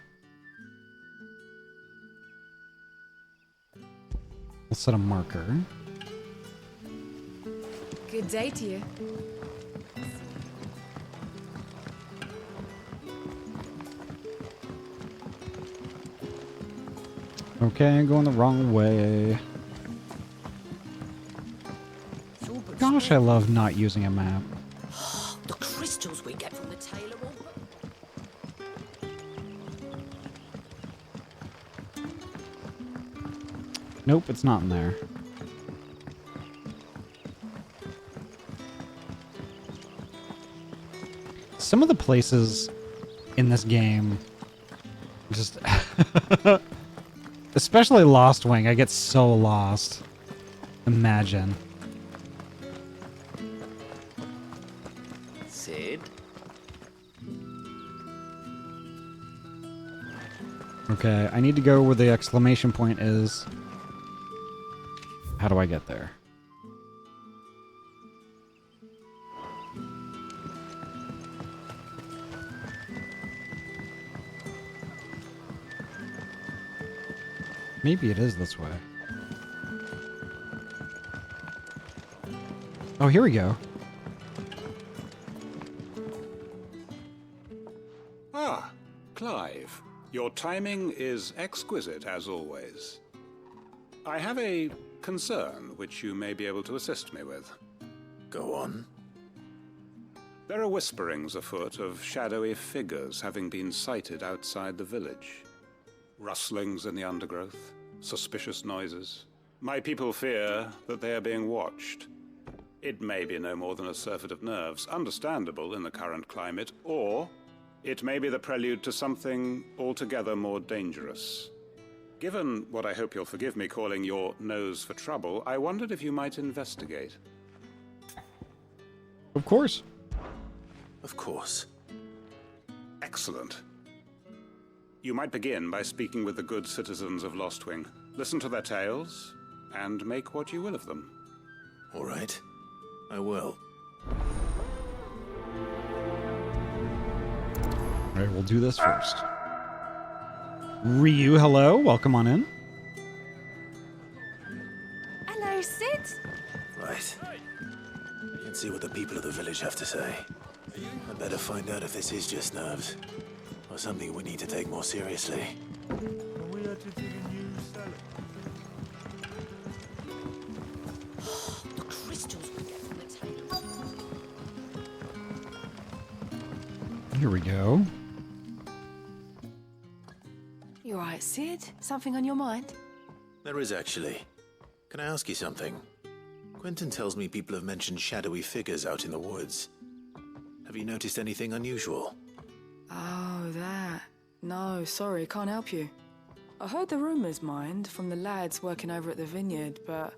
We'll set a marker. Good day to you. Okay, I'm going the wrong way. Gosh, I love not using a map. The crystals we get from the tailor won't. Nope, it's not in there. Some of the places in this game just... Especially Lost Wing, I get so lost. Imagine. Sid? Okay, I need to go where the exclamation point is. How do I get there? Maybe it is this way. Oh, here we go. Ah, Clive. Your timing is exquisite, as always. I have a concern which you may be able to assist me with. Go on. There are whisperings afoot of shadowy figures having been sighted outside the village. Rustlings in the undergrowth, suspicious noises. My people fear that they are being watched. It may be no more than a surfeit of nerves, understandable in the current climate, or it may be the prelude to something altogether more dangerous. Given what I hope you'll forgive me calling your nose for trouble, I wondered if you might investigate. Of course. Of course. Excellent. You might begin by speaking with the good citizens of Lostwing. Listen to their tales, and make what you will of them. All right. I will. Alright, we'll do this first. Ryu, hello. Welcome on in. Hello, Sid. Right. Let's see what the people of the village have to say. I better find out if this is just nerves, or something we need to take more seriously. We headed to the new cellar. The crystals we get from the tailor. Here we go. You alright, Sid? Something on your mind? There is actually. Can I ask you something? Quentin tells me people have mentioned shadowy figures out in the woods. Have you noticed anything unusual? Oh, that. No, sorry, can't help you. I heard the rumours, mind, from the lads working over at the vineyard, but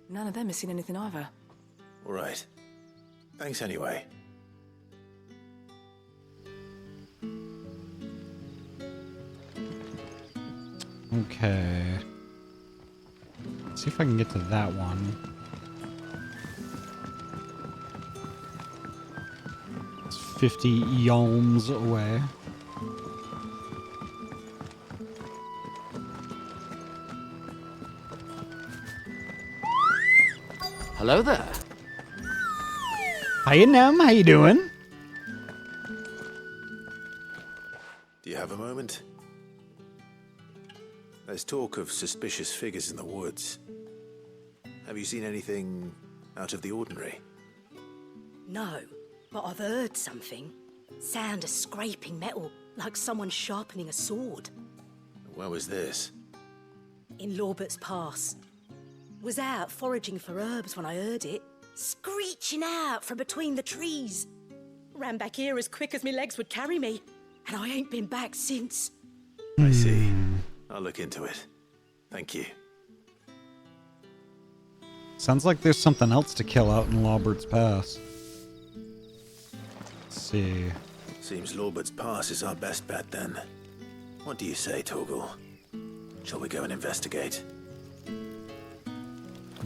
none of them has seen anything either. All right. Thanks anyway. Okay. Let's see if I can get to that one. It's 50 yalms away. Hello there. Hiya, Nem. How you doing? Do you have a moment? There's talk of suspicious figures in the woods. Have you seen anything out of the ordinary? No, but I've heard something. Sound of scraping metal, like someone sharpening a sword. Where was this? In Lorbert's Pass. Was out foraging for herbs when I heard it, screeching out from between the trees. Ran back here as quick as my legs would carry me, and I ain't been back since. I see. I'll look into it. Thank you. Sounds like there's something else to kill out in Lawbert's Pass. Let's see. Seems Lorbert's Pass is our best bet then. What do you say, Torgal? Shall we go and investigate?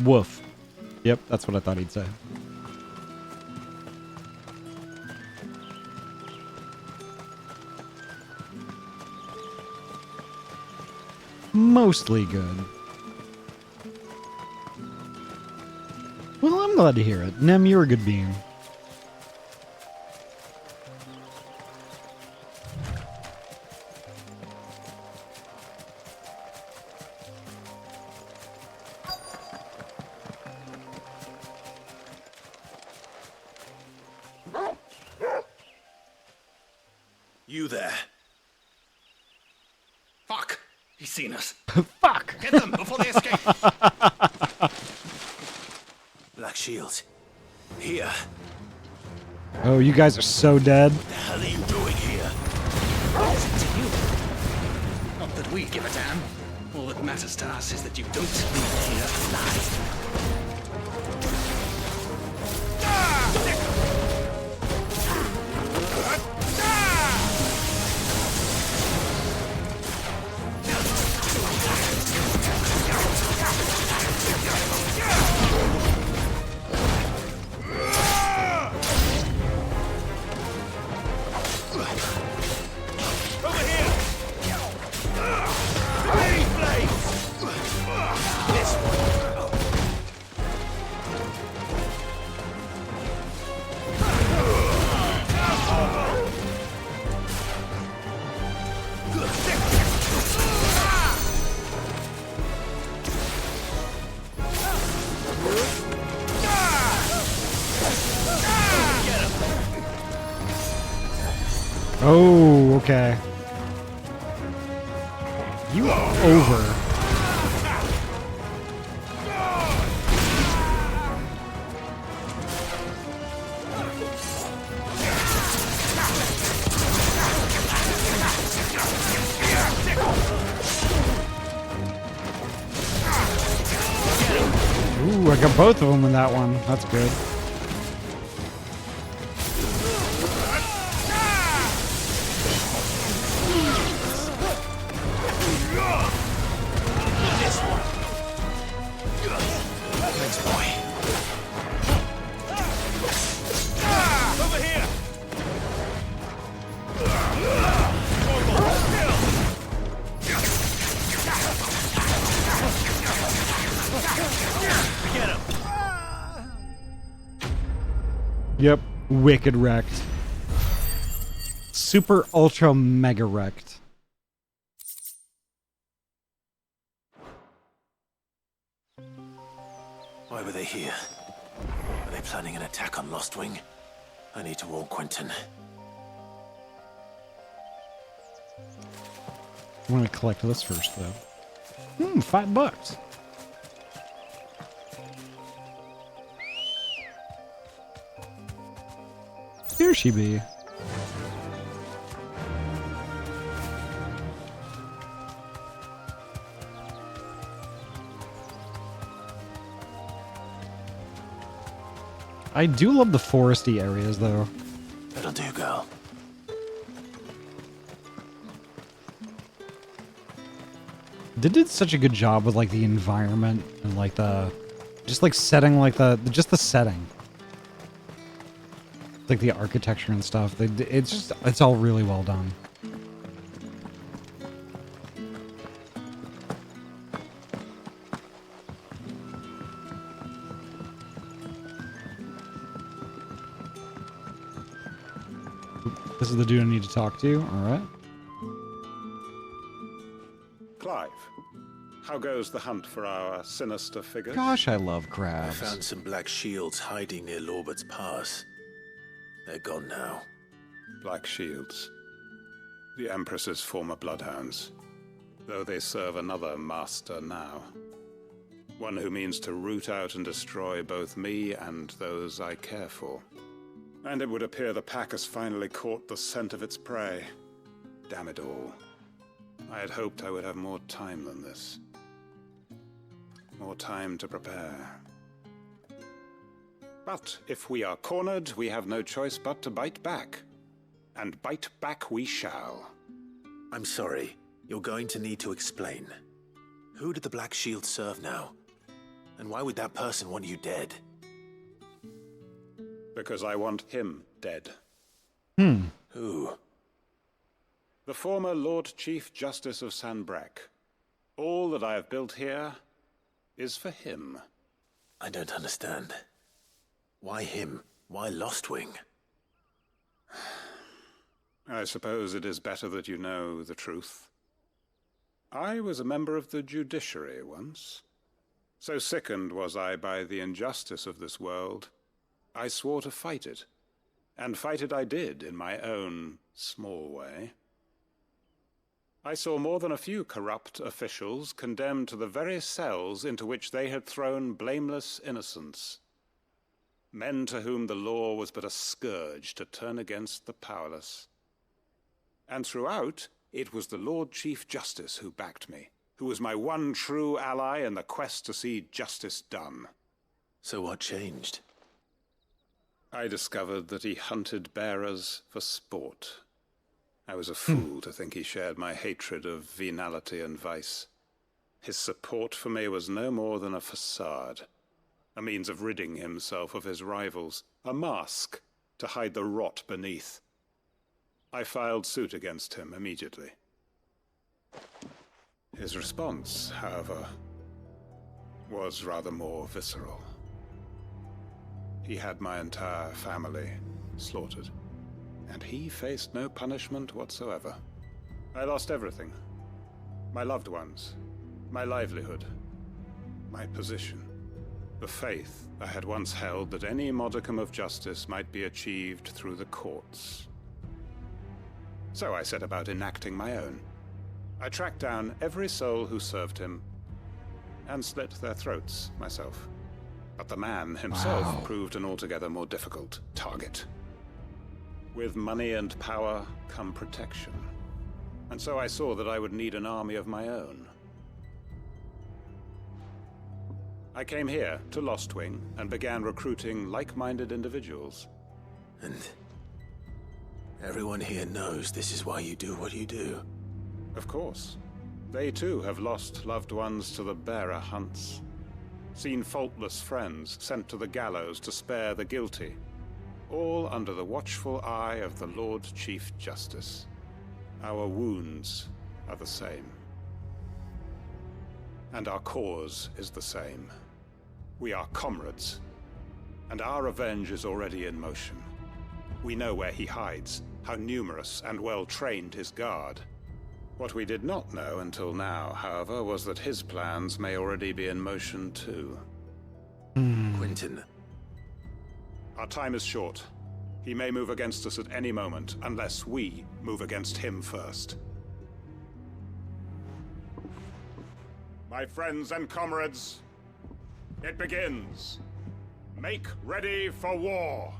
Woof. Yep, that's what I thought he'd say. Mostly good. Well, I'm glad to hear it. Nem, you're a good being. You there. Fuck! He's seen us. Fuck! Get them before they escape! Black Shield. Here. Oh, you guys are so dead. What the hell are you doing here? Not that we give a damn. All that matters to us is that you don't leave here alive. Oh, okay. You are over. Ooh, I got both of them in that one. That's good. Yep, wicked wrecked. Super ultra mega wrecked. Why were they here? Are they planning an attack on Lostwing? I need to warn Quentin. I'm gonna collect this first, though. $5. There she be. I do love the foresty areas, though. That'll do, girl. They did such a good job with like the environment and like the, just like setting like just the setting, like the architecture and stuff. It's all really well done. This is the dude I need to talk to. All right. Clive, how goes the hunt for our sinister figures? Gosh, I love I crabs. found some black shields hiding near Lorbert's Pass. They're gone now. Black Shields. The Empress's former bloodhounds. Though they serve another master now. One who means to root out and destroy both me and those I care for. And it would appear the pack has finally caught the scent of its prey. Damn it all. I had hoped I would have more time than this. More time to prepare. But if we are cornered, we have no choice but to bite back. And bite back we shall. I'm sorry. You're going to need to explain. Who did the Black Shield serve now? And why would that person want you dead? Because I want him dead. Who? The former Lord Chief Justice of Sanbreque. All that I have built here is for him. I don't understand. Why him? Why Lostwing? I suppose it is better that you know the truth. I was a member of the judiciary once. So sickened was I by the injustice of this world, I swore to fight it. And fight it I did in my own small way. I saw more than a few corrupt officials condemned to the very cells into which they had thrown blameless innocents. Men to whom the law was but a scourge to turn against the powerless. And throughout, it was the Lord Chief Justice who backed me, who was my one true ally in the quest to see justice done. So what changed? I discovered that he hunted bearers for sport. I was a fool to think he shared my hatred of venality and vice. His support for me was no more than a facade, a means of ridding himself of his rivals, a mask to hide the rot beneath. I filed suit against him immediately. His response, however, was rather more visceral. He had my entire family slaughtered, and he faced no punishment whatsoever. I lost everything. My loved ones, my livelihood, my position, the faith I had once held that any modicum of justice might be achieved through the courts. So I set about enacting my own. I tracked down every soul who served him, and slit their throats myself. But the man himself proved an altogether more difficult target. With money and power come protection. And so I saw that I would need an army of my own. I came here to Lostwing and began recruiting like-minded individuals. And everyone here knows this is why you do what you do. Of course. They too have lost loved ones to the bearer hunts. Seen faultless friends sent to the gallows to spare the guilty, all under the watchful eye of the Lord Chief Justice. Our wounds are the same. And our cause is the same. We are comrades, and our revenge is already in motion. We know where he hides, how numerous and well-trained his guard. What we did not know until now, however, was that his plans may already be in motion too. Quentin. Our time is short. He may move against us at any moment, unless we move against him first. My friends and comrades, it begins. Make ready for war.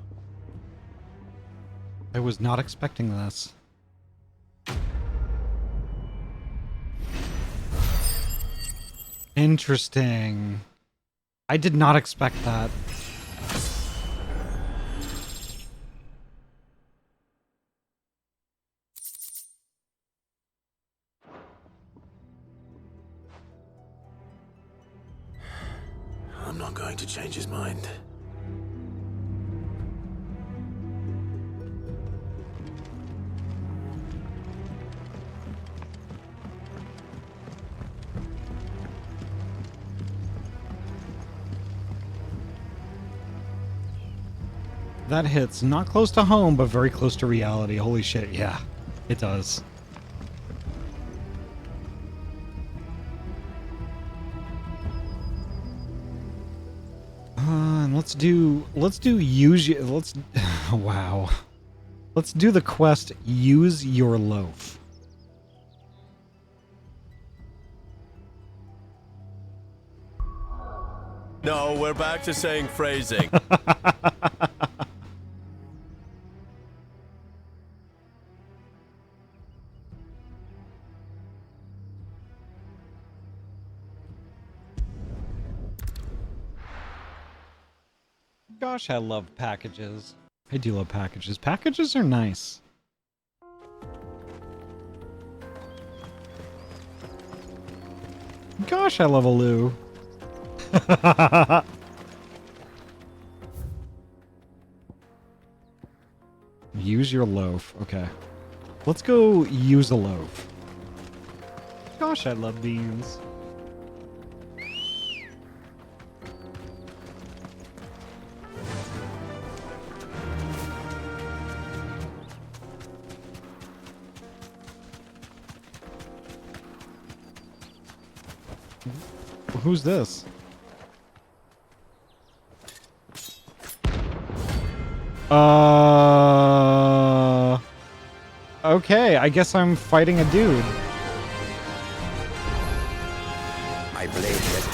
I was not expecting this. Interesting. I did not expect that. I'm not going to change his mind. That hits not close to home, but very close to reality. Holy shit, yeah. It does. Let's do wow. Let's do the quest, use your loaf. No, we're back to saying phrasing. Gosh, I love packages. I do love packages. Packages are nice. Gosh, I love a loo. Use your loaf. Okay. Let's go use a loaf. Gosh, I love beans. Who's this? Okay, I guess I'm fighting a dude. My blade has...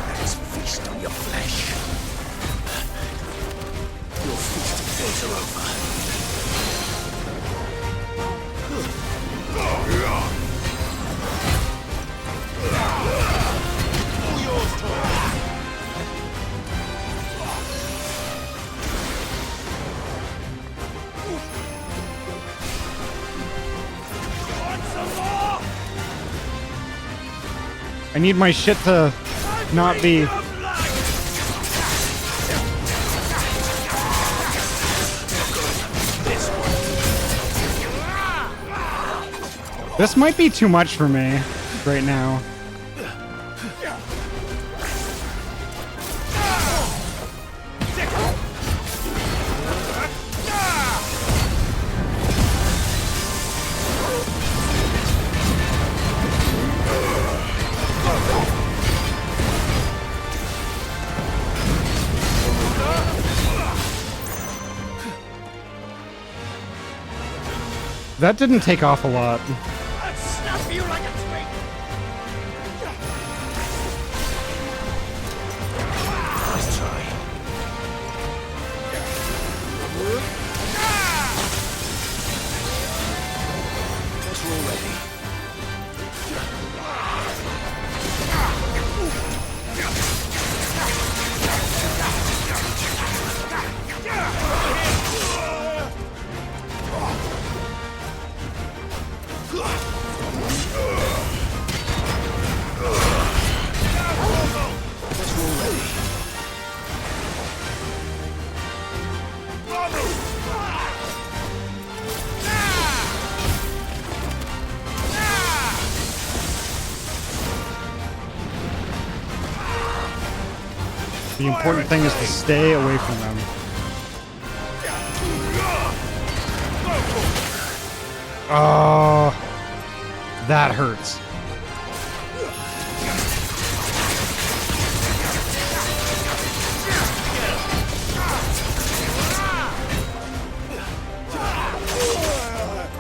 Let us feast on your flesh. Your feasting days are over. I need my shit to not be... This might be too much for me right now. That didn't take off a lot. I'd snap you like a twig. Nice try. Guess we're ready. The important thing is to stay away from them. Oh, that hurts.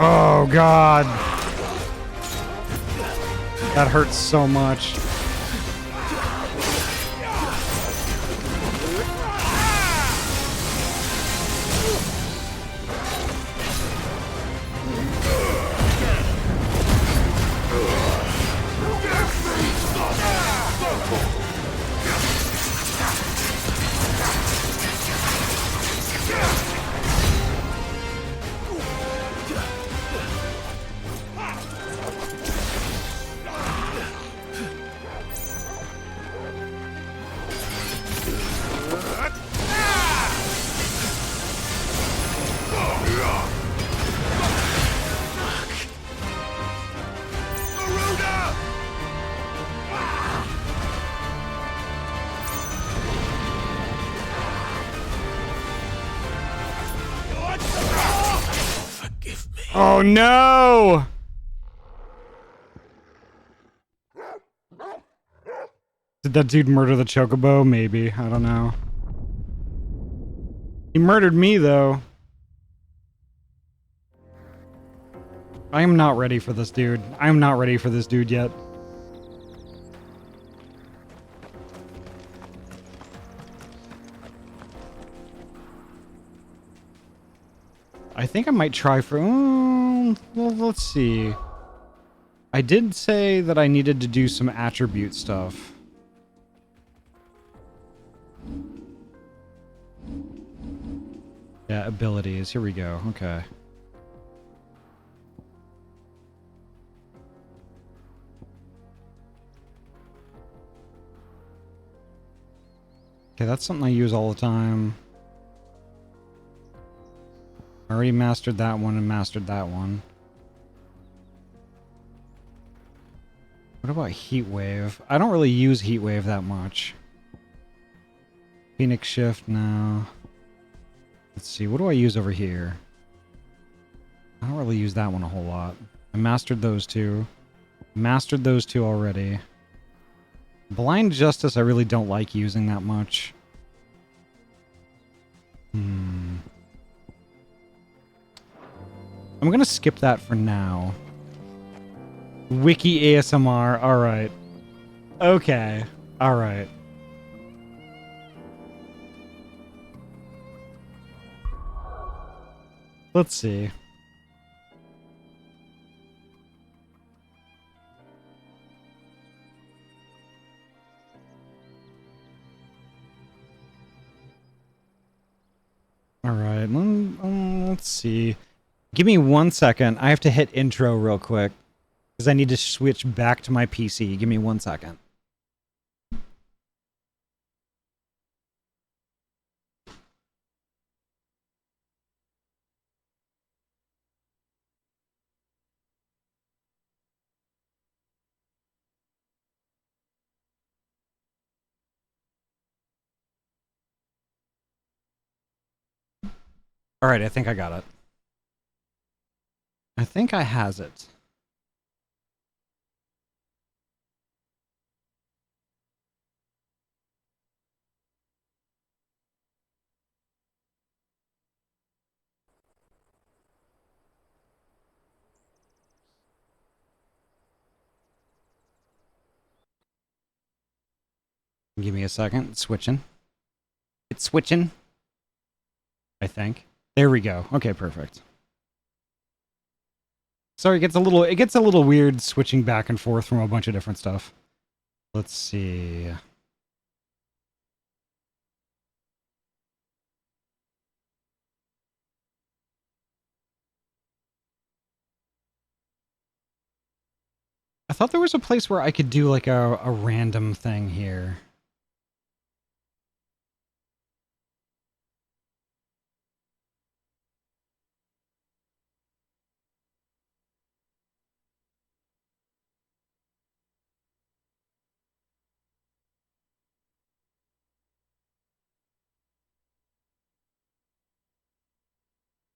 Oh, God. That hurts so much. Oh no! Did that dude murder the chocobo? Maybe. I don't know. He murdered me, though. I am not ready for this dude. I am not ready for this dude yet. I think I might try for... well, let's see. I did say that I needed to do some attribute stuff. Yeah, abilities. Here we go. Okay. Okay, that's something I use all the time. I already mastered that one and mastered that one. What about Heat Wave? I don't really use Heat Wave that much. Phoenix Shift, no. Let's see, what do I use over here? I don't really use that one a whole lot. I mastered those two. Mastered those two already. Blind Justice I really don't like using that much. I'm gonna skip that for now. Wiki ASMR, alright. Okay, alright. Let's see. Alright, let's see. Give me 1 second. I have to hit intro real quick. Because I need to switch back to my PC. Give me 1 second. Alright, I think I got it. I think I has it. Give me a second. It's switching. It's switching. I think. There we go. Okay, perfect. Sorry, it gets a little weird switching back and forth from a bunch of different stuff. Let's see. I thought there was a place where I could do like a random thing here.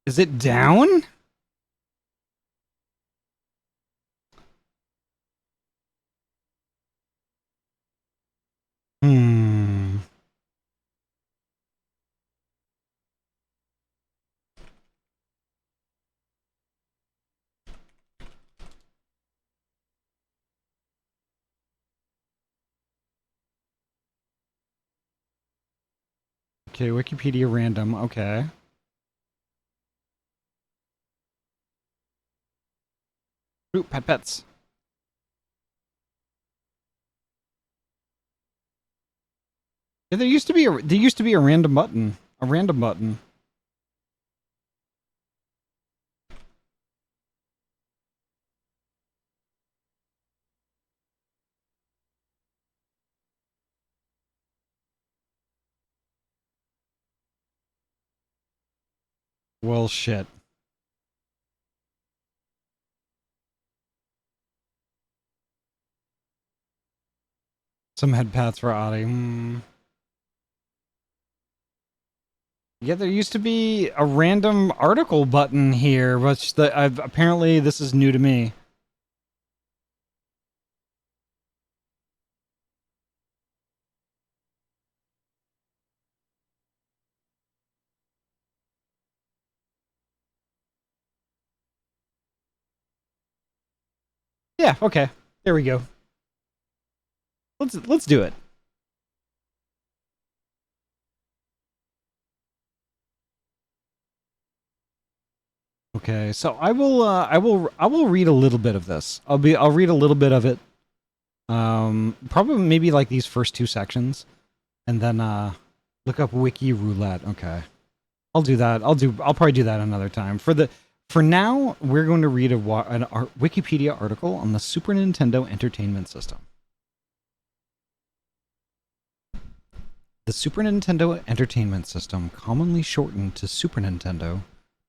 Is it down? Hmm. Okay, Wikipedia random. Okay. Ooh, pets. Yeah, there used to be a random button. A random button. Well, shit. Some head paths for Ahty. Yeah, there used to be a random article button here, but apparently this is new to me. Yeah, okay. There we go. Let's do it. Okay, so I will read a little bit of this. I'll read a little bit of it. Probably maybe like these first two sections, and then look up Wiki Roulette. Okay, I'll do that. I'll probably do that another time. For now, we're going to read an Wikipedia article on the Super Nintendo Entertainment System. The Super Nintendo Entertainment System, commonly shortened to Super Nintendo,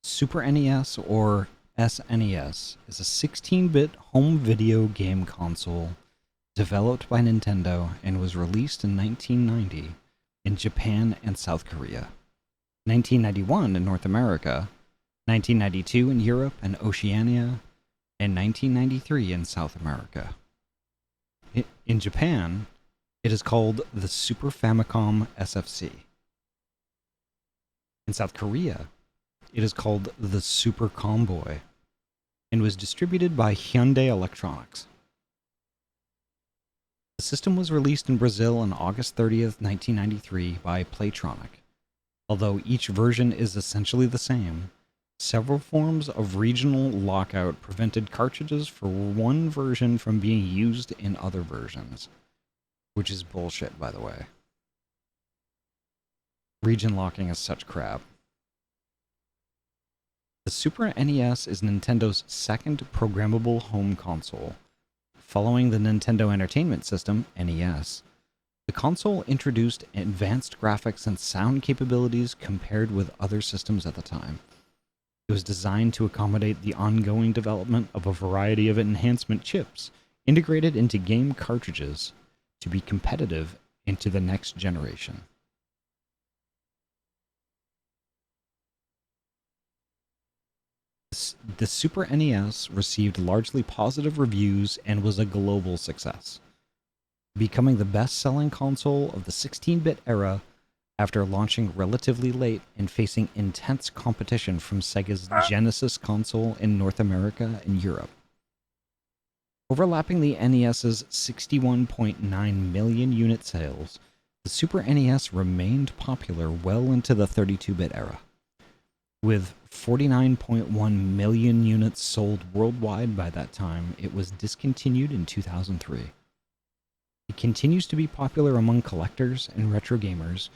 Super NES, or SNES, is a 16-bit home video game console developed by Nintendo and was released in 1990 in Japan and South Korea, 1991 in North America, 1992 in Europe and Oceania, and 1993 in South America. In Japan, it is called the Super Famicom SFC. In South Korea, it is called the Super Comboy and was distributed by Hyundai Electronics. The system was released in Brazil on August 30th, 1993 by Playtronic. Although each version is essentially the same, several forms of regional lockout prevented cartridges for one version from being used in other versions. Which is bullshit, by the way. Region locking is such crap. The Super NES is Nintendo's second programmable home console. Following the Nintendo Entertainment System, NES, the console introduced advanced graphics and sound capabilities compared with other systems at the time. It was designed to accommodate the ongoing development of a variety of enhancement chips integrated into game cartridges to be competitive into the next generation. The Super NES received largely positive reviews and was a global success, becoming the best-selling console of the 16-bit era after launching relatively late and facing intense competition from Sega's Genesis console in North America and Europe. Overlapping the NES's 61.9 million unit sales, the Super NES remained popular well into the 32-bit era. With 49.1 million units sold worldwide by that time, it was discontinued in 2003. It continues to be popular among collectors and retro gamers,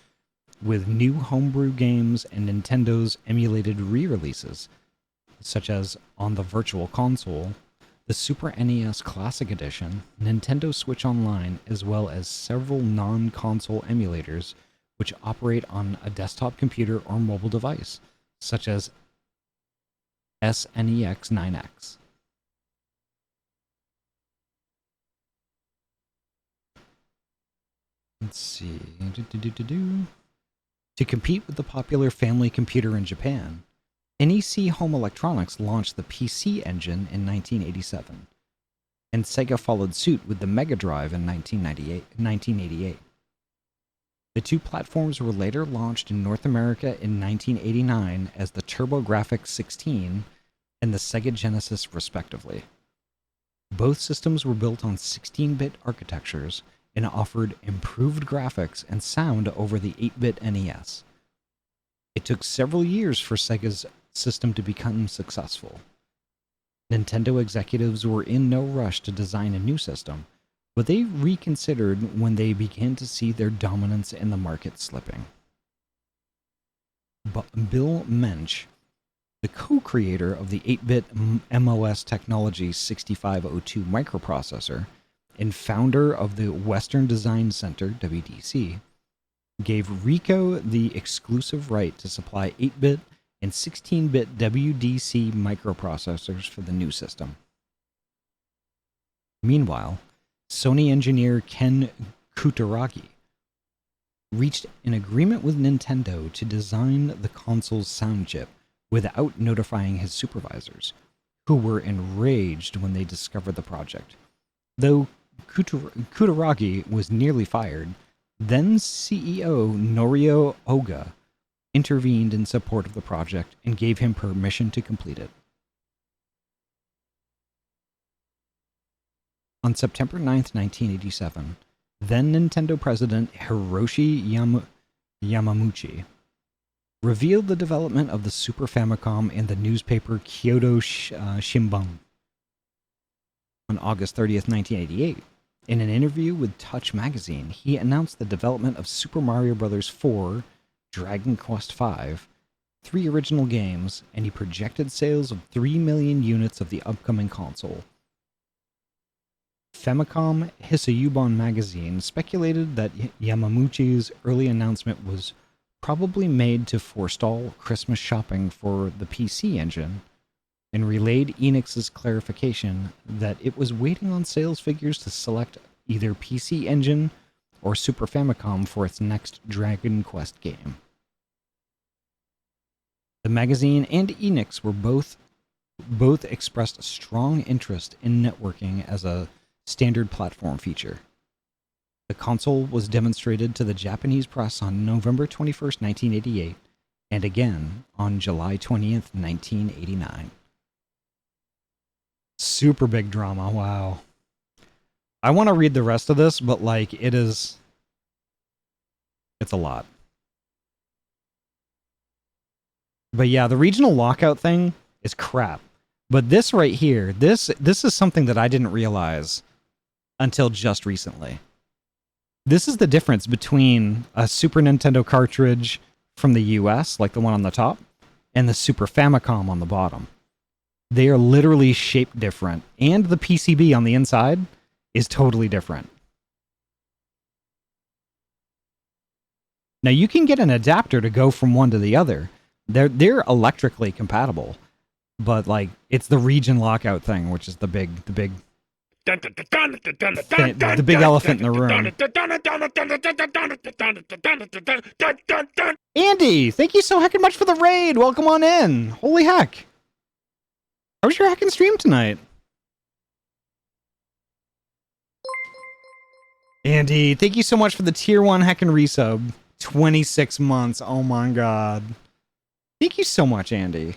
with new homebrew games and Nintendo's emulated re-releases, such as on the Virtual Console, the Super NES Classic Edition, Nintendo Switch Online, as well as several non-console emulators which operate on a desktop computer or mobile device, such as SNEX 9X. Let's see. To compete with the popular family computer in Japan, NEC Home Electronics launched the PC Engine in 1987, and Sega followed suit with the Mega Drive in 1988. The two platforms were later launched in North America in 1989 as the TurboGrafx 16 and the Sega Genesis, respectively. Both systems were built on 16-bit architectures and offered improved graphics and sound over the 8-bit NES, It took several years for Sega's system to become successful. Nintendo executives were in no rush to design a new system, but they reconsidered when they began to see their dominance in the market slipping. Bill Mensch, the co-creator of the 8-bit MOS Technology 6502 microprocessor and founder of the Western Design Center, WDC, gave Ricoh the exclusive right to supply 8-bit and 16-bit WDC microprocessors for the new system. Meanwhile, Sony engineer Ken Kutaragi reached an agreement with Nintendo to design the console's sound chip without notifying his supervisors, who were enraged when they discovered the project. Though Kutaragi was nearly fired, then CEO Norio Oga intervened in support of the project and gave him permission to complete it. On September 9th, 1987, then Nintendo president Hiroshi Yamauchi revealed the development of the Super Famicom in the newspaper Kyoto Shimbun. On August 30th, 1988, in an interview with Touch magazine, he announced the development of Super Mario Bros. 4, Dragon Quest V, 3 original games, and he projected sales of 3 million units of the upcoming console. Famicom Hisayuban magazine speculated that Yamauchi's early announcement was probably made to forestall Christmas shopping for the PC engine, and relayed Enix's clarification that it was waiting on sales figures to select either PC Engine or Super Famicom for its next Dragon Quest game. The magazine and Enix were both expressed a strong interest in networking as a standard platform feature. The console was demonstrated to the Japanese press on November 21st, 1988, and again on July 20th, 1989. Super big drama, wow. I want to read the rest of this, but like it's a lot. But yeah, the regional lockout thing is crap. But this right here, this is something that I didn't realize until just recently. This is the difference between a Super Nintendo cartridge from the US, like the one on the top, and the Super Famicom on the bottom. They are literally shaped different, and the PCB on the inside is totally different. Now you can get an adapter to go from one to the other. They're electrically compatible, but like it's the region lockout thing, which is the big elephant in the room. Andy, thank you so heckin' much for the raid. Welcome on in. Holy heck. How was your heckin' stream tonight? Andy, thank you so much for the tier 1 heckin' resub. 26 months. Oh my god. Thank you so much, Andy.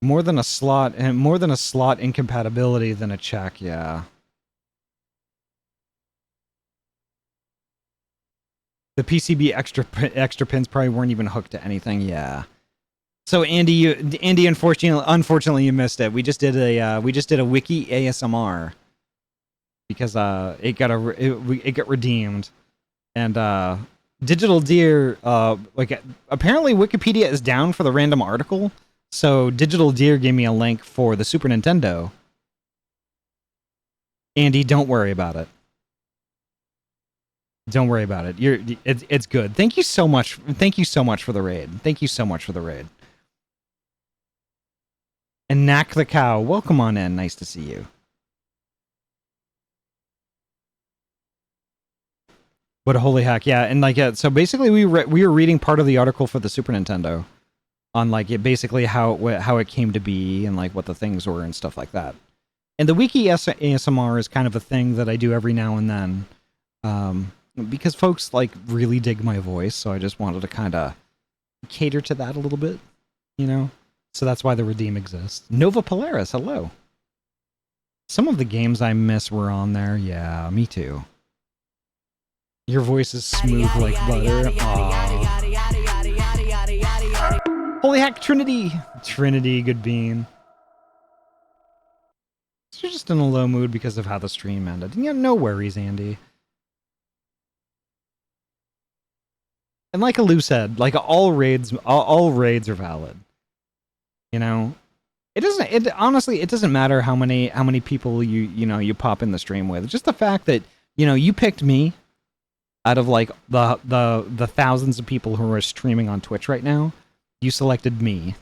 More than a slot incompatibility than a check, yeah. The PCB extra pins probably weren't even hooked to anything, yeah. So Andy, unfortunately you missed it. We just did a wiki ASMR because it got redeemed, and Digital Deer like apparently Wikipedia is down for the random article, so Digital Deer gave me a link for the Super Nintendo. Andy, don't worry about it. Don't worry about it. It's good. Thank you so much. Thank you so much for the raid. Thank you so much for the raid. And Knack the Cow, welcome on in. Nice to see you. But holy heck, yeah. And like, so basically, we were reading part of the article for the Super Nintendo on like it basically how it came to be and like what the things were and stuff like that. And the wiki ASMR is kind of a thing that I do every now and then, because folks like really dig my voice. So I just wanted to kind of cater to that a little bit, you know. So that's why the redeem exists. Nova Polaris, hello. Some of the games I miss were on there. Yeah, me too. Your voice is smooth like butter. Aww. Holy heck, Trinity! Trinity, good bean. You're just in a low mood because of how the stream ended. Yeah, no worries, Andy. And like Alou said, like all raids are valid. You know, honestly, it doesn't matter how many people you pop in the stream with. Just the fact that, you picked me out of like the thousands of people who are streaming on Twitch right now. You selected me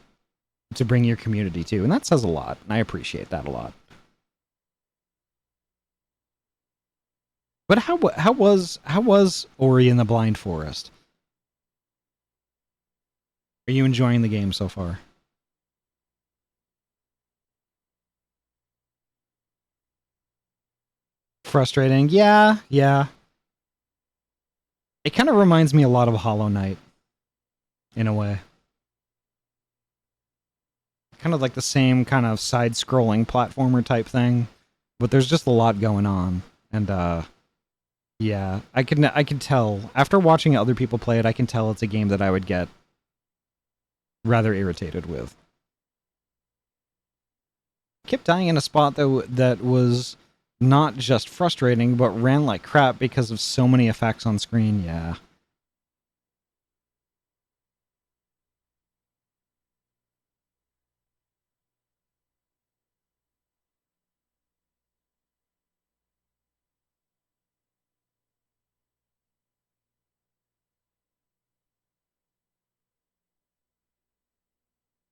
to bring your community to, and that says a lot, and I appreciate that a lot. But how was Ori and the Blind Forest? Are you enjoying the game so far? Frustrating, yeah. It kind of reminds me a lot of Hollow Knight, in a way. Kind of like the same kind of side-scrolling platformer type thing, but there's just a lot going on, and yeah, I can tell after watching other people play it. I can tell it's a game that I would get rather irritated with. Kept dying in a spot though that was not just frustrating, but ran like crap because of so many effects on screen. Yeah.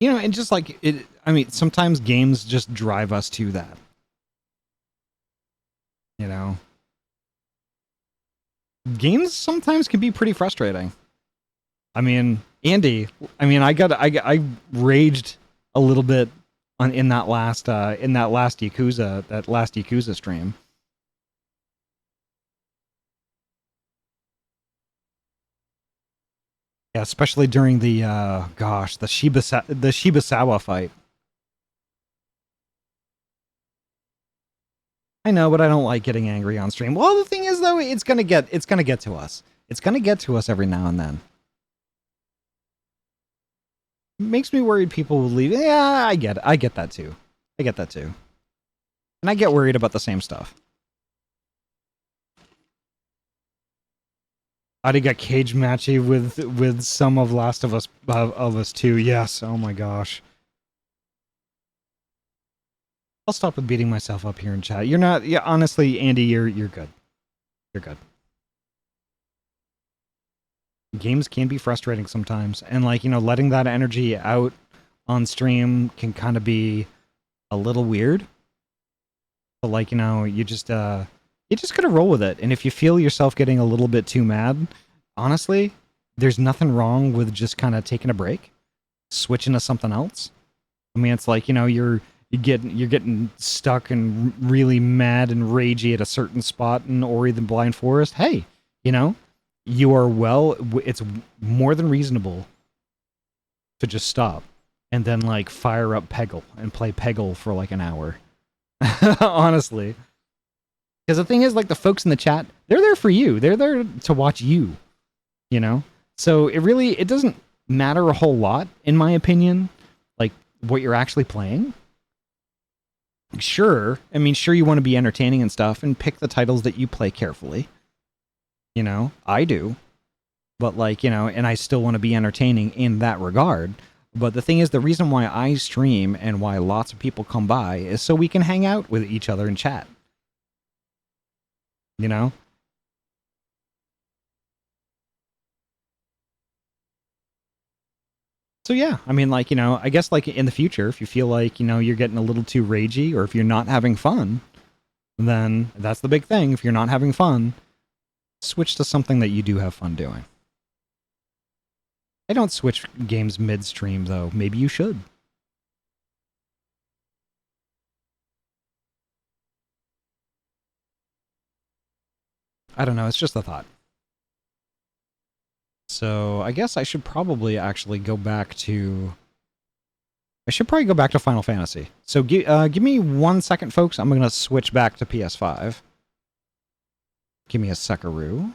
And just like it, I mean, sometimes games just drive us to that. Games sometimes can be pretty frustrating. I mean, Andy, I raged a little bit in that last Yakuza stream. Yeah, especially during the the Shibusawa fight. I know, but I don't like getting angry on stream. Well, the thing is though, it's gonna get to us. It's gonna get to us every now and then. It makes me worried people will leave. Yeah, I get it. I get that too. And I get worried about the same stuff. Ahty got cage matchy with some of Last of Us too. Yes. Oh my gosh. I'll stop with beating myself up here in chat. You're not. Yeah, honestly, Andy, you're good. You're good. Games can be frustrating sometimes, and like letting that energy out on stream can kind of be a little weird. But like you just gotta roll with it. And if you feel yourself getting a little bit too mad, honestly, there's nothing wrong with just kind of taking a break, switching to something else. I mean, it's like you're getting stuck and really mad and ragey at a certain spot in Ori the Blind Forest. Hey, you are it's more than reasonable to just stop and then like fire up Peggle and play Peggle for like an hour. Honestly. Because the thing is, like, the folks in the chat, they're there for you. They're there to watch you, So it doesn't matter a whole lot, in my opinion, like, what you're actually playing. Sure you want to be entertaining and stuff and pick the titles that you play carefully. I do. But like, and I still want to be entertaining in that regard. But the thing is, the reason why I stream and why lots of people come by is so we can hang out with each other and chat. So yeah, I mean, like, I guess like in the future, if you feel like, you're getting a little too ragey or if you're not having fun, then that's the big thing. If you're not having fun, switch to something that you do have fun doing. I don't switch games midstream though. Maybe you should. I don't know. It's just a thought. So I guess I should probably actually go back to... I should probably go back to Final Fantasy. So give me 1 second, folks. I'm going to switch back to PS5. Give me a seckaroo.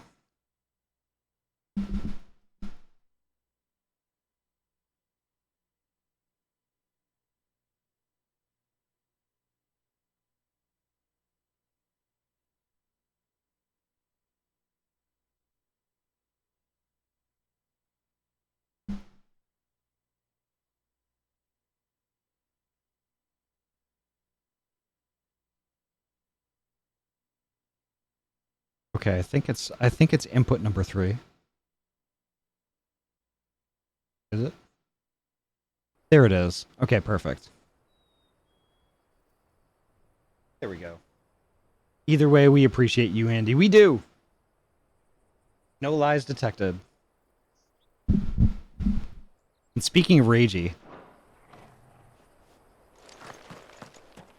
Okay, I think it's input number 3. Is it? There it is. Okay, perfect. There we go. Either way, we appreciate you, Andy. We do. No lies detected. And speaking of ragey,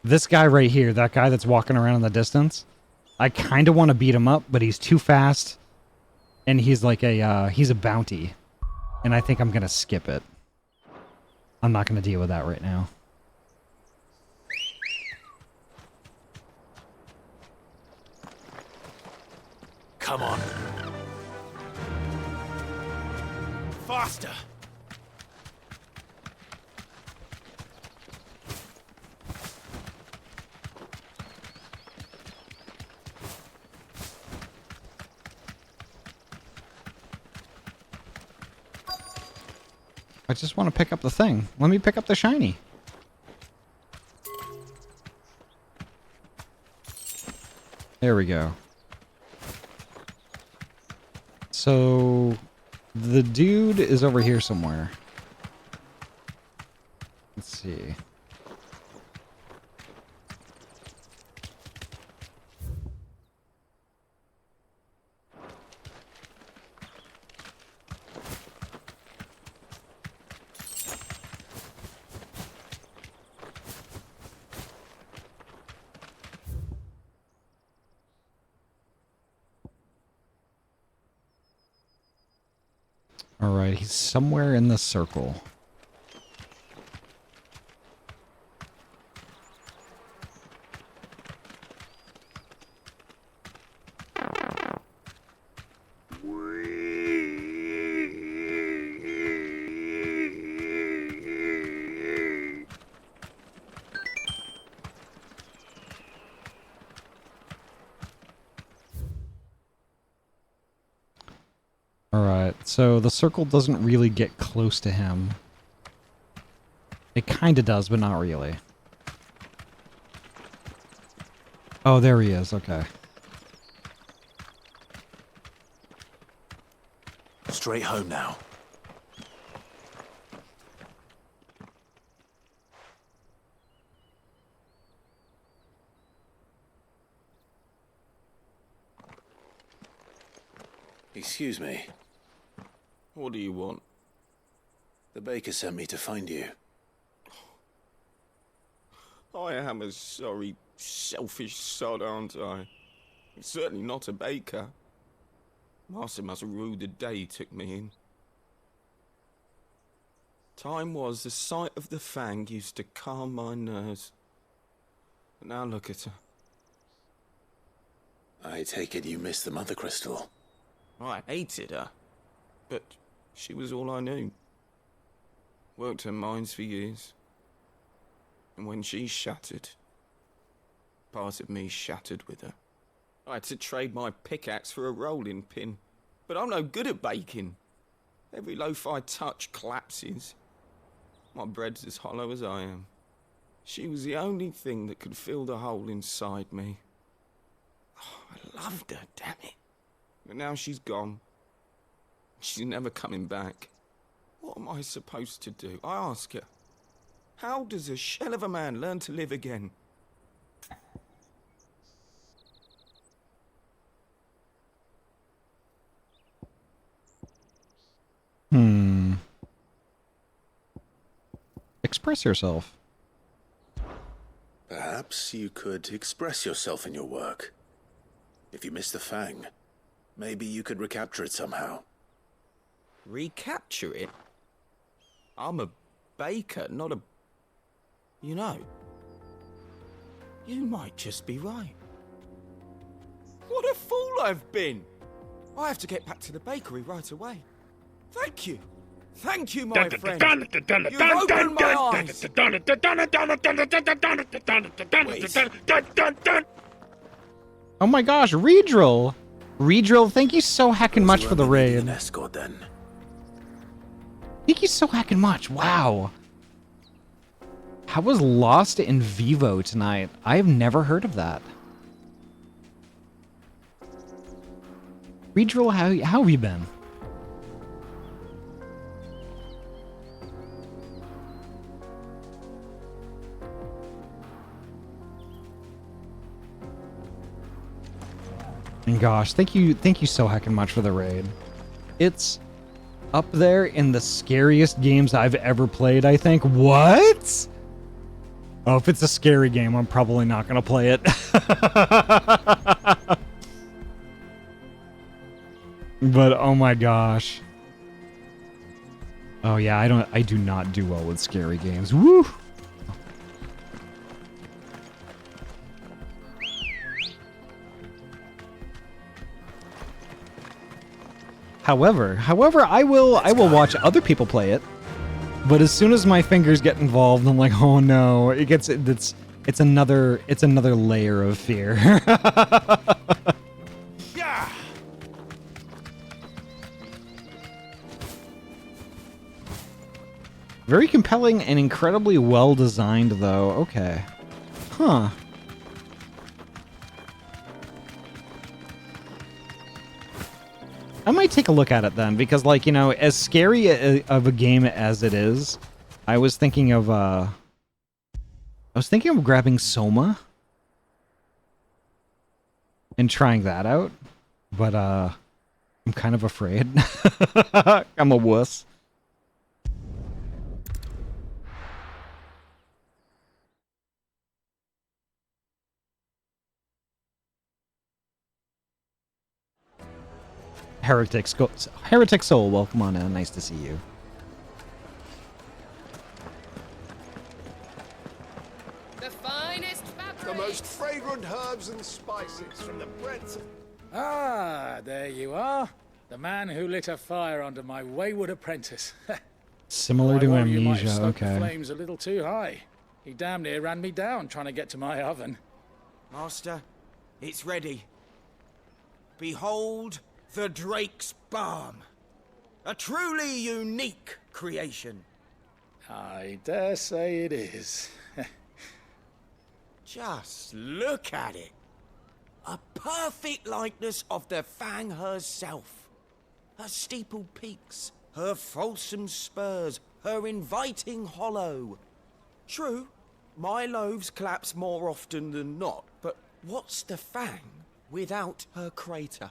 this guy right here, that guy that's walking around in the distance, I kind of want to beat him up, but he's too fast, and he's like he's a bounty, and I think I'm gonna skip it. I'm not gonna deal with that right now. Come on. Faster! I just want to pick up the thing. Let me pick up the shiny. There we go. So, the dude is over here somewhere. Let's see. Alright, he's somewhere in the circle. Alright, so the circle doesn't really get close to him. It kinda does, but not really. Oh, there he is, okay. Straight home now. Excuse me. What do you want? The baker sent me to find you. I am a sorry, selfish sod, aren't I? Certainly not a baker. Master must rue the day he took me in. Time was the sight of the fang used to calm my nerves. But now look at her. I take it you missed the Mother Crystal. I hated her, but she was all I knew. Worked her mines for years. And when she shattered, part of me shattered with her. I had to trade my pickaxe for a rolling pin, but I'm no good at baking. Every loaf I touch collapses. My bread's as hollow as I am. She was the only thing that could fill the hole inside me. Oh, I loved her, damn it. But now she's gone. She's never coming back. What am I supposed to do? I ask her. How does a shell of a man learn to live again? Express yourself. Perhaps you could express yourself in your work. If you missed the fang, maybe you could recapture it somehow. Recapture it? I'm a baker, not a... You know, you might just be right. What a fool I've been! I have to get back to the bakery right away. Thank you. Thank you, my friend. You've opened my eyes. Oh my gosh, Redrill! Redrill, thank you so heckin' much for the raid. An escort then. Thank you so heckin' much. Wow. How was Lost in Vivo tonight? I have never heard of that. Redrill, how have you been? And gosh, thank you so heckin' much for the raid. It's up there in the scariest games I've ever played, I think. What? Oh, if it's a scary game, I'm probably not gonna play it. But oh my gosh. Oh yeah, I do not do well with scary games. Woo! However, I will watch other people play it. But as soon as my fingers get involved, I'm like, oh no, it's another layer of fear. Yeah. Very compelling and incredibly well designed, though. Okay. Huh. I might take a look at it then, because, like, you know, as scary of a game as it is, I was thinking of grabbing Soma and trying that out, but I'm kind of afraid. I'm a wuss. Heretic Soul, welcome on in. Nice to see you. The finest fabric. The most fragrant herbs and spices from the breadth of... Ah, there you are. The man who lit a fire under my wayward apprentice. Similar to I worry you might have Amnesia, stoked the okay. flames a little too high. He damn near ran me down trying to get to my oven. Master, it's ready. Behold the Drake's Balm. A truly unique creation. I dare say it is. Just look at it. A perfect likeness of the Fang herself. Her steepled peaks, her fulsome spurs, her inviting hollow. True, my loaves collapse more often than not, but what's the Fang without her crater?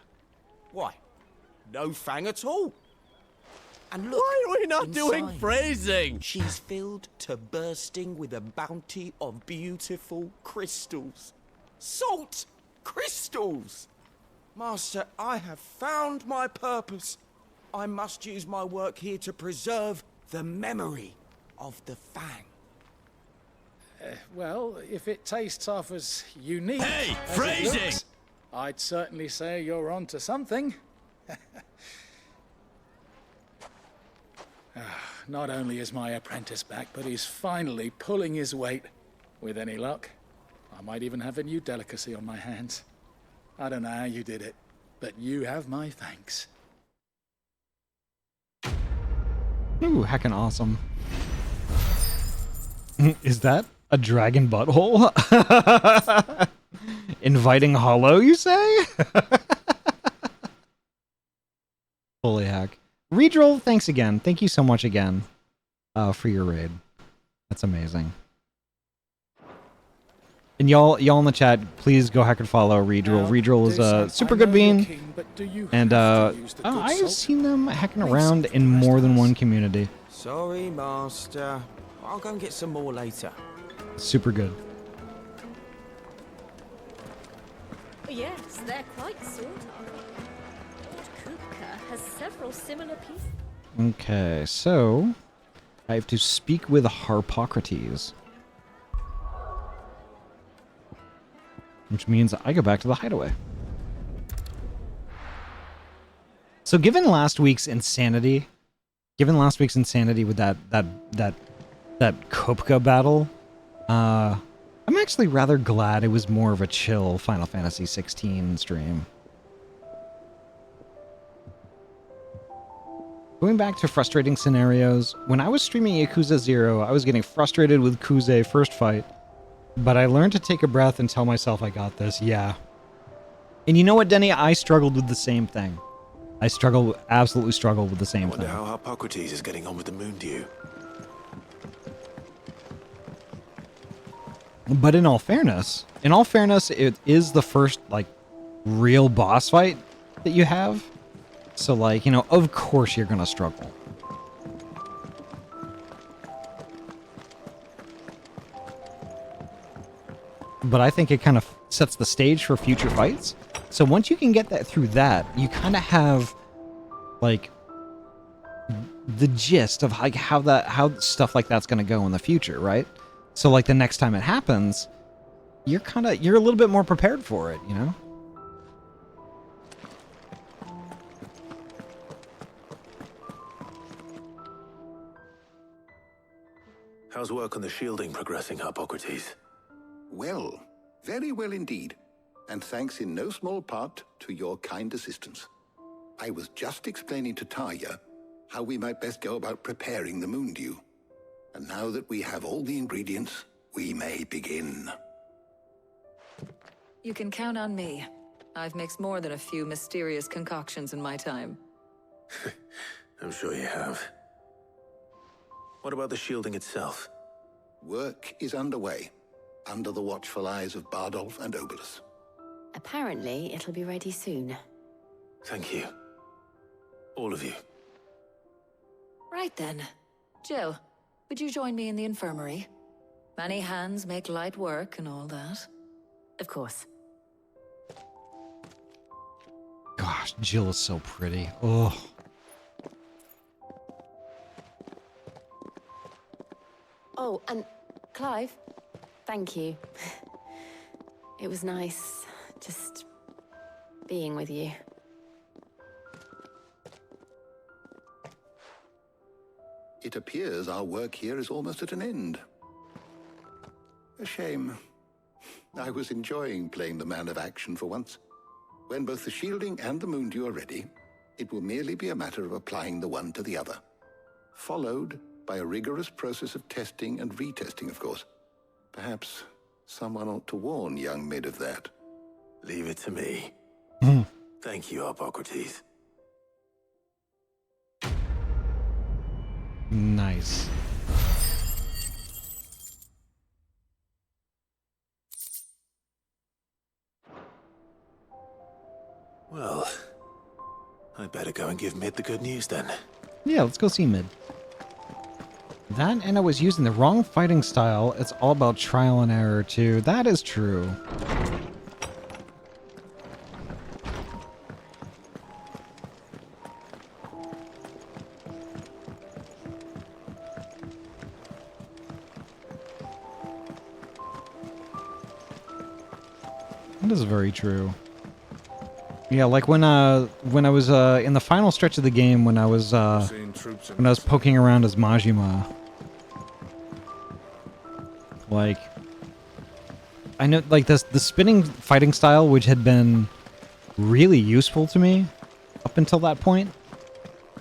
Why, no Fang at all. And look, why are we not doing inside, phrasing? She's filled to bursting with a bounty of beautiful crystals. Salt crystals! Master, I have found my purpose. I must use my work here to preserve the memory of the Fang. Well, if it tastes half as unique Hey, as phrasing! it looks, I'd certainly say you're onto something. Not only is my apprentice back, but he's finally pulling his weight. With any luck, I might even have a new delicacy on my hands. I don't know how you did it, but you have my thanks. Ooh, heckin' awesome. Is that a dragon butthole? Inviting hollow, you say? Holy heck. Redrill, thanks again. Thank you so much again for your raid. That's amazing. And y'all in the chat, please go hack and follow Redrill. Redrill is a super good bean. And I've seen them hacking around in more than one community. Sorry, Master. I'll go and get some more later. Super good. Yes, they're quite sought after. Lord Kupka has several similar pieces. Okay, so I have to speak with Harpocrates. Which means I go back to the hideaway. So given last week's insanity with that Kopka battle, I'm actually rather glad it was more of a chill Final Fantasy 16 stream. Going back to frustrating scenarios, when I was streaming Yakuza 0, I was getting frustrated with Kuze first fight, but I learned to take a breath and tell myself I got this, yeah. And you know what, Denny? I struggled with the same thing. Absolutely struggled with the same thing. I wonder how Hippocrates is getting on with the moon dew. But in all fairness, it is the first, like, real boss fight that you have. So, like, you know, of course you're gonna struggle. But I think it kind of sets the stage for future fights. So once you can get that through that, you kind of have, like, the gist of like how stuff like that's gonna go in the future, right? So like the next time it happens, you're a little bit more prepared for it, you know? How's work on the shielding progressing, Hippocrates? Well, very well indeed. And thanks in no small part to your kind assistance. I was just explaining to Tarja how we might best go about preparing the moon dew. And now that we have all the ingredients, we may begin. You can count on me. I've mixed more than a few mysterious concoctions in my time. I'm sure you have. What about the shielding itself? Work is underway, under the watchful eyes of Bardolph and Obolus. Apparently, it'll be ready soon. Thank you. All of you. Right then. Jill, would you join me in the infirmary? Many hands make light work and all that. Of course. Gosh, Jill is so pretty. Oh. Oh, and Clive, thank you. It was nice just being with you. It appears our work here is almost at an end. A shame. I was enjoying playing the man of action for once. When both the shielding and the moon dew are ready, it will merely be a matter of applying the one to the other. Followed by a rigorous process of testing and retesting, of course. Perhaps someone ought to warn young Mid of that. Leave it to me. Thank you, Hippocrates. Nice. Well, I'd better go and give Mid the good news then. Yeah, let's go see Mid. That and I was using the wrong fighting style. It's all about trial and error too. That is true. That is very true. Yeah, like when I was in the final stretch of the game, when I was poking around as Majima, like I know like the spinning fighting style, which had been really useful to me up until that point,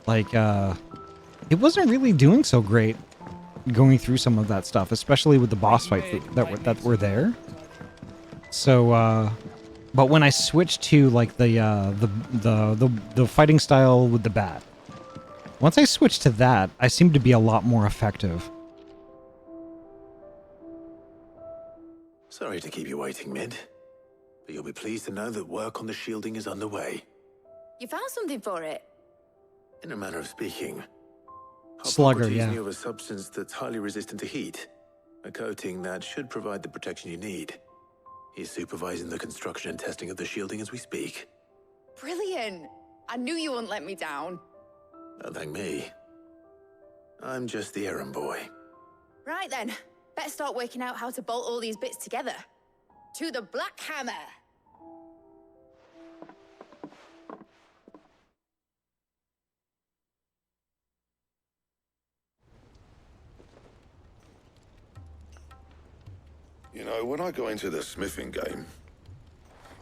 like it wasn't really doing so great going through some of that stuff, especially with the boss fights that were there. So, but when I switched to like the fighting style with the bat, once I switched to that, I seemed to be a lot more effective. Sorry to keep you waiting, Mid, but you'll be pleased to know that work on the shielding is underway. You found something for it? In a manner of speaking, Slugger, Hippocrates yeah. knew of a substance that's highly resistant to heat, a coating that should provide the protection you need. He's supervising the construction and testing of the shielding as we speak. Brilliant! I knew you wouldn't let me down. Don't thank me. I'm just the errand boy. Right then, better start working out how to bolt all these bits together. To the Black Hammer! know, when I got into the smithing game,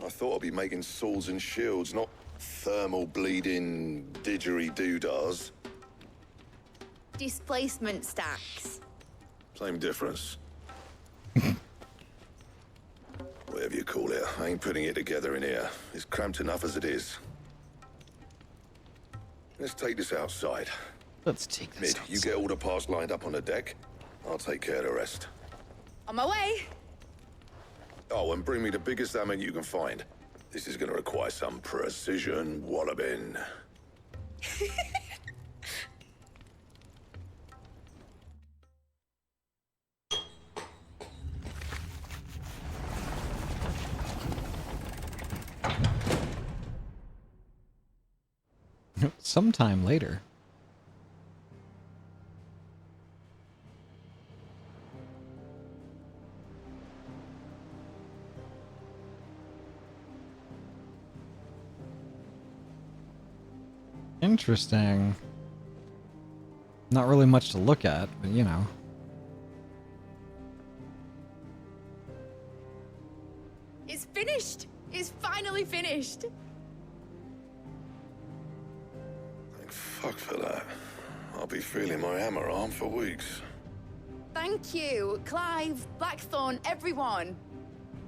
I thought I'd be making swords and shields, not thermal bleeding didgeridoo-dahs. Displacement stacks. Same difference. Whatever you call it, I ain't putting it together in here. It's cramped enough as it is. Let's take this outside. Let's take this outside. You get all the parts lined up on the deck. I'll take care of the rest. On my way. Oh, and bring me the biggest hammer you can find. This is gonna require some precision walloping. Sometime later. Interesting. Not really much to look at, but you know. It's finished. It's finally finished. Thank fuck for that. I'll be feeling my hammer arm for weeks. Thank you, Clive, Blackthorn, everyone.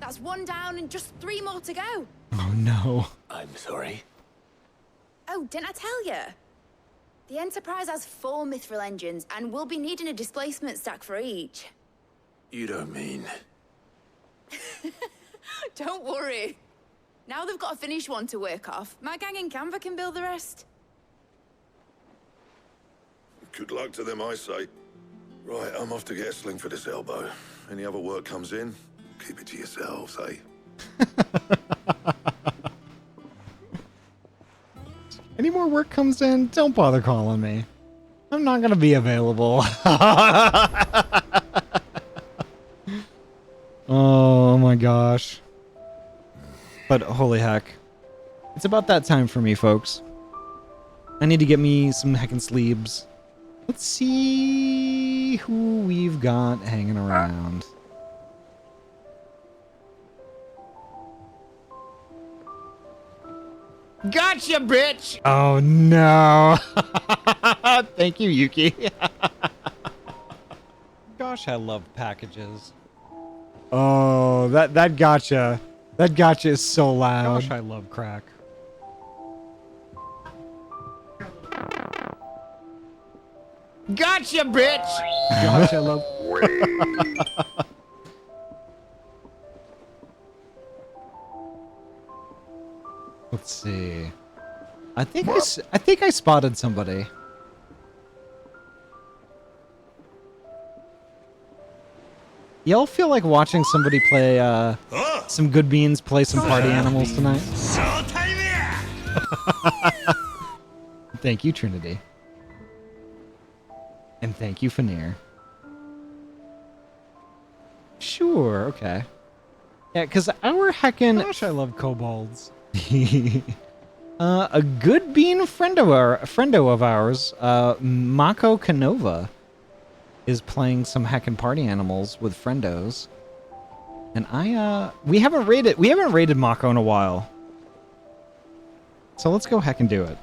That's one down and just 3 more to go. Oh no. I'm sorry. Oh, didn't I tell you? The Enterprise has 4 mithril engines, and we'll be needing a displacement stack for each. You don't mean... Don't worry. Now they've got a finished one to work off, my gang in Canva can build the rest. Good luck to them, I say. Right, I'm off to get a sling for this elbow. Any other work comes in, keep it to yourselves, eh? Any more work comes in, don't bother calling me. I'm not gonna be available. Oh my gosh. But holy heck. It's about that time for me, folks. I need to get me some heckin' sleeves. Let's see who we've got hanging around. Gotcha, bitch! Oh no. Thank you, Yuki. Gosh, I love packages. Oh, that gotcha. That gotcha is so loud. Gosh, I love crack. Gotcha, bitch! Gosh, I love... Let's see. I think I spotted somebody. Y'all feel like watching somebody play some Good Beans play some party animals tonight? Thank you, Trinity. And thank you, Fanir. Sure, okay. Yeah, because our heckin'... Gosh, I love kobolds. A Good Bean friendo of ours, Mako Canova, is playing some heckin' party animals with friendos. And we haven't raided Mako in a while. So let's go heckin' do it.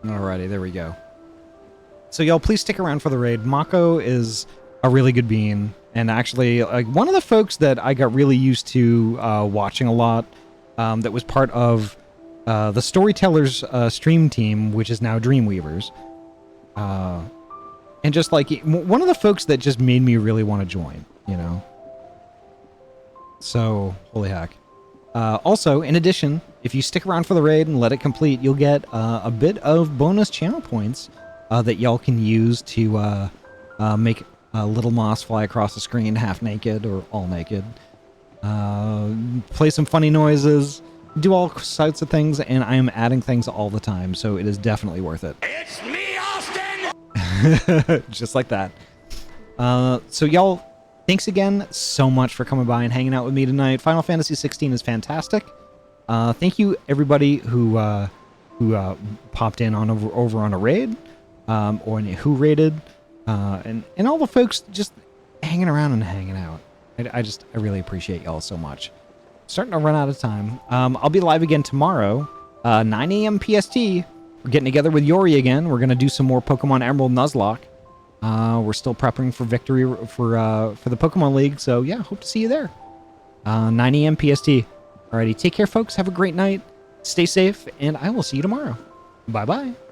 Alrighty, there we go. So y'all, please stick around for the raid. Mako is a really good bean, and actually, like one of the folks that I got really used to watching a lot, that was part of the Storytellers stream team, which is now Dreamweavers, and just like one of the folks that just made me really want to join, you know. So holy heck. Also, in addition, if you stick around for the raid and let it complete, you'll get a bit of bonus channel points that y'all can use to make Little Moss fly across the screen half naked or all naked. Play some funny noises, do all sorts of things, and I am adding things all the time, so it is definitely worth it. It's me, Austin! Just like that. So y'all, thanks again so much for coming by and hanging out with me tonight. Final Fantasy XVI is fantastic. Thank you, everybody who who popped in on over on a raid, or who raided, and all the folks just hanging around and hanging out. I really appreciate y'all so much. Starting to run out of time. I'll be live again tomorrow, 9 a.m. PST. We're getting together with Yori again. We're gonna do some more Pokemon Emerald Nuzlocke. We're still prepping for victory for the Pokemon League, so yeah, hope to see you there. 9 a.m. PST. Alrighty, take care, folks. Have a great night. Stay safe, and I will see you tomorrow. Bye-bye.